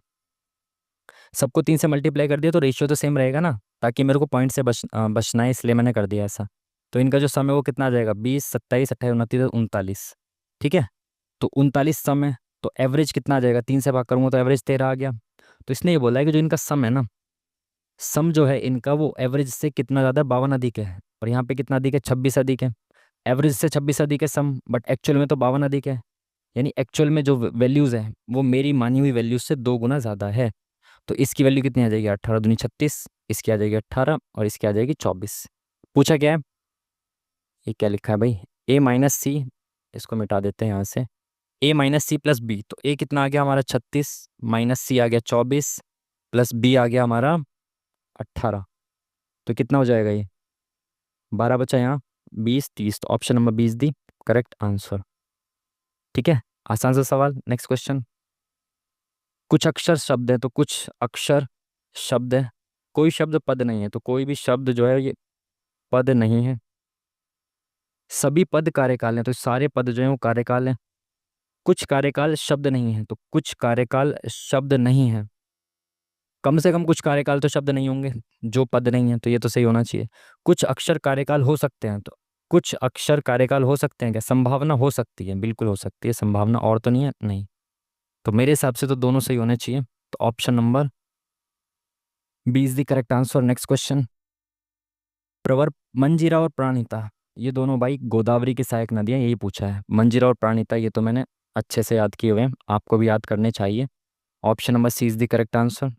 सबको 3 से मल्टीप्लाई कर दिया तो रेशियो तो सेम रहेगा ना, ताकि मेरे को पॉइंट से बचना है, इसलिए मैंने कर दिया ऐसा। तो इनका जो सम है वो कितना आ जाएगा, 20 27 28 29 39। ठीक है, तो 39 सम है, तो एवरेज कितना आ जाएगा, 3 से भाग करूंगा तो एवरेज 13 आ गया। तो इसने ये बोला है कि जो इनका सम है ना, सम जो है इनका वो एवरेज से कितना ज़्यादा, 52 अधिक है। और यहाँ पे कितना अधिक है, 26 अधिक है। एवरेज से 26 अधिक है सम, बट एक्चुअल में तो 52 अधिक है। यानी एक्चुअल में जो वैल्यूज़ है वो मेरी मानी हुई वैल्यूज से 2 गुना ज़्यादा है। तो इसकी वैल्यू कितनी आ जाएगी, 18 दूनी 36, इसकी आ जाएगी 18 और इसकी आ जाएगी 24। पूछा क्या है, ये क्या लिखा है भाई, ए माइनस सी, इसको मिटा देते हैं यहाँ से, ए माइनस सी प्लस बी। तो ए कितना आ गया हमारा 36, माइनस सी आ गया 24, प्लस बी आ गया हमारा 18। तो कितना हो जाएगा ये, 12 बचा यहाँ, 20 30। तो option number 20 the correct answer. ठीक है, आसान सा सवाल। नेक्स्ट क्वेश्चन, कुछ अक्षर शब्द है, तो कुछ अक्षर शब्द है, कोई शब्द पद नहीं है। तो कोई भी शब्द जो है ये पद नहीं है, सभी पद कार्यकाल हैं, तो सारे पद जो हैं वो कार्यकाल हैं। कुछ कार्यकाल शब्द नहीं है, तो कुछ कार्यकाल शब्द नहीं है, कम से कम कुछ कार्यकाल तो शब्द नहीं होंगे जो पद नहीं है, तो ये तो सही होना चाहिए। कुछ अक्षर कार्यकाल हो सकते हैं, तो कुछ अक्षर कार्यकाल हो सकते हैं क्या, संभावना हो सकती है, बिल्कुल हो सकती है संभावना, और तो नहीं है, नहीं। तो मेरे हिसाब से तो दोनों सही होने चाहिए, तो option number 20 the correct answer. Next question, प्रवर मंजीरा और प्राणिता, ये दोनों भाई गोदावरी की सहायक नदियाँ, यही पूछा है। मंजीरा और प्राणिता ये तो मैंने अच्छे से याद किए हुए हैं, आपको भी याद करने चाहिए। Option number C is the correct answer.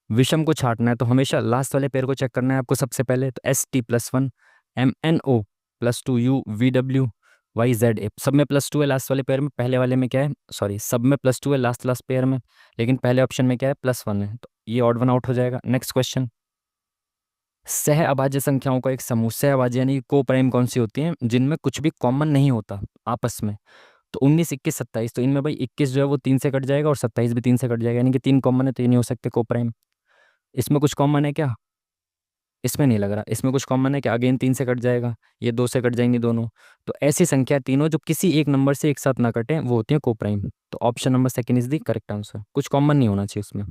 विषम को छांटना है तो हमेशा लास्ट वाले पेयर को चेक करना है आपको सबसे पहले। तो ST+1 MNO+2 UVW YZA, सब में +2 है लास्ट वाले पेयर में, पहले वाले में क्या है, सॉरी सब में +2 है लास्ट लास्ट पेयर में, लेकिन पहले ऑप्शन में क्या है, +1 है, तो ये ऑड वन आउट हो जाएगा। नेक्स्ट क्वेश्चन, सह अभाज्य संख्याओं का एक समूह, सह अभाज्य यानी को प्राइम कौन सी होती है, जिनमें कुछ भी कॉमन नहीं होता आपस में। तो 19 21 27, तो इनमें भाई 21 जो है वो 3 से कट जाएगा और 27 भी 3 से कट जाएगा, यानी कि 3 कॉमन है, तो ये नहीं हो सकते को प्राइम। इसमें कुछ कॉमन है क्या, इसमें नहीं लग रहा, इसमें कुछ कॉमन है क्या, अगेन 3 से कट जाएगा, ये 2 से कट जाएंगी दोनों। तो ऐसी संख्या तीनों जो किसी एक नंबर से एक साथ ना कटे वो होती है को प्राइम। तो option number second is the correct answer, कुछ कॉमन नहीं होना चाहिए उसमें।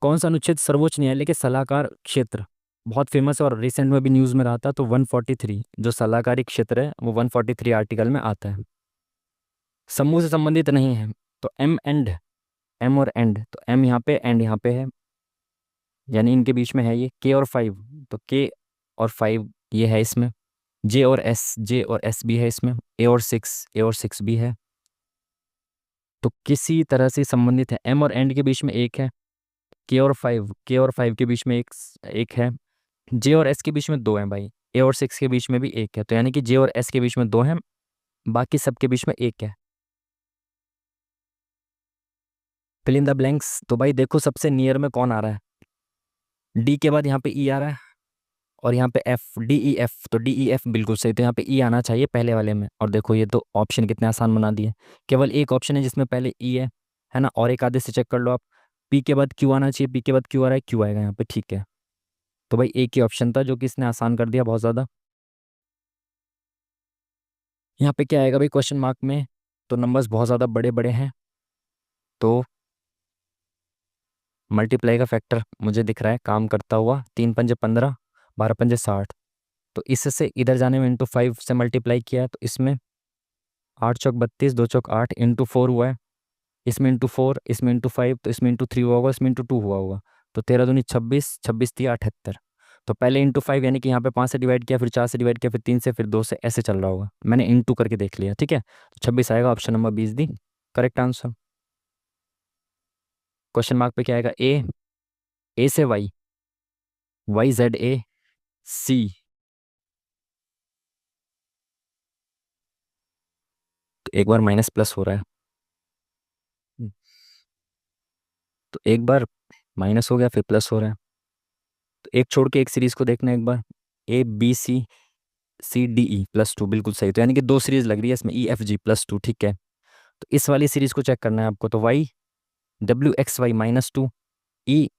कौन सा अनुच्छेद सर्वोच्च न्यायालय के सलाहकार क्षेत्र, बहुत फेमस है और रिसेंट में भी न्यूज़ में रहा था, तो 143 जो सलाहकारी क्षेत्र है वो 143 आर्टिकल में आता है। समूह से संबंधित नहीं है, तो एम एंड, एम और एंड, तो एम यहाँ पे एंड यहाँ पे है, यानी इनके बीच में है ये के और 5, तो के और 5 ये है इसमें। जे और एस, जे और एस भी है इसमें। ए और 6, ए और 6 भी है, तो किसी तरह से संबंधित है। एम और एंड के बीच में एक है, के और 5, के और 5 के बीच में एक एक है, जे और एस के बीच में दो हैं भाई, ए और 6 के बीच में भी एक है, तो यानी कि जे और एस के बीच में दो हैं, बाकी सबके बीच में एक है। फिल इन द ब्लैंक्स, तो भाई देखो सबसे नियर में कौन आ रहा है, डी के बाद यहाँ पे ई आ रहा है और यहाँ पे एफ, DEF, तो DEF बिल्कुल सही, तो यहाँ पे ई आना चाहिए पहले वाले में। और देखो ये तो ऑप्शन कितने आसान बना दिए, केवल एक ऑप्शन है जिसमें पहले ई है ना, और एक आधे से चेक कर लो आप। पी के बाद क्यू आना चाहिए, पी के बाद क्यू आ रहा है, क्यू आएगा यहाँ पे, ठीक है। तो भाई एक ही ऑप्शन था जो कि इसने आसान कर दिया बहुत ज़्यादा। यहाँ पे क्या आएगा भाई क्वेश्चन मार्क में, तो नंबर्स बहुत ज़्यादा बड़े बड़े हैं, तो मल्टीप्लाई का फैक्टर मुझे दिख रहा है काम करता हुआ, 3×5 = 15, 12×5 = 60। तो इससे इधर जाने में इंटू 5 से मल्टीप्लाई किया है, तो इसमें 8×4 = 32, 2×4 = 8, इंटू 4 हुआ है, इसमें इंटू 4, इसमें इंटू 5, तो इसमें इंटू 3 हुआ होगा, इसमें इंटू 2 हुआ होगा। तो 13×2 = 26, 26×3 = 78। तो पहले इंटू 5 यानी कि यहाँ पे 5 से डिवाइड किया, फिर 4 से डिवाइड किया, फिर 3 से, फिर 2 से, ऐसे चल रहा होगा। मैंने इंटू करके देख लिया, ठीक है। तो 26 आएगा, option number 20 the correct answer. Question mark पे क्या आएगा? ए से वाई, YZA, C। तो एक बार माइनस प्लस हो रहा है, हम्म, तो एक बार माइनस हो गया फिर प्लस हो रहा है। तो एक छोड़ के एक सीरीज को देखना है एक बार, ABCCDE+2, बिल्कुल सही। तो यानी कि दो सीरीज लग रही है इसमें, EFG+2, ठीक है। तो इस वाली सीरीज को चेक करना है आपको। तो WXY-2, ई,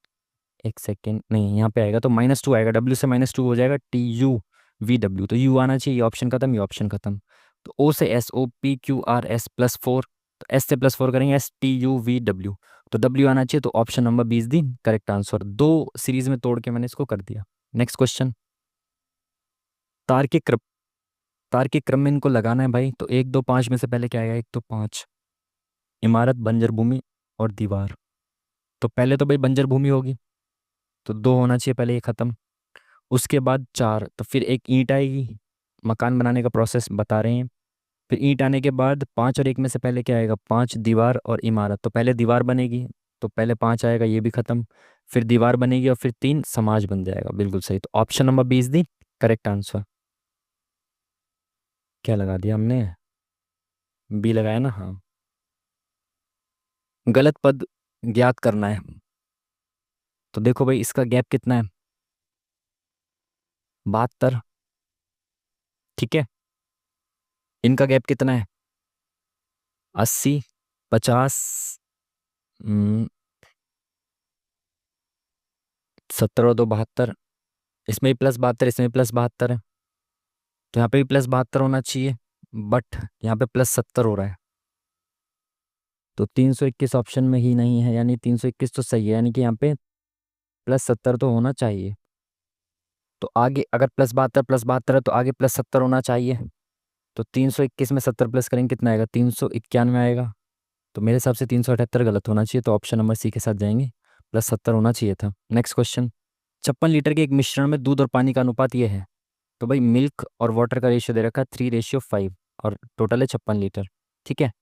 एक सेकेंड, नहीं यहाँ पे आएगा तो -2 आएगा, W से -2 हो जाएगा, TUVW, तो U आना चाहिए, ये ऑप्शन खत्म, ये ऑप्शन खत्म। तो O से SOPQRS+4, तो S से +4 करेंगे, STUVW, तो W आना चाहिए, तो option number 20 the correct answer. दो सीरीज में तोड़ के मैंने इसको कर दिया। नेक्स्ट क्वेश्चन, तार्किक क्रम, तार्किक क्रम में इनको लगाना है भाई। तो 1 2 5 में से पहले क्या आएगा? 1 तो 5, इमारत, बंजर भूमि और दीवार। तो पहले तो भाई बंजर भूमि होगी, तो 2 होना चाहिए पहले, ये खत्म। उसके बाद 4, तो फिर एक ईंट आएगी, मकान बनाने का प्रोसेस बता रहे हैं। फिर ईंट आने के बाद 5 और 1 में से पहले क्या आएगा? 5, दीवार और इमारत। तो पहले दीवार बनेगी, तो पहले 5 आएगा, ये भी खत्म। फिर दीवार बनेगी और फिर 3 समाज बन जाएगा, बिल्कुल सही। तो option number 20 the correct answer. क्या लगा दिया हमने? बी लगाया ना, हाँ। गलत पद ज्ञात करना है। तो देखो भाई, इसका गैप कितना है? 72, ठीक है। इनका गैप कितना है? 80, 50, 17 और 2 72, इसमें भी +72, इसमें भी +72 है, तो यहाँ पे भी +72 होना चाहिए, बट यहाँ पे +70 हो रहा है। तो 321 ऑप्शन में ही नहीं है, यानी 321 तो सही है, यानी कि यहाँ पे +70 तो होना चाहिए। तो आगे अगर +72 है, तो आगे +70 होना चाहिए। तो 321 में 70 प्लस करेंगे, कितना आएगा? 391 आएगा। तो मेरे हिसाब से 378 गलत होना चाहिए, तो ऑप्शन नंबर सी के साथ जाएंगे, +70 होना चाहिए था। नेक्स्ट क्वेश्चन, 56 लीटर के एक मिश्रण में दूध और पानी का अनुपात ये है। तो भाई मिल्क और वाटर का रेशियो दे रखा है 3:5, और टोटल है 56 लीटर, ठीक है।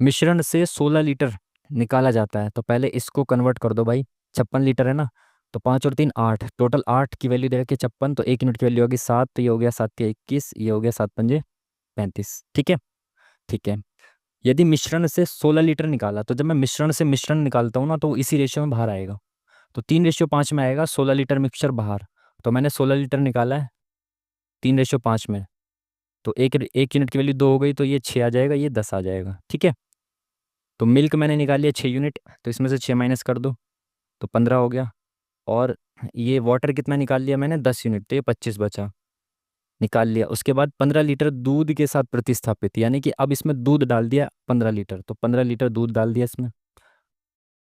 मिश्रण से 16 लीटर निकाला जाता है, तो पहले इसको कन्वर्ट कर दो भाई। 56 लीटर है ना, तो 5 और 3 8, टोटल 8 की वैल्यू दे रखी है 56, तो 1 यूनिट की वैल्यू होगी 7, तो ये हो गया 7×3 = 21, ये हो गया 7×5 = 35, ठीक है। ठीक है, यदि मिश्रण से 16 लीटर निकाला, तो जब मैं मिश्रण से मिश्रण निकालता हूँ ना, तो इसी रेशियो में बाहर आएगा। तो 3:5 में आएगा, 16 लीटर मिक्सचर बाहर। तो मैंने 16 लीटर निकाला है 3:5 में, तो एक एक यूनिट की वैल्यू 2 हो गई, तो ये 6 आ जाएगा, ये 10 आ जाएगा, ठीक है। तो मिल्क मैंने निकाल लिया 6 यूनिट, तो इसमें से 6 माइनस कर दो, तो 15 हो गया। और ये वाटर कितना निकाल लिया मैंने? 10 यूनिट, तो ये 25 बचा, निकाल लिया। उसके बाद 15 लीटर दूध के साथ प्रतिस्थापित, यानी कि अब इसमें दूध डाल दिया 15 लीटर, तो 15 लीटर दूध डाल दिया इसमें।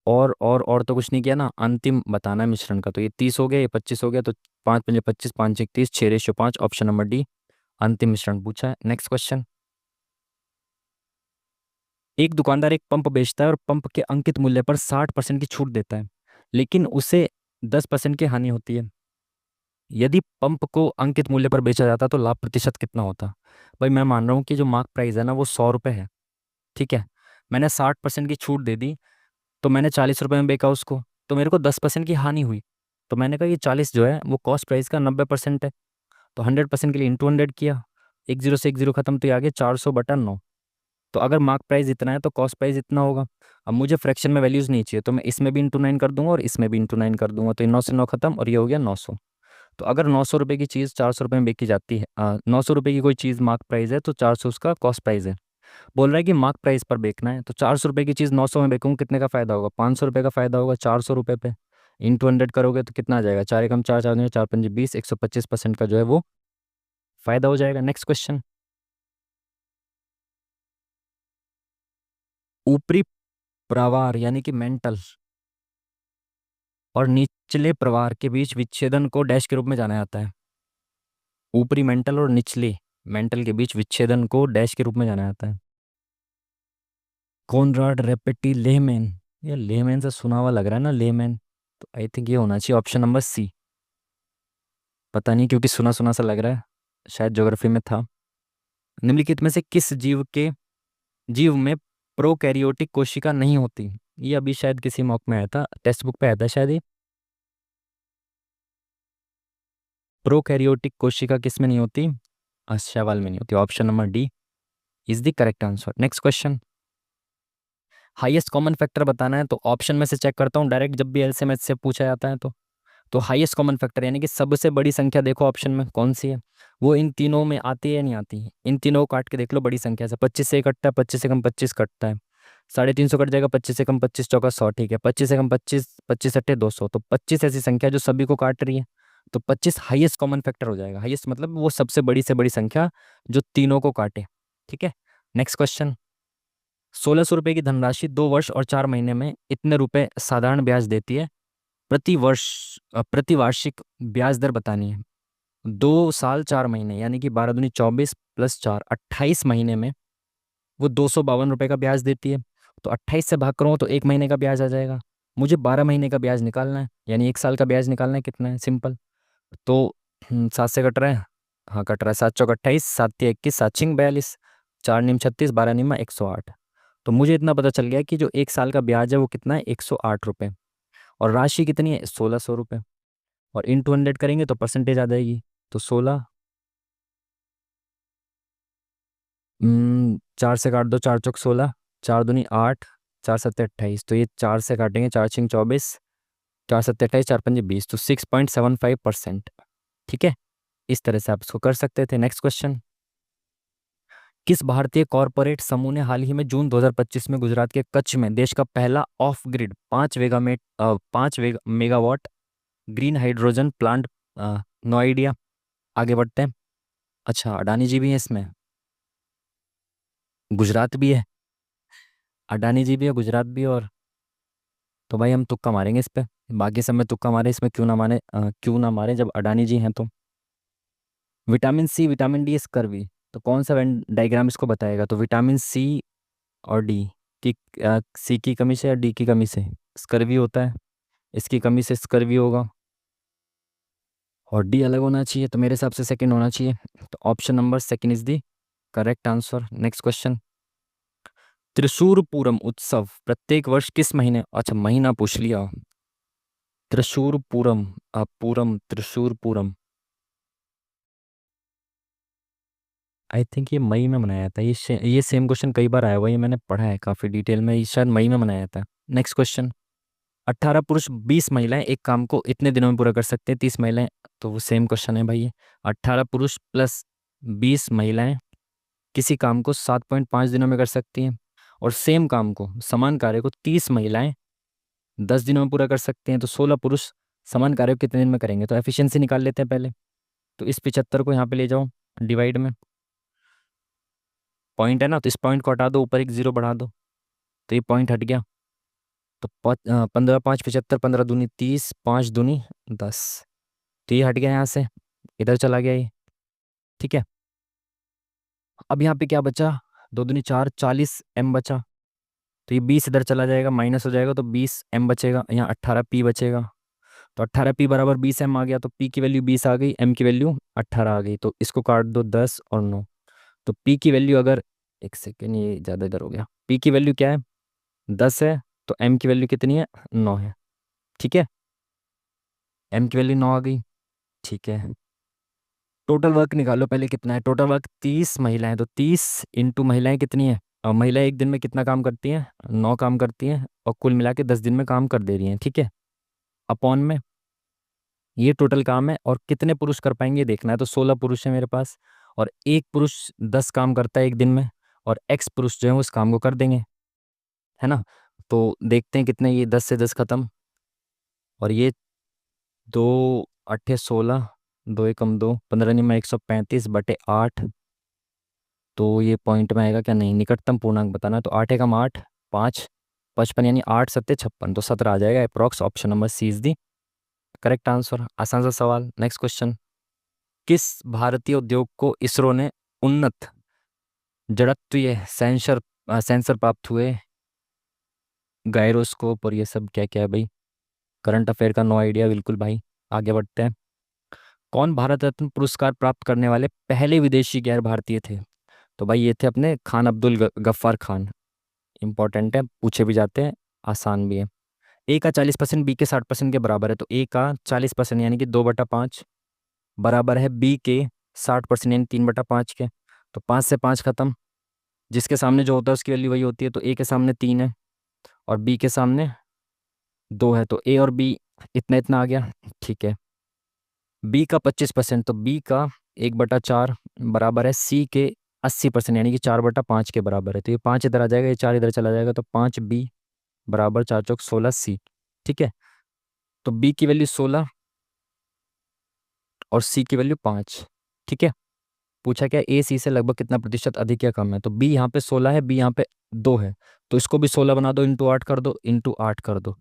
और तो कुछ नहीं किया ना, अंतिम बताना है मिश्रण का। तो ये 30 हो गया, ये 25 हो गया, तो 5×5 = 25, 5×1 = 30, 6:5, ऑप्शन नंबर डी अंतिम मिश्रण पूछा है। नेक्स्ट क्वेश्चन, एक दुकानदार एक पंप बेचता है और पंप के अंकित मूल्य पर 60% की छूट देता है, लेकिन उसे 10% की हानि होती है। यदि पंप को अंकित मूल्य पर बेचा जाता तो लाभ प्रतिशत कितना होता? भाई मैं मान रहा हूँ कि जो मार्क प्राइस है ना वो 100 रुपये है, ठीक है। मैंने 60% की छूट दे दी, तो मैंने 40 रुपये में बेचा उसको, तो मेरे को 10% की हानि हुई। तो मैंने कहा ये 40 जो है वो कॉस्ट प्राइस का 90% है, तो 100% के लिए इंटू 100 किया, एक जीरो से एक जीरो खत्म, तो ये आ गया 400/9। तो अगर मार्क प्राइस इतना है तो कॉस्ट प्राइस इतना होगा। अब मुझे फ्रैक्शन में वैल्यूज नहीं चाहिए, तो मैं इसमें भी इंटू 9 कर दूंगा और इसमें भी इंटू 9 कर दूंगा, तो ये 9 से 9 खत्म, और ये हो गया 900। तो अगर 900 रुपये की चीज़ 400 रुपये में बेची जाती है, 900 रुपये की कोई चीज़ मार्क प्राइस है, तो 400 उसका कॉस्ट प्राइस है। बोल रहा है कि मार्क प्राइस पर बेचना है, तो 400 रुपये की चीज़ 900 में बेचूंगा, कितने का फायदा होगा? 500 रुपये का फायदा होगा 400 रुपये पे। इंटू 100 करोगे तो कितना आ जाएगा? 4 एकम 4, 4 दूनी 4, 5 20, 125% का जो है वो फायदा हो जाएगा। नेक्स्ट क्वेश्चन, ऊपरी प्रावार यानी कि मेंटल और निचले प्रवाह के बीच विच्छेदन को डैश के रूप में जाना जाता है। ऊपरी मेंटल और निचले मेंटल के बीच विच्छेदन को डैश के रूप में जाना जाता है। कॉनराड रेपेटी लेहमैन, ये लेहमैन से सुना हुआ लग रहा है ना, लेहमैन। तो आई थिंक ये होना चाहिए ऑप्शन नंबर सी। पता नहीं, क्योंकि सुना सुना सा लग रहा है, शायद ज्योग्राफी में था। निम्नलिखित में से किस जीव में प्रोकैरियोटिक कोशिका नहीं होती? ये अभी शायद किसी मॉक में आया था, टेक्स्ट बुक पे आया था शायद ये। प्रोकैरियोटिक कोशिका किस में नहीं होती? शैवाल में नहीं होती। Option number D is the correct answer. Next question. Highest common factor बताना है, तो ऑप्शन में से चेक करता हूँ डायरेक्ट, जब भी एलसीएम से पूछा जाता है तो हाईएस्ट कॉमन फैक्टर यानी कि सबसे बड़ी संख्या देखो ऑप्शन में कौन सी है, वो इन तीनों में आती है या नहीं आती है। इन तीनों को काट के देख लो, बड़ी संख्या से 25 से कटता है, 25 से कम 25 कटता है, 350 कट जाएगा, 25 से कम 25 चौका 100, ठीक है, 25 से कम 25, 25 अट्ठे 200, तो 25 ऐसी संख्या जो सभी को काट रही है, तो 25 हाईएस्ट कॉमन फैक्टर हो जाएगा। हाईएस्ट मतलब वो सबसे बड़ी से बड़ी संख्या जो तीनों को काटे, ठीक है। Next question. 1600 रुपये की धनराशि 2 वर्ष और 4 महीने में इतने रुपए साधारण ब्याज देती है? प्रति वार्षिक ब्याज दर बतानी है। 2 साल 4 महीने यानी कि 12 दूनी 24 प्लस 4 28 महीने में वो 252 रुपये का ब्याज देती है। तो 28 से भाग करूँ तो 1 महीने का ब्याज आ जाएगा। मुझे 12 महीने का ब्याज निकालना है, यानी 1 साल का ब्याज निकालना है। कितना है? सिंपल। तो 7 से कट रहा है, हाँ कट रहा है। 7 चौक 28, 7 तिया 21, 7 छिंग 42, 4 नीम 36, 12 नीमा 108। तो मुझे इतना पता चल गया कि जो 1 साल का ब्याज है वो कितना है, 108 रुपये। और राशि कितनी है? 1600 रुपये। और इन 200 करेंगे तो परसेंटेज आ जाएगी, तो 16। 4 से काट दो, 4 चौक 16, 4 दूनी 8, 4 सत्ते 28, तो ये 4 से काटेंगे, 4 छिंग 24, 4 सत्ते 28, 4 पंजे 20, तो 6.75%। ठीक है, इस तरह से आप इसको कर सकते थे। Next question. किस भारतीय कॉरपोरेट समूह ने हाल ही में जून 2025 में गुजरात के कच्छ में देश का पहला off grid 5 megawatt green hydrogen plant? No idea, आगे बढ़ते हैं। अच्छा, अडानी जी भी हैं इसमें, गुजरात भी है, अडानी जी भी है, गुजरात भी है, और तो भाई हम तुक्का मारेंगे इस पे। बाकी सब में तुक्का मारे, इसमें क्यों ना मारे जब अडानी जी हैं तो। Vitamin C vitamin D scurvy, तो कौन सा वेन डायग्राम इसको बताएगा? तो विटामिन सी और डी की, सी की कमी से या डी की कमी से स्कर्वी होता है, इसकी कमी से स्कर्वी होगा, और डी अलग होना चाहिए, तो मेरे हिसाब से सेकंड होना चाहिए। तो option number second is the correct answer. Next question. Thrissur Pooram उत्सव प्रत्येक वर्ष किस महीने, अच्छा महीना पूछ लिया। त्रिशूर पूरम, पूरम त्रिशूर पूरम, आई थिंक ये मई में मनाया था। ये सेम क्वेश्चन कई बार आया हुआ है, ये मैंने पढ़ा है काफ़ी डिटेल में, ये शायद मई में मनाया था। Next question. 18 पुरुष 20 महिलाएं एक काम को इतने दिनों में पूरा कर सकते हैं? 30 महिलाएं, तो वो सेम क्वेश्चन है भाई ये। 18 पुरुष प्लस 20 महिलाएं किसी काम को 7.5 दिनों में कर सकती हैं, और सेम काम को, समान कार्य को 30 महिलाएं 10 दिनों में पूरा कर सकते हैं। तो 16 पुरुष समान कार्य को कितने दिन में करेंगे? तो एफिशिएंसी निकाल लेते हैं पहले। तो इस 75 को यहाँ पे ले जाओ डिवाइड में, पॉइंट है ना, तो इस पॉइंट को हटा दो, ऊपर एक जीरो बढ़ा दो, तो ये पॉइंट हट गया। तो 15 5 75, 15 दूनी 30, 5 दूनी 10, तो ये हट गया यहाँ से, इधर चला गया ये। ठीक है, अब यहाँ पे क्या बचा? 2 दूनी 4, 40 M बचा, तो ये 20 इधर चला जाएगा, माइनस हो जाएगा, तो 20M बचेगा, यहाँ 18P बचेगा। तो 18P बराबर 20M आ गया, तो P की वैल्यू 20 आ गई, M की वैल्यू 18 आ गई, तो इसको काट दो 10 और 9। तो P की वैल्यू अगर, एक सेकेंड ये ज़्यादा इधर हो गया, P की वैल्यू क्या है? 10 है, तो M की वैल्यू कितनी है? 9 है। ठीक है, M की वैल्यू 9 आ गई। ठीक है, टोटल वर्क निकालो पहले कितना है। टोटल वर्क 30 महिलाएं, तो 30 इंटू महिलाएं कितनी है, और महिलाएं एक दिन में कितना काम करती हैं? 9 काम करती हैं, और कुल मिला के 10 दिन में काम कर दे रही हैं। ठीक है, अपॉन में ये टोटल काम है, और कितने पुरुष कर पाएंगे ये देखना है। तो 16 पुरुष है मेरे पास, और एक पुरुष 10 काम करता है एक दिन में, और एक्स पुरुष जो है उस काम को कर देंगे, है ना। तो देखते हैं कितने, ये 10 से 10 खत्म, और ये 2 अट्ठे 16, 2 एकम 2, 15 × 135/8, तो ये पॉइंट में आएगा क्या? नहीं, निकटतम पूर्णांक बताना, तो 8 एकम 8, 5, 55 यानी 8 सत्ते 56, तो 17 आ जाएगा approx. Option number C is the correct answer. आसान सा सवाल। Next question. किस भारतीय उद्योग को इसरो ने उन्नत जड़त्वीय सेंसर सेंसर प्राप्त हुए? गायरोस्कोप और ये सब क्या क्या है भाई? करंट अफेयर का नो आइडिया बिल्कुल भाई। आगे बढ़ते हैं। कौन भारत रत्न पुरस्कार प्राप्त करने वाले पहले विदेशी गैर भारतीय थे? तो भाई ये थे अपने खान अब्दुल गफ्फार खान। इंपॉर्टेंट है, पूछे भी जाते हैं, आसान भी है। ए का 40% बी के 60% के बराबर है, तो ए का 40% यानी कि 2/5 बराबर है बी के 60% यानी 3/5 के। तो 5 से 5 खत्म, जिसके सामने जो होता है उसकी वैल्यू वही होती है। तो ए के सामने 3 है और बी के सामने 2 है, तो ए और बी इतना इतना आ गया। ठीक है। बी का 25%, तो बी का 1/4 बराबर है सी के 80% यानी कि 4/5 के बराबर है। तो ये 5 इधर आ जाएगा, ये 4 इधर चला जाएगा, तो 5 बी बराबर 4 चौक 16 सी। ठीक है। तो बी की वैल्यू 16 और सी की वैल्यू 5। ठीक है। पूछा क्या ए सी से लगभग कितना प्रतिशत अधिक या कम है? तो बी यहाँ पे 16 है, बी यहाँ पे 2 है, तो इसको भी 16 बना दो, इंटू 8 कर दो, इंटू 8 कर दो।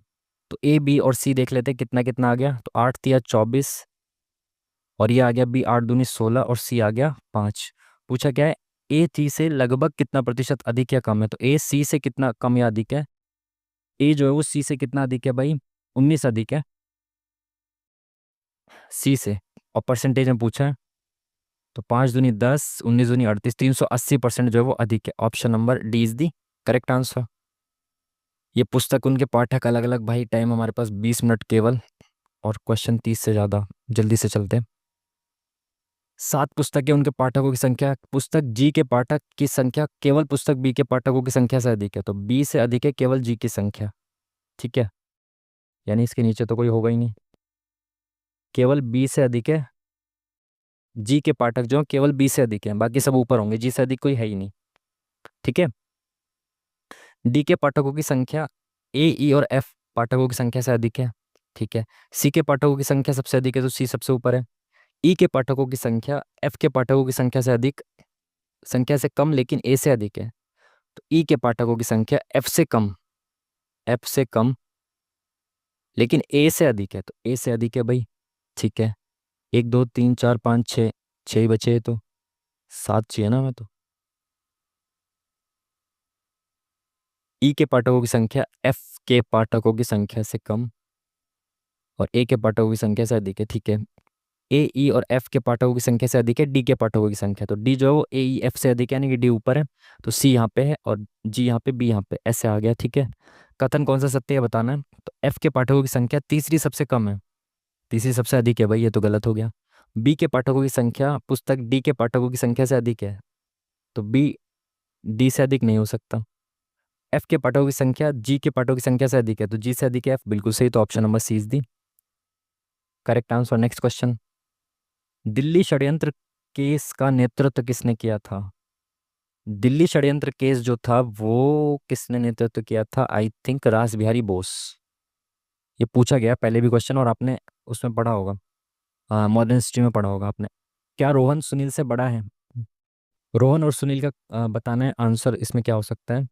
तो ए बी और सी देख लेते हैं कितना कितना आ गया। तो 8 तिया 24 और ये आ गया बी 8 दूनी 16 और सी आ गया 5। पूछा क्या है ए सी से लगभग कितना प्रतिशत अधिक या कम है? तो ए सी से कितना कम या अधिक है? ए जो है वो सी से कितना अधिक है भाई? 19 अधिक है सी से। और परसेंटेज में पूछा है, तो 5 दूनी 10, 19 दूनी 38, 380% जो है वो अधिक है। Option number D is the correct answer. ये पुस्तक उनके पाठक अलग अलग भाई। टाइम हमारे पास 20 मिनट केवल, और क्वेश्चन 30 से ज़्यादा। जल्दी से चलते हैं। 7 पुस्तकें, उनके पाठकों की संख्या, पुस्तक जी के पाठक की संख्या केवल पुस्तक बी के पाठकों की संख्या से अधिक है, तो बी से अधिक है केवल जी की संख्या। ठीक है। यानी इसके नीचे तो कोई होगा ही नहीं। केवल बी से अधिक है जी के पाठक, जो हैं, केवल बी से अधिक हैं, बाकी सब ऊपर होंगे, जी से अधिक कोई है ही नहीं। ठीक है। डी के पाठकों की संख्या ए ई और एफ पाठकों की संख्या से अधिक है। ठीक है। सी के पाठकों की संख्या सबसे अधिक है, तो सी सबसे ऊपर है। ई के पाठकों की संख्या एफ के पाठकों की संख्या से अधिक, संख्या से कम लेकिन ए से अधिक है, तो ई के पाठकों की संख्या एफ से कम, एफ से कम लेकिन ए से अधिक है, तो ए से अधिक है भाई। ठीक है। 1 2 3 4 5 6, 6 ही बचे, तो 7 चाहिए ना मैं तो। ई के पाठकों की संख्या एफ के पाठकों की संख्या से कम और ए के पाठकों की संख्या से अधिक है। ठीक है। ए ई और एफ के पाठकों की संख्या से अधिक है डी के पाठकों की संख्या, तो डी जो है वो ए ई एफ से अधिक है यानी कि डी ऊपर है, तो सी यहाँ पे है और जी यहाँ पे, बी यहाँ पे, ऐसे आ गया। ठीक है। कथन कौन सा सत्य है बताना है। तो एफ के पाठकों की संख्या तीसरी सबसे कम है, तीसरी सबसे अधिक है भाई, ये तो गलत हो गया। बी के पाठकों की संख्या पुस्तक डी के पाठकों की संख्या से अधिक है, तो बी डी से अधिक नहीं हो सकता। एफ के पाठकों की संख्या जी के पाठकों की संख्या से अधिक है, तो जी से अधिक है एफ, बिल्कुल सही। तो option number C is the correct answer. Next question. Delhi षड्यंत्र केस का नेतृत्व किसने किया था? दिल्ली षड्यंत्र केस जो था वो किसने नेतृत्व किया था? आई थिंक रास बिहारी बोस। ये पूछा गया पहले भी क्वेश्चन, और आपने उसमें पढ़ा होगा, मॉडर्न हिस्ट्री में पढ़ा होगा आपने। क्या रोहन सुनील से बड़ा है? रोहन और सुनील का बताना है आंसर, इसमें क्या हो सकता है?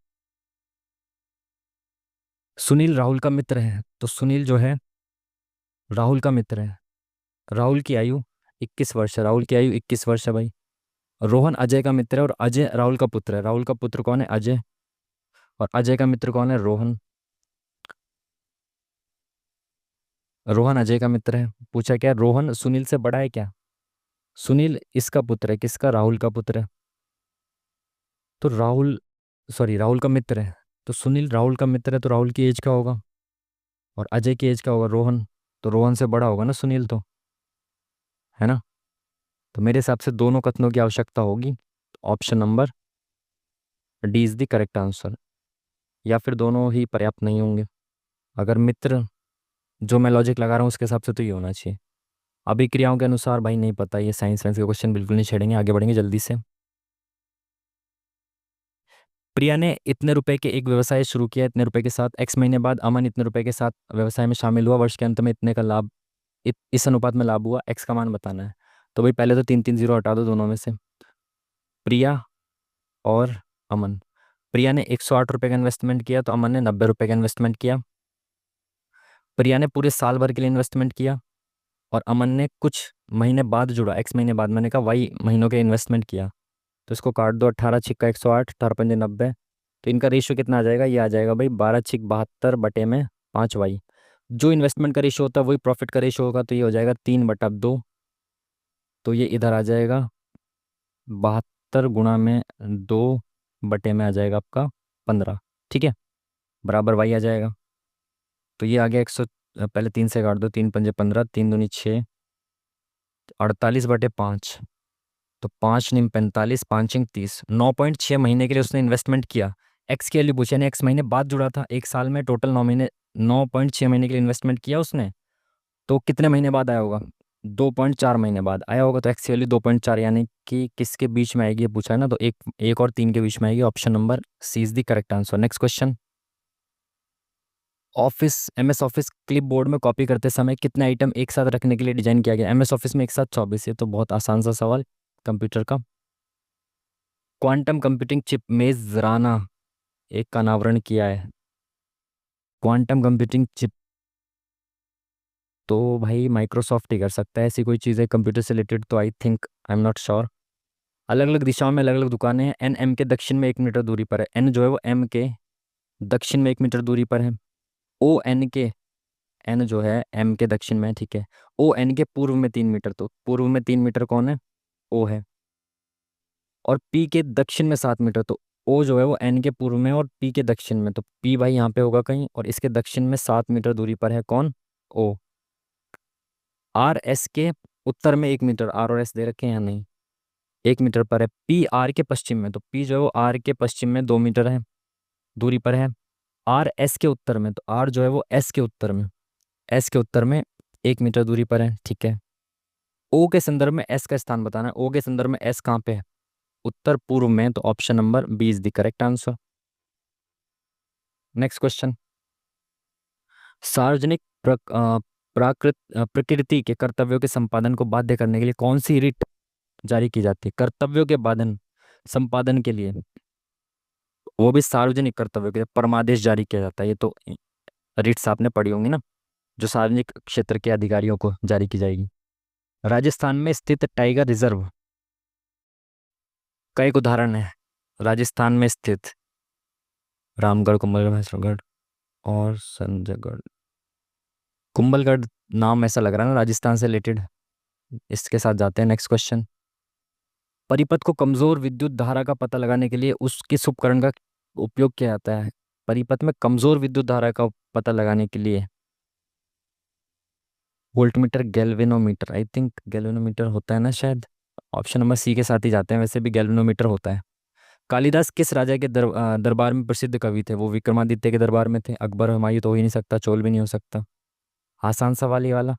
सुनील राहुल का मित्र है, तो सुनील जो है राहुल का मित्र है। राहुल की आयु 21 वर्ष है, राहुल की आयु 21 वर्ष है भाई। रोहन अजय का मित्र है और अजय राहुल का पुत्र है। राहुल का पुत्र कौन है? अजय। और अजय का मित्र कौन है? रोहन। रोहन अजय का मित्र है। पूछा क्या रोहन सुनील से बड़ा है क्या? सुनील इसका पुत्र है, किसका? राहुल का पुत्र है। तो राहुल, सॉरी, राहुल का मित्र है, तो सुनील राहुल का मित्र है, तो राहुल की एज क्या होगा? और अजय की एज क्या होगा? रोहन। तो रोहन से बड़ा होगा ना सुनील, तो है ना। तो मेरे हिसाब से दोनों कथनों की आवश्यकता होगी। Option number D is the correct answer, या फिर दोनों ही पर्याप्त नहीं होंगे। अगर मित्र, जो मैं लॉजिक लगा रहा हूँ उसके हिसाब से तो ये होना चाहिए। अभिक्रियाओं के अनुसार भाई नहीं पता, ये साइंस के क्वेश्चन बिल्कुल नहीं छेड़ेंगे। आगे बढ़ेंगे जल्दी से। प्रिया ने इतने रुपए के एक व्यवसाय शुरू किया इतने रुपए के साथ, एक्स महीने बाद अमन इतने रुपए के साथ व्यवसाय में शामिल हुआ, वर्ष के अंत में इतने का लाभ, इस अनुपात में लाभ हुआ, एक्स का मान बताना है। तो भाई पहले तो 3 3 0 हटा दो दोनों में से, प्रिया और अमन। प्रिया ने 108 रुपये का इन्वेस्टमेंट किया तो अमन ने 90 रुपये का इन्वेस्टमेंट किया। प्रिया ने पूरे साल भर के लिए इन्वेस्टमेंट किया और अमन ने कुछ महीने बाद जुड़ा, एक्स महीने बाद, मैंने कहा वाई महीनों के इन्वेस्टमेंट किया। तो इसको काट दो, 18 छिक्का 108, 18×5 = 90। तो इनका रेशियो कितना आ जाएगा, ये आ जाएगा भाई 12×6 = 72 बटे में 5 वाई। जो इन्वेस्टमेंट का रेशियो होता है वही प्रॉफिट का रेशियो होगा, तो ये हो जाएगा 3/2। तो ये इधर आ जाएगा 72 × 2 बटे में आ जाएगा आपका 15। ठीक है, बराबर वाई आ जाएगा। तो ये आ गया 100, पहले 3 से काट दो, 3×5 = 15, 3×2 = 6, 48/5। तो 5×9 = 45, 5×3 = 30, 9.6 महीने के लिए उसने इन्वेस्टमेंट किया। एक्स की वैल्यू पूछी, यानी एक्स महीने बाद जुड़ा था, एक साल में टोटल 9 महीने, 9.6 महीने के लिए इन्वेस्टमेंट किया उसने। तो कितने महीने बाद आया होगा, 2.4 महीने बाद आया होगा। तो एक्स की वैल्यू 2.4, यानी कि किसके बीच में आएगी ये पूछा है ना, तो 1 और 3 के बीच में आएगी। Option number C is the correct answer. Next question, office MS office clipboard में कॉपी करते समय कितने आइटम एक साथ रखने के लिए डिजाइन किया गया। MS ऑफिस में एक साथ 24 है, तो बहुत आसान सा सवाल कंप्यूटर का। क्वांटम कंप्यूटिंग चिप मेज राना एक का अनावरण किया है। क्वांटम कंप्यूटिंग चिप तो भाई माइक्रोसॉफ्ट ही कर सकता है, ऐसी कोई चीज़ है कंप्यूटर से रिलेटेड, तो I think I am not sure. अलग अलग दिशाओं में अलग अलग दुकानें हैं। एन एम के दक्षिण में 1 मीटर दूरी पर है। एन जो है वो एम के दक्षिण में 1 मीटर दूरी पर है। ओ एन के, एन जो है एम के दक्षिण में है, ठीक है। ओ एन के पूर्व में 3 मीटर, तो पूर्व में 3 मीटर कौन है, ओ है। और पी के दक्षिण में 7 मीटर, तो ओ जो है वो एन के पूर्व में और पी के दक्षिण में, तो पी भाई यहाँ पे होगा कहीं, और इसके दक्षिण में 7 मीटर दूरी पर है कौन, ओ। आर एस के उत्तर में 1 मीटर, आर और एस दे रखे हैं या नहीं, 1 मीटर पर है। पी आर के पश्चिम में, तो पी जो है वो आर के पश्चिम में 2 मीटर है दूरी पर है। आर एस के उत्तर में, तो आर जो है वो एस के उत्तर में, एस के उत्तर में 1 मीटर दूरी पर है, ठीक है। ओ के संदर्भ में एस का स्थान बताना है। ओ के संदर्भ में एस कहाँ पे है, उत्तर पूर्व में, तो option number B is the correct answer. Next question, सार्वजनिक प्रकृति के कर्तव्यों के संपादन को बाध्य करने के लिए कौन सी रिट जारी की जाती है। कर्तव्यों के बाधन संपादन के लिए, वो भी सार्वजनिक कर्तव्यों के लिए परमादेश जारी किया जाता है। ये तो रिट्स आपने पढ़ी होंगी ना, जो सार्वजनिक क्षेत्र के अधिकारियों को जारी की जाएगी। राजस्थान में स्थित टाइगर रिजर्व का एक उदाहरण है। राजस्थान में स्थित रामगढ़, कुंभलगढ़, मैसूरगढ़ और संजयगढ़। कुंभलगढ़ नाम ऐसा लग रहा है ना राजस्थान से रिलेटेड, इसके साथ जाते हैं। नेक्स्ट क्वेश्चन, परिपथ को कमजोर विद्युत धारा का पता लगाने के लिए उस किस उपकरण का उपयोग किया जाता है। परिपथ में कमजोर विद्युत धारा का पता लगाने के लिए voltmeter, galvanometer, I think galvanometer होता है ना शायद। ऑप्शन नंबर सी के साथ ही जाते हैं, वैसे भी गैल्वेनोमीटर होता है। कालिदास किस राजा के दरबार में प्रसिद्ध कवि थे। वो विक्रमादित्य के दरबार में थे। अकबर, हुमायूं तो हो ही नहीं सकता, चोल भी नहीं हो सकता। आसान सवाल ये वाला।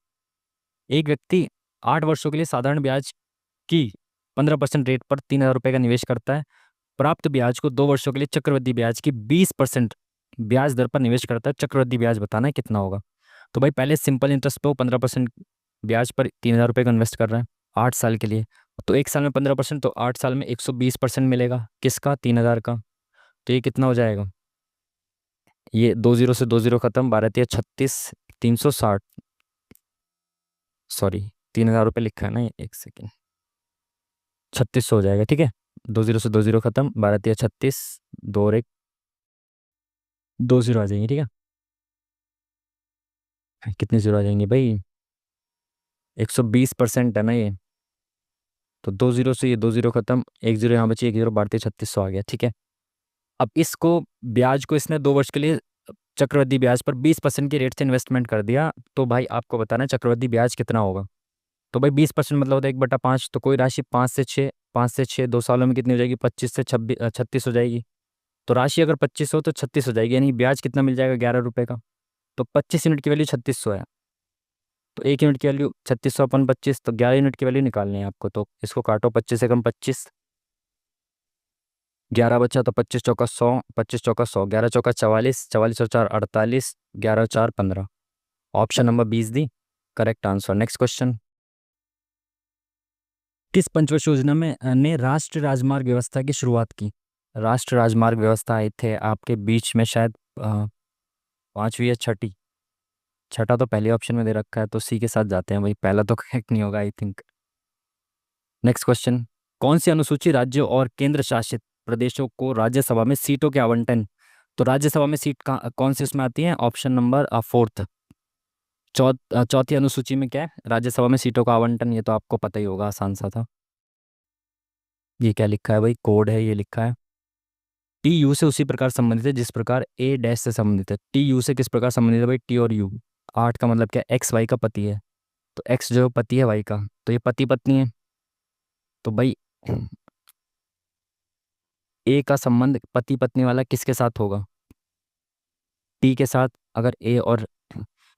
एक व्यक्ति 8 वर्षों के लिए साधारण ब्याज की 15% रेट पर 3,000 रुपये का निवेश करता है। प्राप्त ब्याज को 2 वर्षों के लिए चक्रवृद्धि ब्याज की 20% ब्याज दर पर निवेश करता है। चक्रवृद्धि ब्याज बताना है कितना होगा। तो भाई पहले सिंपल इंटरेस्ट पे वो 15% ब्याज पर 3,000 रुपये का इन्वेस्ट कर रहा है 8 साल के लिए। तो एक साल में 15%, तो 8 साल में 120% मिलेगा किसका, 3,000 का। तो ये कितना हो जाएगा, ये 2 जीरो से 2 जीरो खत्म, 12×3 = 36, 360, सॉरी 3,000 रुपये लिखा है ना ये, एक सेकेंड, 3600 हो जाएगा, ठीक है। 2 जीरो से 2 जीरो खत्म, 12×3 = 36, 2 और 1, 2 जीरो आ जाएंगे, ठीक है। कितने जीरो आ जाएंगे भाई, 120% है ना ये, तो 2 जीरो से ये 2 जीरो खत्म, 1 जीरो यहाँ बची, 1 जीरो, 12×3 = 3600 आ गया, ठीक है। अब इसको ब्याज को इसने 2 वर्ष के लिए चक्रवृद्धि ब्याज पर 20% के रेट से इन्वेस्टमेंट कर दिया। तो भाई आपको बताना है चक्रवृद्धि ब्याज कितना होगा। तो भाई 20% मतलब होता है 1/5, तो कोई राशि 5 से 6, 5 से 6, 2 सालों में कितनी हो जाएगी, 25 से 36 हो जाएगी। तो राशि अगर 25 हो तो 36 हो जाएगी, यानी ब्याज कितना मिल जाएगा, 11 रुपये का। तो 25 यूनिट की वैल्यू 3600 है, तो 1 यूनिट की वैल्यू 3600 अपन 25, तो 11 यूनिट की वैल्यू निकालनी है आपको। तो इसको काटो, 25 से कम 25, 11 बचा, तो 25 चौका 100, 25 चौका 100, 11 चौका 44, 44 और 4 48, 11 और 4 15। Option number B is the correct answer. Next question, किस पंचवर्षीय योजना में ने राष्ट्रीय राजमार्ग व्यवस्था की शुरुआत की। राष्ट्रीय राजमार्ग व्यवस्था आए थे आपके बीच में शायद पांचवी या छठी। छठा तो पहले ऑप्शन में दे रखा है, तो सी के साथ जाते हैं भाई, पहला तो करेक्ट नहीं होगा आई थिंक। Next question. कौन सी अनुसूची राज्यों और केंद्र शासित प्रदेशों को राज्यसभा में सीटों के आवंटन, तो राज्यसभा में सीट कौन सी उसमें आती है? Option number fourth. चौथी अनुसूची में क्या है राज्यसभा में सीटों का आवंटन? ये तो आपको पता ही होगा, आसान सा था। ये क्या लिखा है भाई? कोड है, ये लिखा है टी यू से उसी प्रकार संबंधित है जिस प्रकार ए डैश से संबंधित है। टी यू से किस प्रकार संबंधित है भाई? टी और यू। आठ का मतलब क्या? एक्स वाई का पति है, तो एक्स जो पति है वाई का, तो ये पति पत्नी है। तो भाई ए का संबंध पति पत्नी वाला किसके साथ होगा? टी के साथ। अगर ए और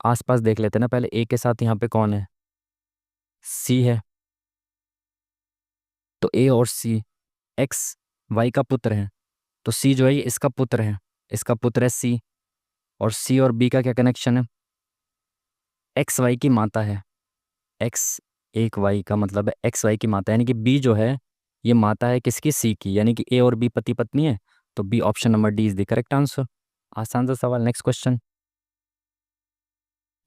आसपास देख लेते हैं ना पहले, ए के साथ यहाँ पे कौन है? सी है। तो ए और सी, एक्स वाई का पुत्र है, तो सी जो है ये इसका पुत्र है, इसका पुत्र है सी। और सी और बी का क्या कनेक्शन है? एक्स वाई की माता है। एक्स एक वाई का मतलब है एक्स वाई की माता, यानी कि बी जो है ये माता है किसकी? सी की, यानी कि ए और बी पति पत्नी है। तो B option number D is the correct answer. आसान सा सवाल। Next question.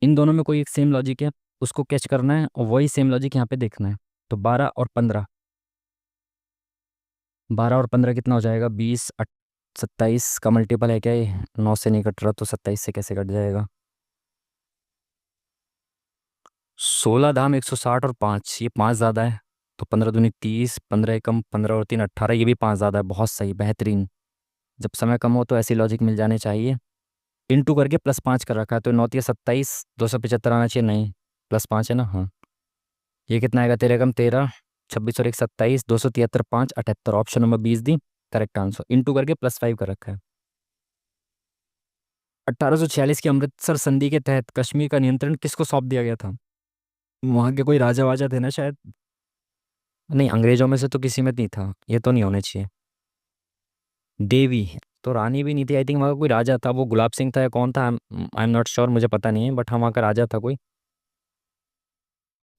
इन दोनों में कोई एक सेम लॉजिक है, उसको कैच करना है और वही सेम लॉजिक यहाँ पे देखना है। तो 12 और 15, 12 और 15 कितना हो जाएगा? 27 का मल्टीपल है क्या ये? 9 से नहीं कट रहा, तो 27 से कैसे कट जाएगा? 16 धाम 160 और 5, ये 5 ज़्यादा है, तो 15 दूनी 30, 15 एकम 15 और 3 18, ये भी 5 ज़्यादा है। बहुत सही, बेहतरीन। जब समय कम हो तो ऐसी लॉजिक मिल जाने चाहिए। इंटू करके +5 कर रखा है, तो 9 × 27 275 आना चाहिए, नहीं +5 है ना? हाँ। ये कितना आएगा? 13 एकम 13, 26 और 1 27, 273, 5 78, option number 20 the correct answer. Into करके +5 कर रखा है। 1846 की अमृतसर संधि के तहत कश्मीर का नियंत्रण किसको सौंप दिया गया था? वहां के कोई राजा वाजा थे ना शायद। नहीं, अंग्रेजों में से तो किसी में नहीं था, ये तो नहीं होने चाहिए। देवी तो रानी भी नहीं थी, आई थिंक वहाँ का कोई राजा था, वो गुलाब सिंह था या कौन था, आई एम नॉट श्योर, मुझे पता नहीं है, बट हाँ वहाँ का राजा था कोई।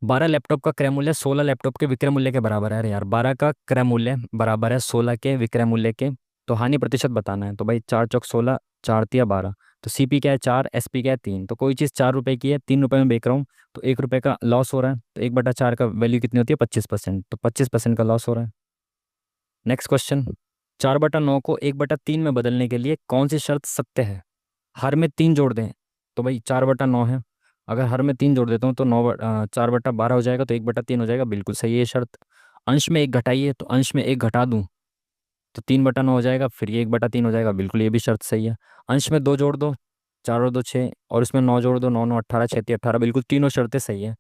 12 लैपटॉप का क्रय मूल्य 16 लैपटॉप के विक्रय मूल्य के बराबर है। अरे यार, 12 का क्रय मूल्य बराबर है 16 के विक्रय मूल्य के, तो हानि प्रतिशत बताना है। तो भाई 4 × 4 = 16, 4 × 3 = 12, तो सीपी क्या है 4, एसपी क्या है 3। तो कोई चीज़ 4 रुपए की है, 3 रुपए में बेच रहा हूँ, तो 1 रुपए का लॉस हो रहा है, तो 1/4 का वैल्यू कितनी होती है? 25%, तो 25% का लॉस हो रहा है। Next question. 4/9 को 1/3 में बदलने के लिए कौन सी शर्त सत्य है? हर में 3 जोड़ दें, तो भाई 4/9 है, अगर हर में 3 जोड़ देता हूँ तो 4/12 हो जाएगा, तो 1/3 हो जाएगा, बिल्कुल सही है ये शर्त। अंश में 1 घटाइए, तो अंश में 1 घटा दूँ तो 3/9 हो जाएगा, फिर ये 1/3 हो जाएगा, बिल्कुल ये भी शर्त सही है। अंश में 2 जोड़ दो, 4 और 2 6, और इसमें 9 जोड़ दो, 9 9 18, 6 3 18, बिल्कुल तीनों शर्तें सही है,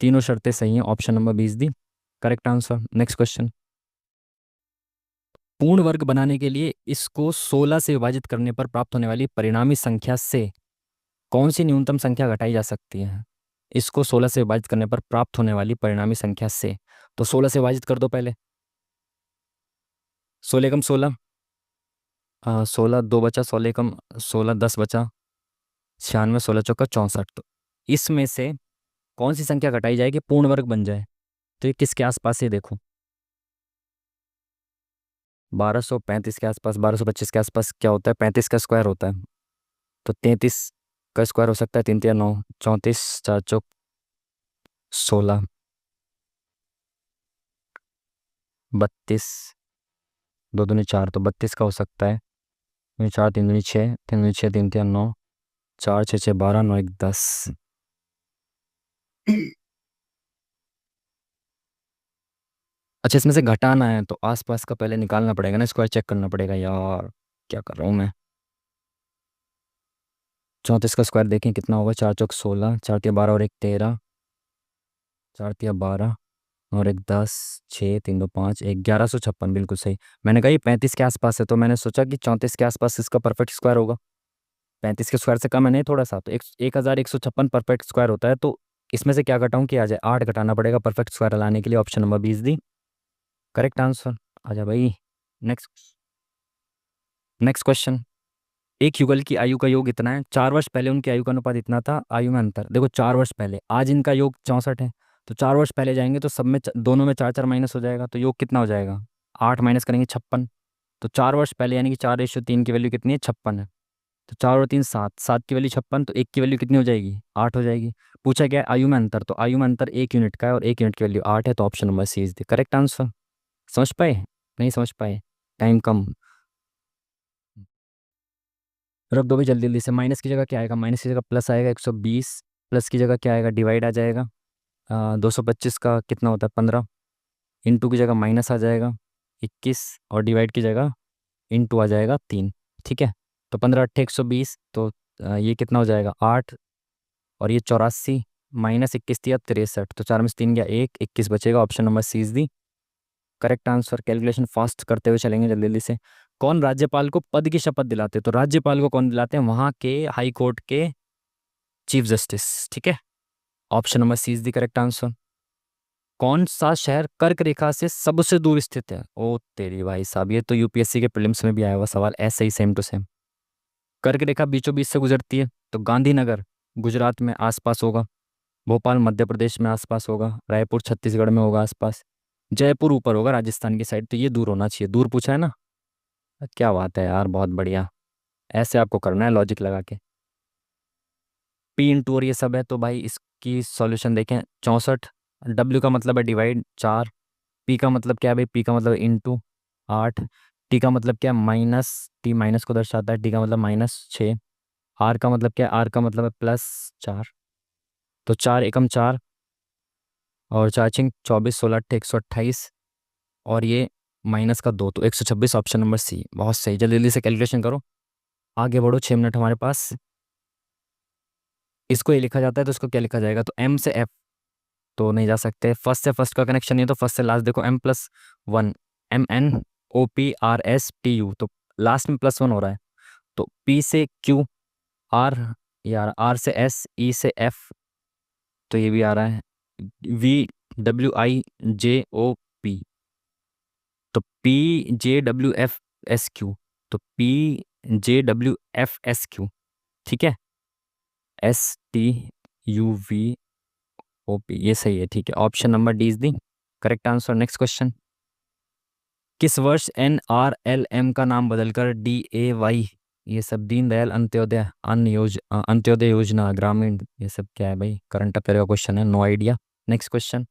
तीनों शर्तें सही हैं, option number 20 the correct answer. Next question. पूर्ण वर्ग बनाने के लिए इसको 16 से विभाजित करने पर प्राप्त होने वाली परिणामी संख्या से कौन सी न्यूनतम संख्या घटाई जा सकती है? इसको 16 से विभाजित करने पर प्राप्त होने वाली परिणामी संख्या से, तो 16 से विभाजित कर दो पहले। 16 × 16, 16 2 बचा, 16 × 16 10 बचा, 96, 16 × 4 = 64, तो इसमें से कौन सी संख्या घटाई जाएगी पूर्ण वर्ग बन जाए? तो ये किसके आसपास है देखो, 1235 के आसपास, 1225 के आसपास क्या होता है? 35 का स्क्वायर होता है, तो 33 का स्क्वायर हो सकता है, 3 × 3 = 9, 34, 4 × 4 = 16, 32, 2 दूनी 4, तो 32 का हो सकता है, 4 3 दूनी 6, 3 दूनी 6, 3 3 9, 4 6 6 12, 9 1 10। अच्छा, इसमें से घटाना है तो आसपास का पहले निकालना पड़ेगा ना, स्क्वायर चेक करना पड़ेगा यार, क्या कर रहा हूँ मैं। 34 का स्क्वायर देखें कितना होगा? 4 × 4 = 16, 4 × 3 = 12 और 1 13, 4 × 3 = 12 और 1 10, 6 3 2 5 1 1156, बिल्कुल सही। मैंने कहा ये 35 के आसपास है, तो मैंने सोचा कि 34 के आसपास इसका परफेक्ट स्क्वायर होगा, 35 के स्क्वायर से कम है नहीं थोड़ा सा, तो 1156 परफेक्ट स्क्वायर होता है, तो इसमें से क्या घटाऊं कि आ जाए? 8 घटाना पड़ेगा परफेक्ट स्क्वायर लाने के लिए, option number 20 the correct answer. आ जा भाई। Next next question. एक युगल की आयु का योग इतना है, 4 वर्ष पहले उनकी आयु का अनुपात इतना था, आयु में अंतर देखो, 4 वर्ष पहले, आज इनका योग 64 है, तो 4 वर्ष पहले जाएंगे तो सब में दोनों में 4 4 माइनस हो जाएगा, तो योग कितना हो जाएगा? 8 माइनस करेंगे 56, तो 4 वर्ष पहले यानी कि 4:3 की वैल्यू कितनी है, 56 है। तो 4 और 3 7, 7 की वैल्यू 56, तो 1 की वैल्यू कितनी हो जाएगी, 8 हो जाएगी। पूछा क्या है, आयु में अंतर, तो आयु में अंतर 1 यूनिट का है और 1 यूनिट की वैल्यू 8 है, तो option number C is the correct answer. समझ पाए, नहीं समझ पाए, टाइम कम। रख दो भाई जल्दी जल्दी से। माइनस की जगह क्या आएगा, माइनस की जगह प्लस आएगा 120, प्लस की जगह क्या आएगा, डिवाइड आ जाएगा। 225 का कितना होता है, 15। इंटू की जगह माइनस आ जाएगा 21, और डिवाइड की जगह इंटू आ जाएगा 3। ठीक है, तो 15 × 8 = 120, तो ये कितना हो जाएगा, 8, और ये 84, माइनस 21 दिया 63, तो 4 में से 3 गया 1, 21 बचेगा। Option number C is the correct answer. Calculation fast करते हुए चलेंगे जल्दी जल्दी से। कौन राज्यपाल को पद की शपथ दिलाते, तो राज्यपाल को कौन दिलाते हैं, वहां के हाई कोर्ट के चीफ जस्टिस। ठीक है, option number C is the correct answer. कौन सा शहर कर्क रेखा से सबसे दूर स्थित है, ओ तेरी भाई साहब, ये तो यूपीएससी के प्रीलिम्स में भी आया हुआ सवाल, ऐसे ही सेम टू सेम। कर्क रेखा बीचों बीच से गुजरती है, तो गांधीनगर गुजरात में आसपास होगा, भोपाल मध्य प्रदेश में आसपास होगा, रायपुर छत्तीसगढ़ में होगा आसपास, जयपुर ऊपर होगा राजस्थान की साइड, तो ये दूर होना चाहिए, दूर पूछा है ना। क्या बात है यार, बहुत बढ़िया। ऐसे आपको करना है लॉजिक लगा के। पी इंटू और ये सब है, तो भाई इसकी सॉल्यूशन देखें, 64। डब्ल्यू का मतलब है डिवाइड 4, पी का मतलब क्या है भाई, पी का मतलब इंटू 8, टी का मतलब क्या है माइनस, टी माइनस को दर्शाता है, टी का मतलब -6, आर का मतलब क्या है, आर का मतलब है +4, तो 4 × 4 और 4×6 = 24, 16 × 8 = 128, और ये -2, तो 126, ऑप्शन नंबर सी। बहुत सही, जल्दी जल्दी से कैलकुलेशन करो, आगे बढ़ो, 6 मिनट हमारे पास। इसको ये लिखा जाता है तो इसको क्या लिखा जाएगा, तो एम से एफ तो नहीं जा सकते, फर्स्ट से फर्स्ट का कनेक्शन नहीं है, तो फर्स्ट से लास्ट देखो, M+1, MNOPRSTU, तो लास्ट में +1 हो रहा है, तो P से Q, R, यार R से S, E से F, तो ये भी आ रहा है, VWIJOP, तो PJWFSQ, तो PJWFSQ। ठीक है, STUVOP, ये सही है। ठीक है, option number D is the correct answer. Next question, किस वर्ष NRLM का नाम बदलकर DAY, ये सब दीनदयाल अंत्योदय अंत्योदय योजना ग्रामीण, ये सब क्या है भाई, करंट अफेयर का क्वेश्चन है, no idea. Next question,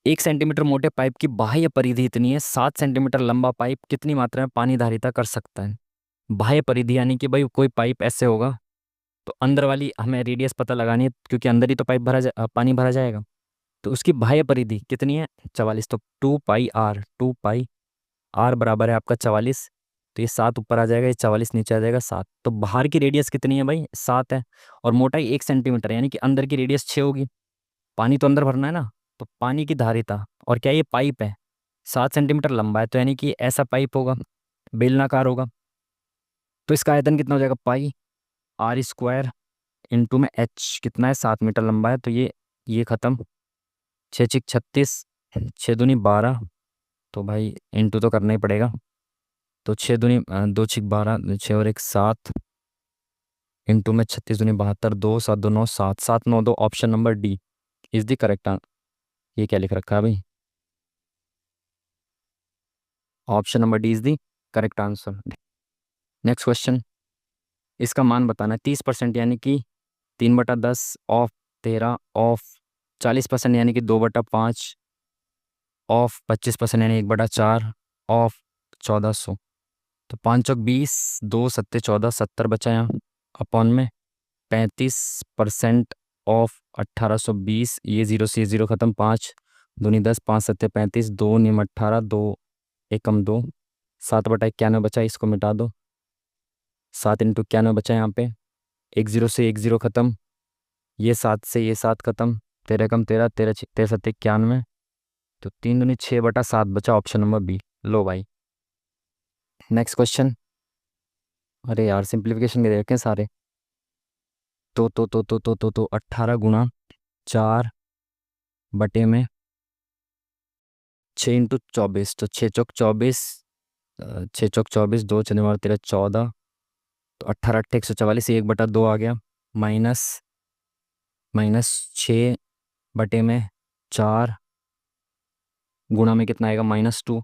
1 centimetre मोटे पाइप की बाह्य परिधि इतनी है, 7 सेंटीमीटर लंबा पाइप कितनी मात्रा में पानी धारिता कर सकता है। बाह्य परिधि यानी कि भाई कोई पाइप ऐसे होगा, तो अंदर वाली हमें रेडियस पता लगानी है, क्योंकि अंदर ही तो पानी भरा जाएगा, तो उसकी बाह्य परिधि कितनी है, 44, तो 2πr, 2πr बराबर है आपका 44, तो ये 7 ऊपर आ जाएगा, ये 44 नीचे आ जाएगा 7, तो बाहर की रेडियस कितनी है भाई, 7 है, और मोटाई 1 सेंटीमीटर यानी कि अंदर की रेडियस 6 होगी, पानी तो अंदर भरना है ना, तो पानी की धारिता, और क्या ये पाइप है, 7 सेंटीमीटर लंबा है, तो यानी कि ऐसा पाइप होगा, बेलनाकार होगा, तो इसका आयतन कितना हो जाएगा, πr² इंटू में h कितना है, 7 मीटर लंबा है, तो ये खत्म, 6×6 = 36, 6×2 = 12, तो भाई इंटू तो करना ही पड़ेगा, तो 6×2 = 12, 6 और 1 7, इंटू में 36×2 = 72, 2 7 2 9 7, 7 9 2, option number D is the correct answer. ये क्या लिख रखा है भाई, option number D is the correct answer. Next question, इसका मान बताना है, 30% यानी कि 3/10 ऑफ 13 ऑफ 40% यानी कि 2/5 ऑफ 25% यानी 1/4 ऑफ 1400, तो 5 × 20, 2 × 7 = 14, 70 बचा यहाँ, अपॉन में 35% ऑफ 1820, ये 0 से ये 0 खत्म, 5×2 = 10, 5×7 = 35, 2×9 = 18, 2×1 = 2, 7/91 बचा, इसको मिटा दो, 7 × 91 बचा यहाँ पे, 1 0 से 1 0 खत्म, ये 7 से ये 7 खत्म, 13 × 13, 13×7 = 91, तो 3×6/7 बचा, ऑप्शन नंबर बी। लो भाई, नेक्स्ट क्वेश्चन, अरे यार सिंप्लीफिकेशन के दे रखे हैं सारे, तो 18×6 × 24, तो 6×4 = 24, 6×4 = 24, 2×4 = 13, 14, तो 18×8 = 144, 1/2 आ गया, माइनस -6/4, गुणा में कितना आएगा, -2,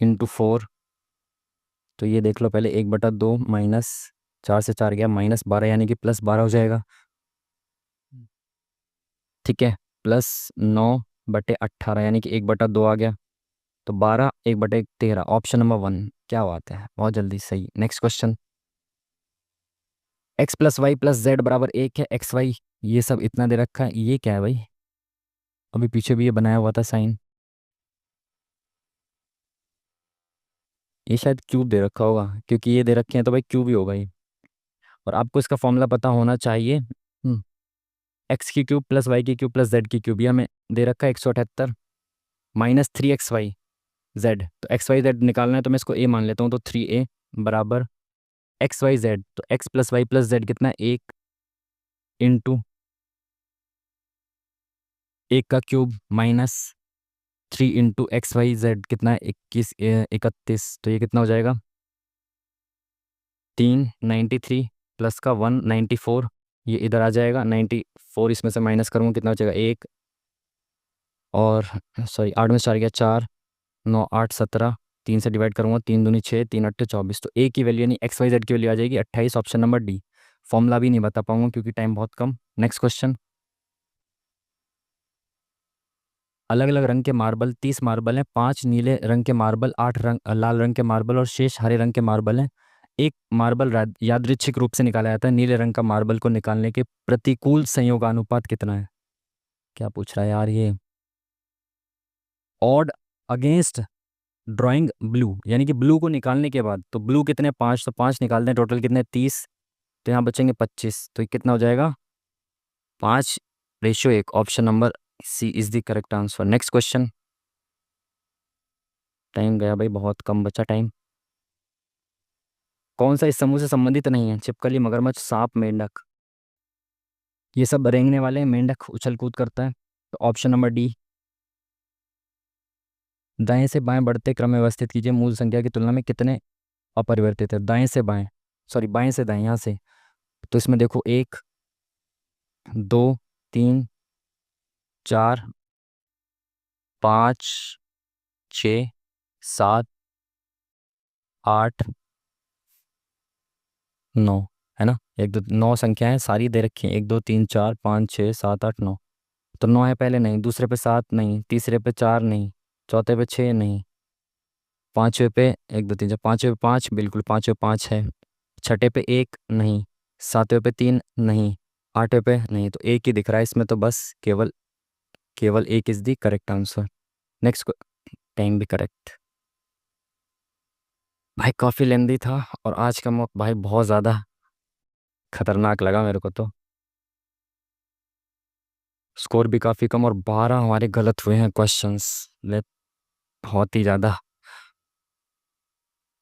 इंटू 4, तो ये देख लो पहले 1/2 माइनस 4 से 4 गया -12 यानी कि +12 हो जाएगा। ठीक है, +9/18 यानी कि 1/2 आ गया, तो 12 1/13, ऑप्शन नंबर 1। क्या बात है, बहुत जल्दी सही। Next question. x+y+z बराबर 1 है, XY ये सब इतना दे रखा है, ये क्या है भाई? अभी पीछे भी ये बनाया हुआ था साइन, ये शायद क्यूब दे रखा होगा, क्योंकि ये दे रखे हैं तो भाई क्यूब ही होगा ये। और आपको इसका फॉर्मूला पता होना चाहिए। x³ + y³ + z³, ये हमें दे रखा है 178 -3xy z, तो xyz निकालना है तो मैं इसको a मान लेता हूँ, तो 3a बराबर xyz, तो x+y+z कितना है 1 इंटू 1 का क्यूब माइनस 3 इंटू XYZ कितना है 31, तो ये कितना हो जाएगा 393 प्लस का 194, ये इधर आ जाएगा 94, इसमें से माइनस करूँगा कितना हो जाएगा 1, और सॉरी 8 में से 4 गया 4, 9 8 17, 3 से डिवाइड करूँगा 3 दूनी 6, 3 8 24, तो ए की वैल्यू यानी XYZ की वैल्यू आ जाएगी 28, ऑप्शन नंबर डी। फॉर्मूला भी नहीं बता पाऊंगा क्योंकि टाइम बहुत कम। Next question. अलग अलग रंग के मार्बल 30 मार्बल हैं, 5 नीले रंग के मार्बल, 8 लाल रंग के मार्बल और शेष हरे रंग के मार्बल हैं। एक मार्बल यादृच्छिक रूप से निकाला जाता है, नीले रंग का मार्बल को निकालने के प्रतिकूल संयोगानुपात कितना है? क्या पूछ रहा है यार ये? ऑड अगेंस्ट ड्राइंग ब्लू, यानी कि ब्लू को निकालने के बाद, तो ब्लू कितने 5, तो 5 निकालते हैं, टोटल कितने 30, तो यहाँ बचेंगे 25, तो ये कितना हो जाएगा 5:1, option number C is the correct answer. Next question. Time गया भाई, बहुत कम बचा टाइम। कौन सा इस समूह से संबंधित नहीं है? छिपकली, मगरमच्छ, सांप, मेंढक, ये सब रेंगने वाले हैं, मेंढक उछल कूद करता है, तो ऑप्शन नंबर डी। दाएं से बाएं बढ़ते क्रम में व्यवस्थित कीजिए, मूल संख्या की तुलना में कितने अपरिवर्तित है? दाएं से बाएं, सॉरी बाएं से दाएं, यहाँ से, तो इसमें देखो 1 2 3 4 5 6 7 8 9, है ना? 9 संख्याएं सारी दे रखी हैं, 1 2 3 4 5 6 7 8 9, तो 9 है पहले, नहीं, दूसरे पे 7 नहीं, तीसरे पे 4 नहीं, चौथे पे 6 नहीं, पांचवे पे 1 2 3 4, पांचवे पे 5 बिल्कुल, पांचवे 5 है, छठे पे 1 नहीं, सातवें पे 3 नहीं, आठवें पे नहीं, तो एक ही दिख रहा है इसमें, तो बस केवल केवल एक is the correct answer. Next. Time भी करेक्ट। भाई काफ़ी लेंदी था, और आज का मॉक भाई बहुत ज़्यादा खतरनाक लगा मेरे को, तो स्कोर भी काफ़ी कम, और 12 हमारे गलत हुए हैं क्वेश्चंस। ले, बहुत ही ज़्यादा,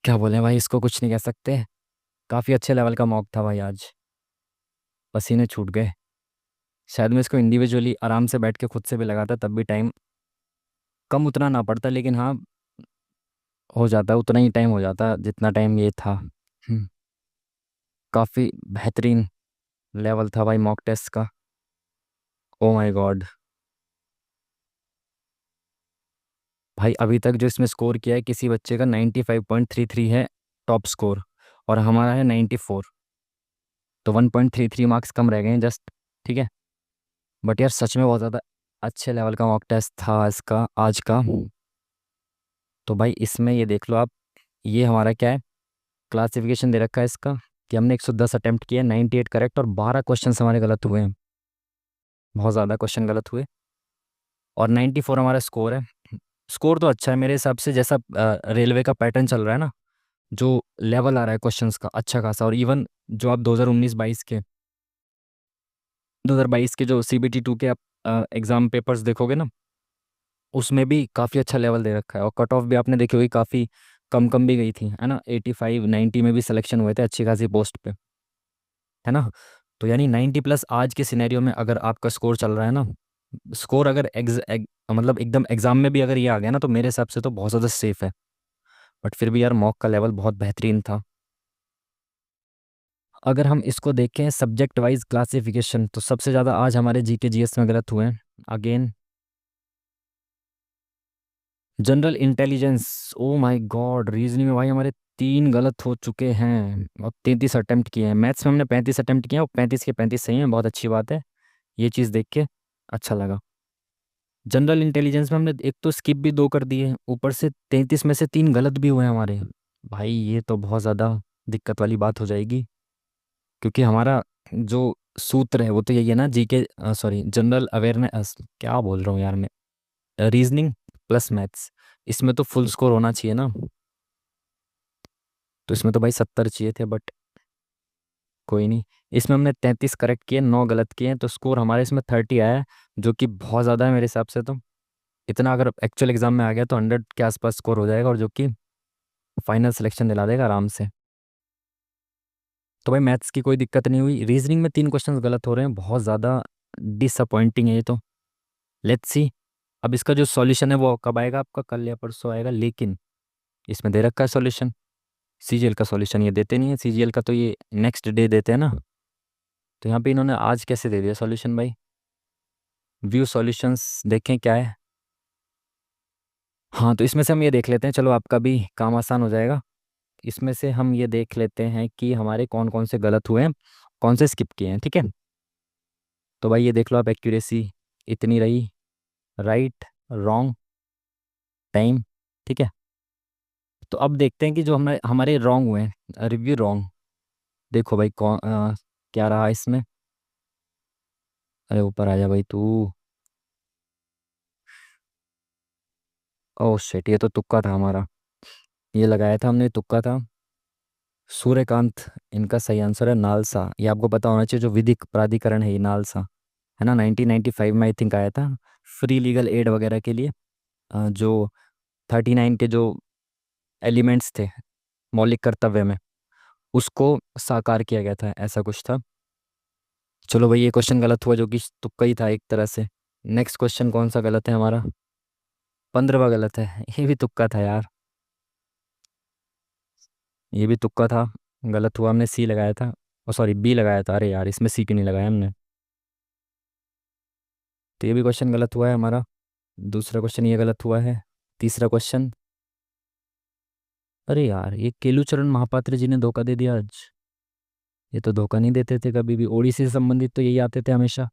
क्या बोले भाई, इसको कुछ नहीं कह सकते। काफ़ी अच्छे लेवल का मॉक था भाई आज, पसीने छूट गए। शायद मैं इसको इंडिविजुअली आराम से बैठ के खुद से भी लगाता तब भी टाइम कम उतना ना पड़ता, लेकिन हाँ हो जाता, उतना ही टाइम हो जाता जितना टाइम ये था। काफ़ी बेहतरीन लेवल था भाई मॉक टेस्ट का। ओ माय गॉड भाई, अभी तक जो इसमें स्कोर किया है किसी बच्चे का 95.33 है टॉप स्कोर, और हमारा है 94, तो 1.33 मार्क्स कम रह गए हैं जस्ट। ठीक है, बट यार सच में बहुत ज़्यादा अच्छे लेवल का मॉक टेस्ट था इसका आज का। तो भाई इसमें ये देख लो आप, ये हमारा क्या है, क्लासिफिकेशन दे रखा है इसका, कि हमने 110 अटेम्प्ट किए, 98 करेक्ट, और 12 क्वेश्चन हमारे गलत हुए हैं, बहुत ज़्यादा क्वेश्चन गलत हुए, और 94 हमारा स्कोर है। स्कोर तो अच्छा है मेरे हिसाब से, जैसा रेलवे का पैटर्न चल रहा है ना, जो लेवल आ रहा है क्वेश्चंस का अच्छा खासा, और इवन जो आप 2019-22 के जो CBT 2 के आप एग्ज़ाम पेपर्स देखोगे ना, उसमें भी काफ़ी अच्छा लेवल दे रखा है, और कट ऑफ भी आपने देखी होगी काफ़ी कम कम भी गई थी, है ना, 85 90 में भी सिलेक्शन हुए थे अच्छी खासी पोस्ट पे, है ना? तो यानी 90+ आज के सिनेरियो में अगर आपका स्कोर चल रहा है ना, स्कोर अगर मतलब एकदम एग्जाम में भी अगर ये आ गया ना, तो मेरे हिसाब से तो बहुत ज़्यादा सेफ है। बट फिर भी यार मॉक का लेवल बहुत बेहतरीन था। अगर हम इसको देखें सब्जेक्ट वाइज क्लासिफिकेशन, तो सबसे ज़्यादा आज हमारे GK GS में गलत हुए हैं। Again general intelligence, oh my God, reasoning में भाई हमारे 3 गलत हो चुके हैं और 33 अटेम्प्ट किए हैं। मैथ्स में हमने 35 अटेम्प्ट किए हैं और 35 के 35 सही हैं, बहुत अच्छी बात है। ये चीज़ देख के अच्छा लगा। जनरल इंटेलिजेंस में हमने एक तो स्किप भी 2 कर दिए, ऊपर से 33 में से 3 गलत भी हुए हैं हमारे। भाई ये तो बहुत ज़्यादा दिक्कत वाली बात हो जाएगी, क्योंकि हमारा जो सूत्र है वो तो यही है ना, जीके सॉरी जनरल अवेयरनेस, क्या बोल रहा हूँ यार मैं, रीजनिंग प्लस मैथ्स, इसमें तो फुल स्कोर होना चाहिए ना। तो इसमें तो भाई 70 चाहिए थे, बट कोई नहीं। इसमें हमने 33 करेक्ट किए, 9 गलत किए, तो स्कोर हमारे इसमें 30 आया है, जो कि बहुत ज़्यादा है मेरे हिसाब से। तो इतना अगर एक्चुअल एग्जाम में आ गया तो 100 के आसपास स्कोर हो जाएगा, और जो कि फाइनल सिलेक्शन दिला देगा आराम से। तो भाई मैथ्स की कोई दिक्कत नहीं हुई, रीजनिंग में 3 क्वेश्चंस गलत हो रहे हैं, बहुत ज़्यादा डिसअपॉइंटिंग है ये तो। लेट्स सी, अब इसका जो सॉल्यूशन है वो कब आएगा आपका, कल या परसों आएगा, लेकिन इसमें दे रखा है सॉल्यूशन। सीजीएल का सॉल्यूशन ये देते नहीं है, सीजीएल का तो ये नेक्स्ट डे देते हैं ना। तो यहाँ पे इन्होंने आज कैसे दे दिया सॉल्यूशन भाई। व्यू सॉल्यूशंस देखें क्या है। हाँ, तो इसमें से हम ये देख लेते हैं, चलो आपका भी काम आसान हो जाएगा। इसमें से हम ये देख लेते हैं कि हमारे कौन कौन से गलत हुए हैं, कौन से स्किप किए हैं, ठीक है। तो भाई ये देख लो आप, एक्यूरेसी इतनी रही, राइट, रॉन्ग, टाइम, ठीक है। तो अब देखते हैं कि जो हमारे हमारे रॉन्ग हुए हैं, रिव्यू रॉन्ग। देखो भाई कौन क्या रहा इसमें। अरे ऊपर आ जा भाई तू। ओह शिट, ये तो तुक्का था हमारा, ये लगाया था हमने, तुक्का था। सूर्यकांत, इनका सही आंसर है नालसा। ये आपको पता होना चाहिए, जो विधिक प्राधिकरण है ये नालसा, है ना, 1995 में आई थिंक आया था, फ्री लीगल एड वगैरह के लिए। जो 39 के जो एलिमेंट्स थे मौलिक कर्तव्य में, उसको साकार किया गया था, ऐसा कुछ था। चलो भाई ये क्वेश्चन गलत हुआ, जो कि तुक्का ही था एक तरह से। नेक्स्ट क्वेश्चन कौन सा गलत है हमारा, 15वां गलत है, ये भी तुक्का था यार, ये भी तुक्का था, गलत हुआ, हमने सी लगाया था, और सॉरी बी लगाया था, अरे यार इसमें सी क्यों नहीं लगाया हमने। तो ये भी क्वेश्चन गलत हुआ है हमारा। दूसरा क्वेश्चन ये गलत हुआ है। तीसरा क्वेश्चन, अरे यार ये केलुचरण महापात्र जी ने धोखा दे दिया आज। ये तो धोखा नहीं देते थे कभी भी, ओडिसी से संबंधित तो यही आते थे हमेशा।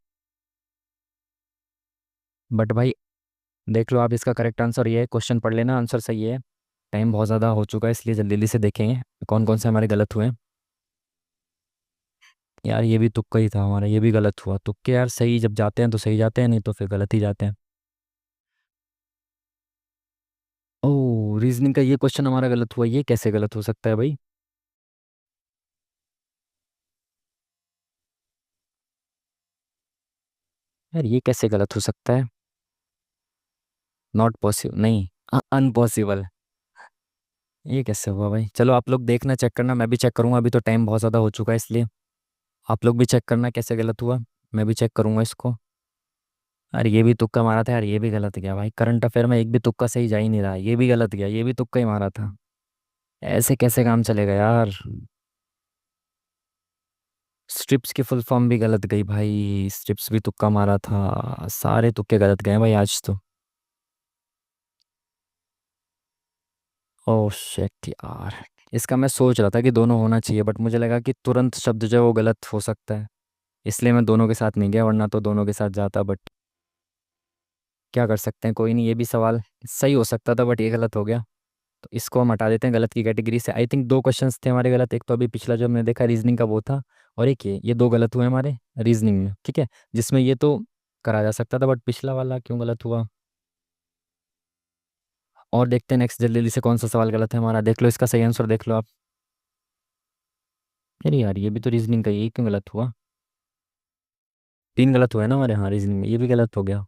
बट भाई देख लो आप, इसका करेक्ट आंसर ये है, क्वेश्चन पढ़ लेना, आंसर सही है। टाइम बहुत ज़्यादा हो चुका है, इसलिए जल्दी जल्दी से देखेंगे कौन कौन से हमारे गलत हुए हैं। यार ये भी तुक्का ही था हमारा, ये भी गलत हुआ। तुक्के यार सही जब जाते हैं तो सही जाते हैं, नहीं तो फिर गलत ही जाते हैं। ओह, रीजनिंग का ये क्वेश्चन हमारा गलत हुआ, ये कैसे गलत हो सकता है भाई। यार ये कैसे गलत हो सकता है, नॉट पॉसिबल, नहीं, अनपॉसिबल। ये कैसे हुआ भाई, चलो आप लोग देखना, चेक करना, मैं भी चेक करूंगा, अभी तो टाइम बहुत ज़्यादा हो चुका है इसलिए। आप लोग भी चेक करना कैसे गलत हुआ, मैं भी चेक करूंगा इसको। अरे ये भी तुक्का मारा था यार, ये भी गलत गया भाई, करंट अफेयर में एक भी तुक्का सही जा ही नहीं रहा, ये भी गलत गया, ये भी तुक्का ही मारा था। ऐसे कैसे काम चलेगा यार। स्ट्रिप्स की फुल फॉर्म भी गलत गई भाई, स्ट्रिप्स भी तुक्का मारा था, सारे तुक्के गलत गए भाई आज तो। ओह शिट यार, इसका मैं सोच रहा था कि दोनों होना चाहिए, बट मुझे लगा कि तुरंत शब्द जो है वो गलत हो सकता है, इसलिए मैं दोनों के साथ नहीं गया, वरना तो दोनों के साथ जाता। बट क्या कर सकते हैं, कोई नहीं, ये भी सवाल सही हो सकता था, बट ये गलत हो गया। तो इसको हम हटा देते हैं गलत की कैटेगरी से। आई थिंक 2 क्वेश्चंस थे हमारे गलत, एक तो अभी पिछला जो हमने देखा रीजनिंग का वो था, और एक ये 2 गलत हुए हमारे रीजनिंग में, ठीक है। जिसमें ये तो करा जा सकता था, बट पिछला वाला क्यों गलत हुआ। और देखते हैं नेक्स्ट, जल्दी जल्दी से कौन सा सवाल गलत है हमारा, देख लो इसका सही आंसर देख लो आप। अरे यार ये भी तो रीजनिंग का, ये क्यों गलत हुआ। 3 गलत हुए ना हमारे, हाँ रीजनिंग में ये भी गलत हो गया।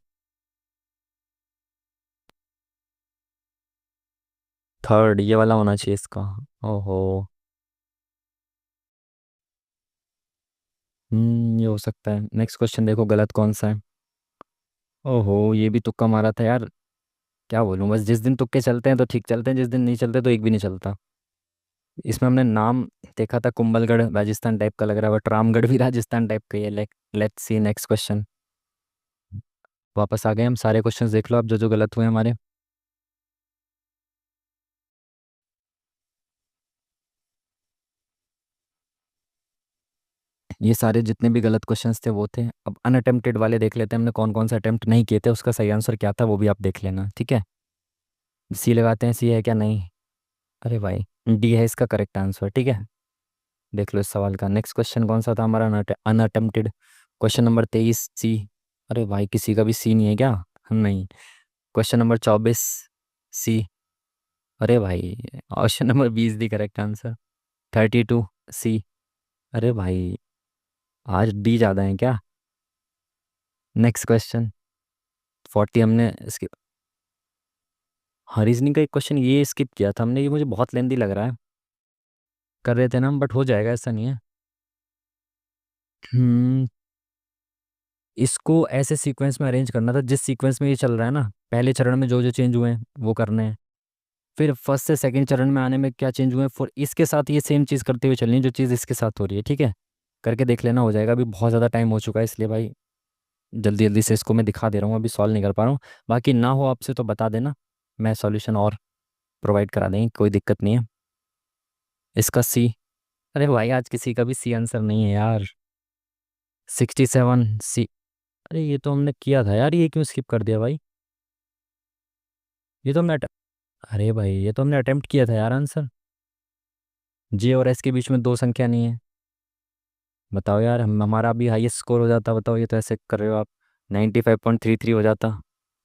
थर्ड ये वाला होना चाहिए इसका। ओहो। ये हो सकता है। नेक्स्ट क्वेश्चन देखो गलत कौन सा है। ओहो, ये भी तुक्का मारा था यार, क्या बोलूं, बस जिस दिन तुक्के चलते हैं तो ठीक चलते हैं, जिस दिन नहीं चलते तो एक भी नहीं चलता। इसमें हमने नाम देखा था, कुंभलगढ़ राजस्थान टाइप का लग रहा है, बट रामगढ़ भी राजस्थान टाइप का ही है। Let's see next question. वापस आ गए हम, सारे क्वेश्चंस देख लो आप जो जो गलत हुए हमारे। ये सारे जितने भी गलत क्वेश्चंस थे वो थे। अब अनअटेम्प्टेड वाले देख लेते हैं हमने कौन कौन सा अटेम्प्ट नहीं किए थे, उसका सही आंसर क्या था वो भी आप देख लेना, ठीक है। सी लगाते हैं, सी है क्या? नहीं। अरे भाई, डी है इसका करेक्ट आंसर, ठीक है। देख लो इस सवाल का नेक्स्ट क्वेश्चन कौन सा था हमारा, अनअटेम्प्टेड। क्वेश्चन नंबर 23 सी। अरे भाई, किसी का भी सी नहीं है क्या? नहीं। क्वेश्चन नंबर 24 सी। अरे भाई, option number 20 the correct answer. 32 सी। अरे भाई, आज डी ज़्यादा है क्या? नेक्स्ट क्वेश्चन 40 हमने स्किप। हाँ, रीजनिंग का एक क्वेश्चन ये स्किप किया था हमने, ये मुझे बहुत लेंदी लग रहा है। कर रहे थे ना हम, बट हो जाएगा, ऐसा नहीं है। हम्म। इसको ऐसे सीक्वेंस में अरेंज करना था जिस सीक्वेंस में ये चल रहा है ना, पहले चरण में जो जो चेंज हुए हैं वो करने हैं, फिर फर्स्ट से सेकंड चरण में आने में क्या चेंज हुए हैं, फिर इसके साथ ये सेम चीज़ करते हुए चलनी है जो चीज़ इसके साथ हो रही है, ठीक है। करके देख लेना, हो जाएगा। अभी बहुत ज़्यादा टाइम हो चुका है इसलिए भाई जल्दी जल्दी से इसको मैं दिखा दे रहा हूँ, अभी सॉल्व नहीं कर पा रहा हूँ। बाकी ना हो आपसे तो बता देना, मैं सॉल्यूशन और प्रोवाइड करा देंगे, कोई दिक्कत नहीं है। इसका सी। अरे भाई, आज किसी का भी सी आंसर नहीं है यार। 67 सी। अरे ये तो हमने किया था यार, ये क्यों स्किप कर दिया भाई? ये तो हमने अरे भाई, ये तो हमने अटेम्प्ट किया था यार आंसर। जे और एस के बीच में दो संख्या नहीं है। बताओ यार, हम हमारा भी हाईएस्ट स्कोर हो जाता, बताओ ये तो ऐसे कर रहे हो आप। 95.33 हो जाता,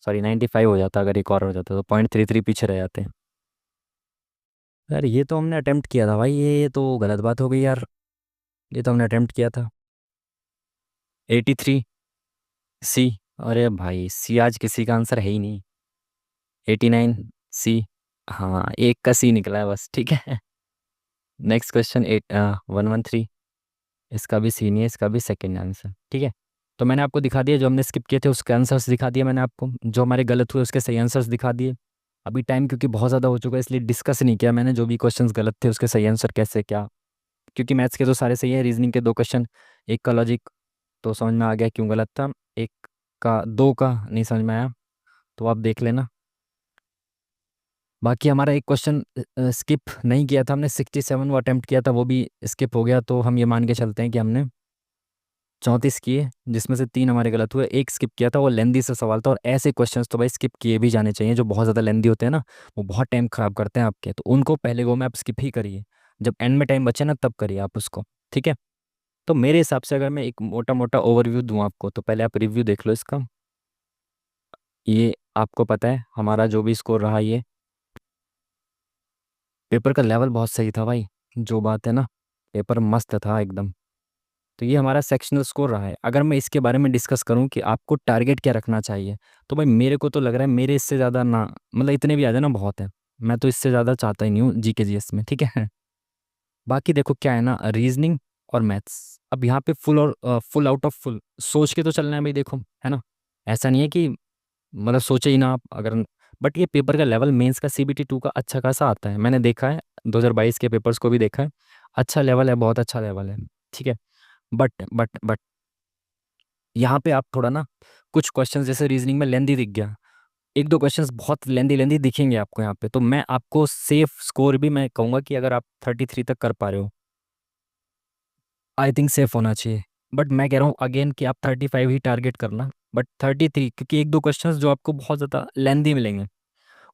सॉरी 95 हो जाता, अगर एक और हो जाता तो 0.33 पीछे रह जाते। यार ये तो हमने अटेम्प्ट किया था भाई, ये तो गलत बात हो गई यार। ये तो हमने अटेम्प्ट किया था। 83 सी। अरे भाई, सी आज किसी का आंसर है ही नहीं। 89 सी। हाँ, एक का सी निकला है बस, ठीक है। Next question 113। इसका भी सी नहीं है, इसका भी सेकेंड आंसर, ठीक है। तो मैंने आपको दिखा दिया, जो हमने स्किप किए थे उसके आंसर्स दिखा दिया मैंने आपको, जो हमारे गलत हुए उसके सही आंसर्स दिखा दिए। अभी टाइम क्योंकि बहुत ज़्यादा हो चुका है इसलिए डिस्कस नहीं किया मैंने, जो भी क्वेश्चंस गलत थे उसके सही आंसर कैसे क्या। क्योंकि मैथ्स के तो सारे सही है, रीजनिंग के दो क्वेश्चन, एक का लॉजिक तो समझ में आ गया क्यों गलत था, एक का, दो का नहीं समझ में आया, तो आप देख लेना। बाकी हमारा एक क्वेश्चन स्किप नहीं किया था हमने, 67 वो अटेम्प्ट किया था, वो भी स्किप हो गया, तो हम ये मान के चलते हैं कि हमने 34 किए, जिसमें से तीन हमारे गलत हुए, एक स्किप किया था, वो लेंदी सा सवाल था। और ऐसे क्वेश्चंस तो भाई स्किप किए भी जाने चाहिए, जो बहुत ज़्यादा लेंदी होते हैं ना, वो बहुत टाइम खराब करते हैं आपके, तो उनको पहले गो में आप स्किप ही करिए, जब एंड में टाइम बचे ना तब करिए आप उसको, ठीक है। तो मेरे हिसाब से अगर मैं एक मोटा मोटा ओवरव्यू दूं आपको, तो पहले आप रिव्यू देख लो इसका। ये आपको पता है हमारा जो भी स्कोर रहा, ये पेपर का लेवल बहुत सही था भाई, जो बात है ना, पेपर मस्त था एकदम। तो ये हमारा सेक्शनल स्कोर रहा है। अगर मैं इसके बारे में डिस्कस करूं कि आपको टारगेट क्या रखना चाहिए, तो भाई मेरे को तो लग रहा है मेरे इससे ज़्यादा ना, मतलब इतने भी आ जाए ना बहुत है। मैं तो इससे ज़्यादा चाहता ही नहीं हूँ जीके जीएस में, ठीक है। बाकी देखो क्या है ना, रीजनिंग और मैथ्स, अब यहाँ पे फुल और फुल आउट ऑफ फुल सोच के तो चलना है भाई, देखो है ना। ऐसा नहीं है कि मतलब सोचे ही ना आप अगर, बट ये पेपर का लेवल मेंस का CBT 2 का अच्छा खासा आता है, मैंने देखा है 2022 के पेपर्स को भी देखा है, अच्छा लेवल है, बहुत अच्छा लेवल है, ठीक है। बट यहाँ पे आप थोड़ा ना, कुछ क्वेश्चंस जैसे रीजनिंग में लेंदी दिख गया, एक दो क्वेश्चंस बहुत लेंदी लेंदी दिखेंगे आपको यहाँ पे, तो मैं आपको सेफ स्कोर भी मैं कहूँगा कि अगर आप 33 तक कर पा रहे हो, आई थिंक सेफ होना चाहिए। बट मैं कह रहा हूँ अगेन कि आप 35 ही टारगेट करना, बट 33, क्योंकि एक दो क्वेश्चंस जो आपको बहुत ज़्यादा लेंदी मिलेंगे,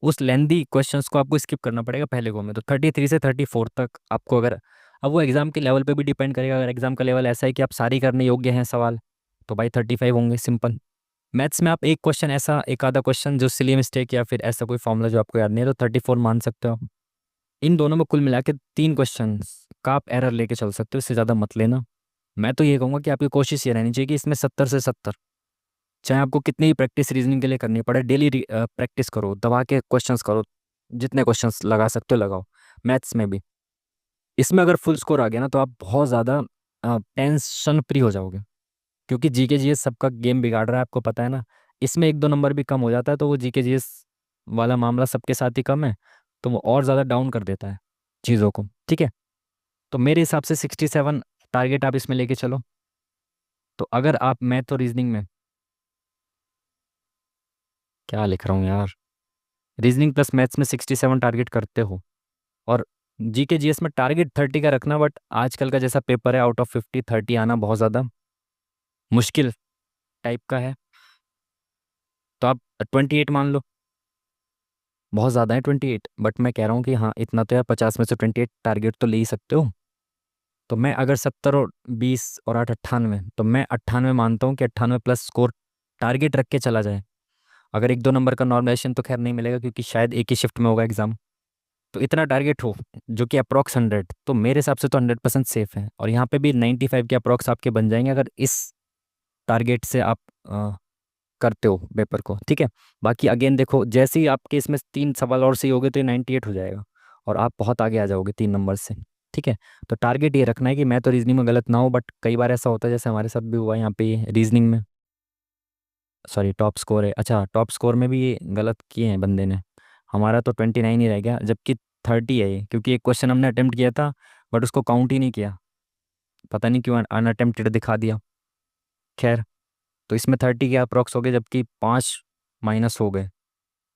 उस लेंदी क्वेश्चंस को आपको स्किप करना पड़ेगा पहले गो में। तो 33 से 34 तक आपको अगर, अब वो एग्जाम के लेवल पे भी डिपेंड करेगा, अगर एग्जाम का लेवल ऐसा है कि आप सारी करने योग्य हैं सवाल, तो भाई 35 होंगे सिंपल। मैथ्स में आप एक क्वेश्चन ऐसा, एक आधा क्वेश्चन जो सिली मिस्टेक या फिर ऐसा कोई फॉर्मूला जो आपको याद नहीं है, तो 34 मान सकते हो आप। इन दोनों में कुल मिला के तीन क्वेश्चन का आप एरर लेके चल सकते हो, इससे ज़्यादा मत लेना। मैं तो ये कहूँगा कि आपकी कोशिश ये रहनी चाहिए कि इसमें 70 से 70, चाहे आपको कितनी ही प्रैक्टिस रीजनिंग के लिए करनी पड़े, डेली प्रैक्टिस करो, दबा के क्वेश्चंस करो, जितने क्वेश्चंस लगा सकते हो लगाओ। मैथ्स में भी इसमें अगर फुल स्कोर आ गया ना, तो आप बहुत ज़्यादा टेंशन फ्री हो जाओगे, क्योंकि जीके जीएस सबका गेम बिगाड़ रहा है, आपको पता है ना। इसमें एक दो नंबर भी कम हो जाता है तो वो जीके जीएस वाला मामला सबके साथ ही कम है, तो वो और ज़्यादा डाउन कर देता है चीज़ों को, ठीक है। तो मेरे हिसाब से 67 टारगेट आप इसमें लेके चलो। तो अगर आप मैथ और रीजनिंग में, क्या लिख रहा हूँ यार, रीजनिंग प्लस मैथ्स में 67 टारगेट करते हो, और जीके जीएस में टारगेट 30 का रखना, बट आजकल का जैसा पेपर है, आउट ऑफ 50 30 आना बहुत ज़्यादा मुश्किल टाइप का है। तो आप 28 मान लो, बहुत ज़्यादा है 28, बट मैं कह रहा हूँ कि हाँ इतना तो यार, 50 में से 28 टारगेट तो ले ही सकते हो। तो मैं अगर 70 और 20 और 8 98, तो मैं 98 मानता हूँ कि 98 प्लस स्कोर टारगेट रख के चला जाए। अगर 1 2 नंबर का नॉर्मलाइजेशन तो खैर नहीं मिलेगा, क्योंकि शायद एक ही शिफ्ट में होगा एग्जाम। तो इतना टारगेट हो, जो कि अप्रॉक्स 100, तो मेरे हिसाब से तो 100% सेफ है। और यहाँ पे भी 95 के अप्रॉक्स आपके बन जाएंगे, अगर इस टारगेट से आप करते हो पेपर को, ठीक है। बाकी अगेन देखो, जैसे ही आपके इसमें 3 सवाल और सही हो गए तो ये 98 हो जाएगा, और आप बहुत आगे आ जाओगे 3 नंबर से, ठीक है। तो टारगेट ये रखना है कि मैं तो रीजनिंग में गलत ना हो, बट कई बार ऐसा होता है, जैसे हमारे साथ भी हुआ यहाँ पे रीजनिंग में। सॉरी, टॉप स्कोर है, अच्छा टॉप स्कोर में भी ये गलत किए हैं बंदे ने। हमारा तो 29 ही रह गया, जबकि 30 है ये, क्योंकि एक क्वेश्चन हमने अटेम्प्ट किया था, बट उसको काउंट ही नहीं किया, पता नहीं क्यों अनअटेम्प्टेड दिखा दिया। खैर, तो इसमें 30 के अप्रॉक्स हो गए, जबकि 5 माइनस हो गए,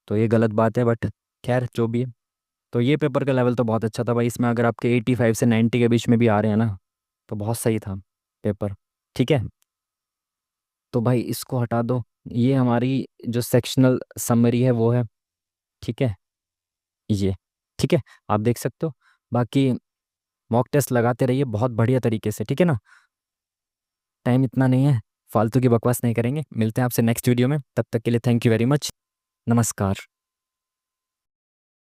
तो ये गलत बात है, बट खैर जो भी है। तो ये पेपर का लेवल तो बहुत अच्छा था भाई, इसमें अगर आपके 85 से 90 के बीच में भी आ रहे हैं ना, तो बहुत सही था पेपर, ठीक है। तो भाई इसको हटा दो, ये हमारी जो सेक्शनल समरी है वो है, ठीक है, ये, ठीक है, आप देख सकते हो। बाकी मॉक टेस्ट लगाते रहिए बहुत बढ़िया तरीके से, ठीक है ना। टाइम इतना नहीं है, फालतू की बकवास नहीं करेंगे। मिलते हैं आपसे नेक्स्ट वीडियो में, तब तक के लिए थैंक यू वेरी मच। नमस्कार।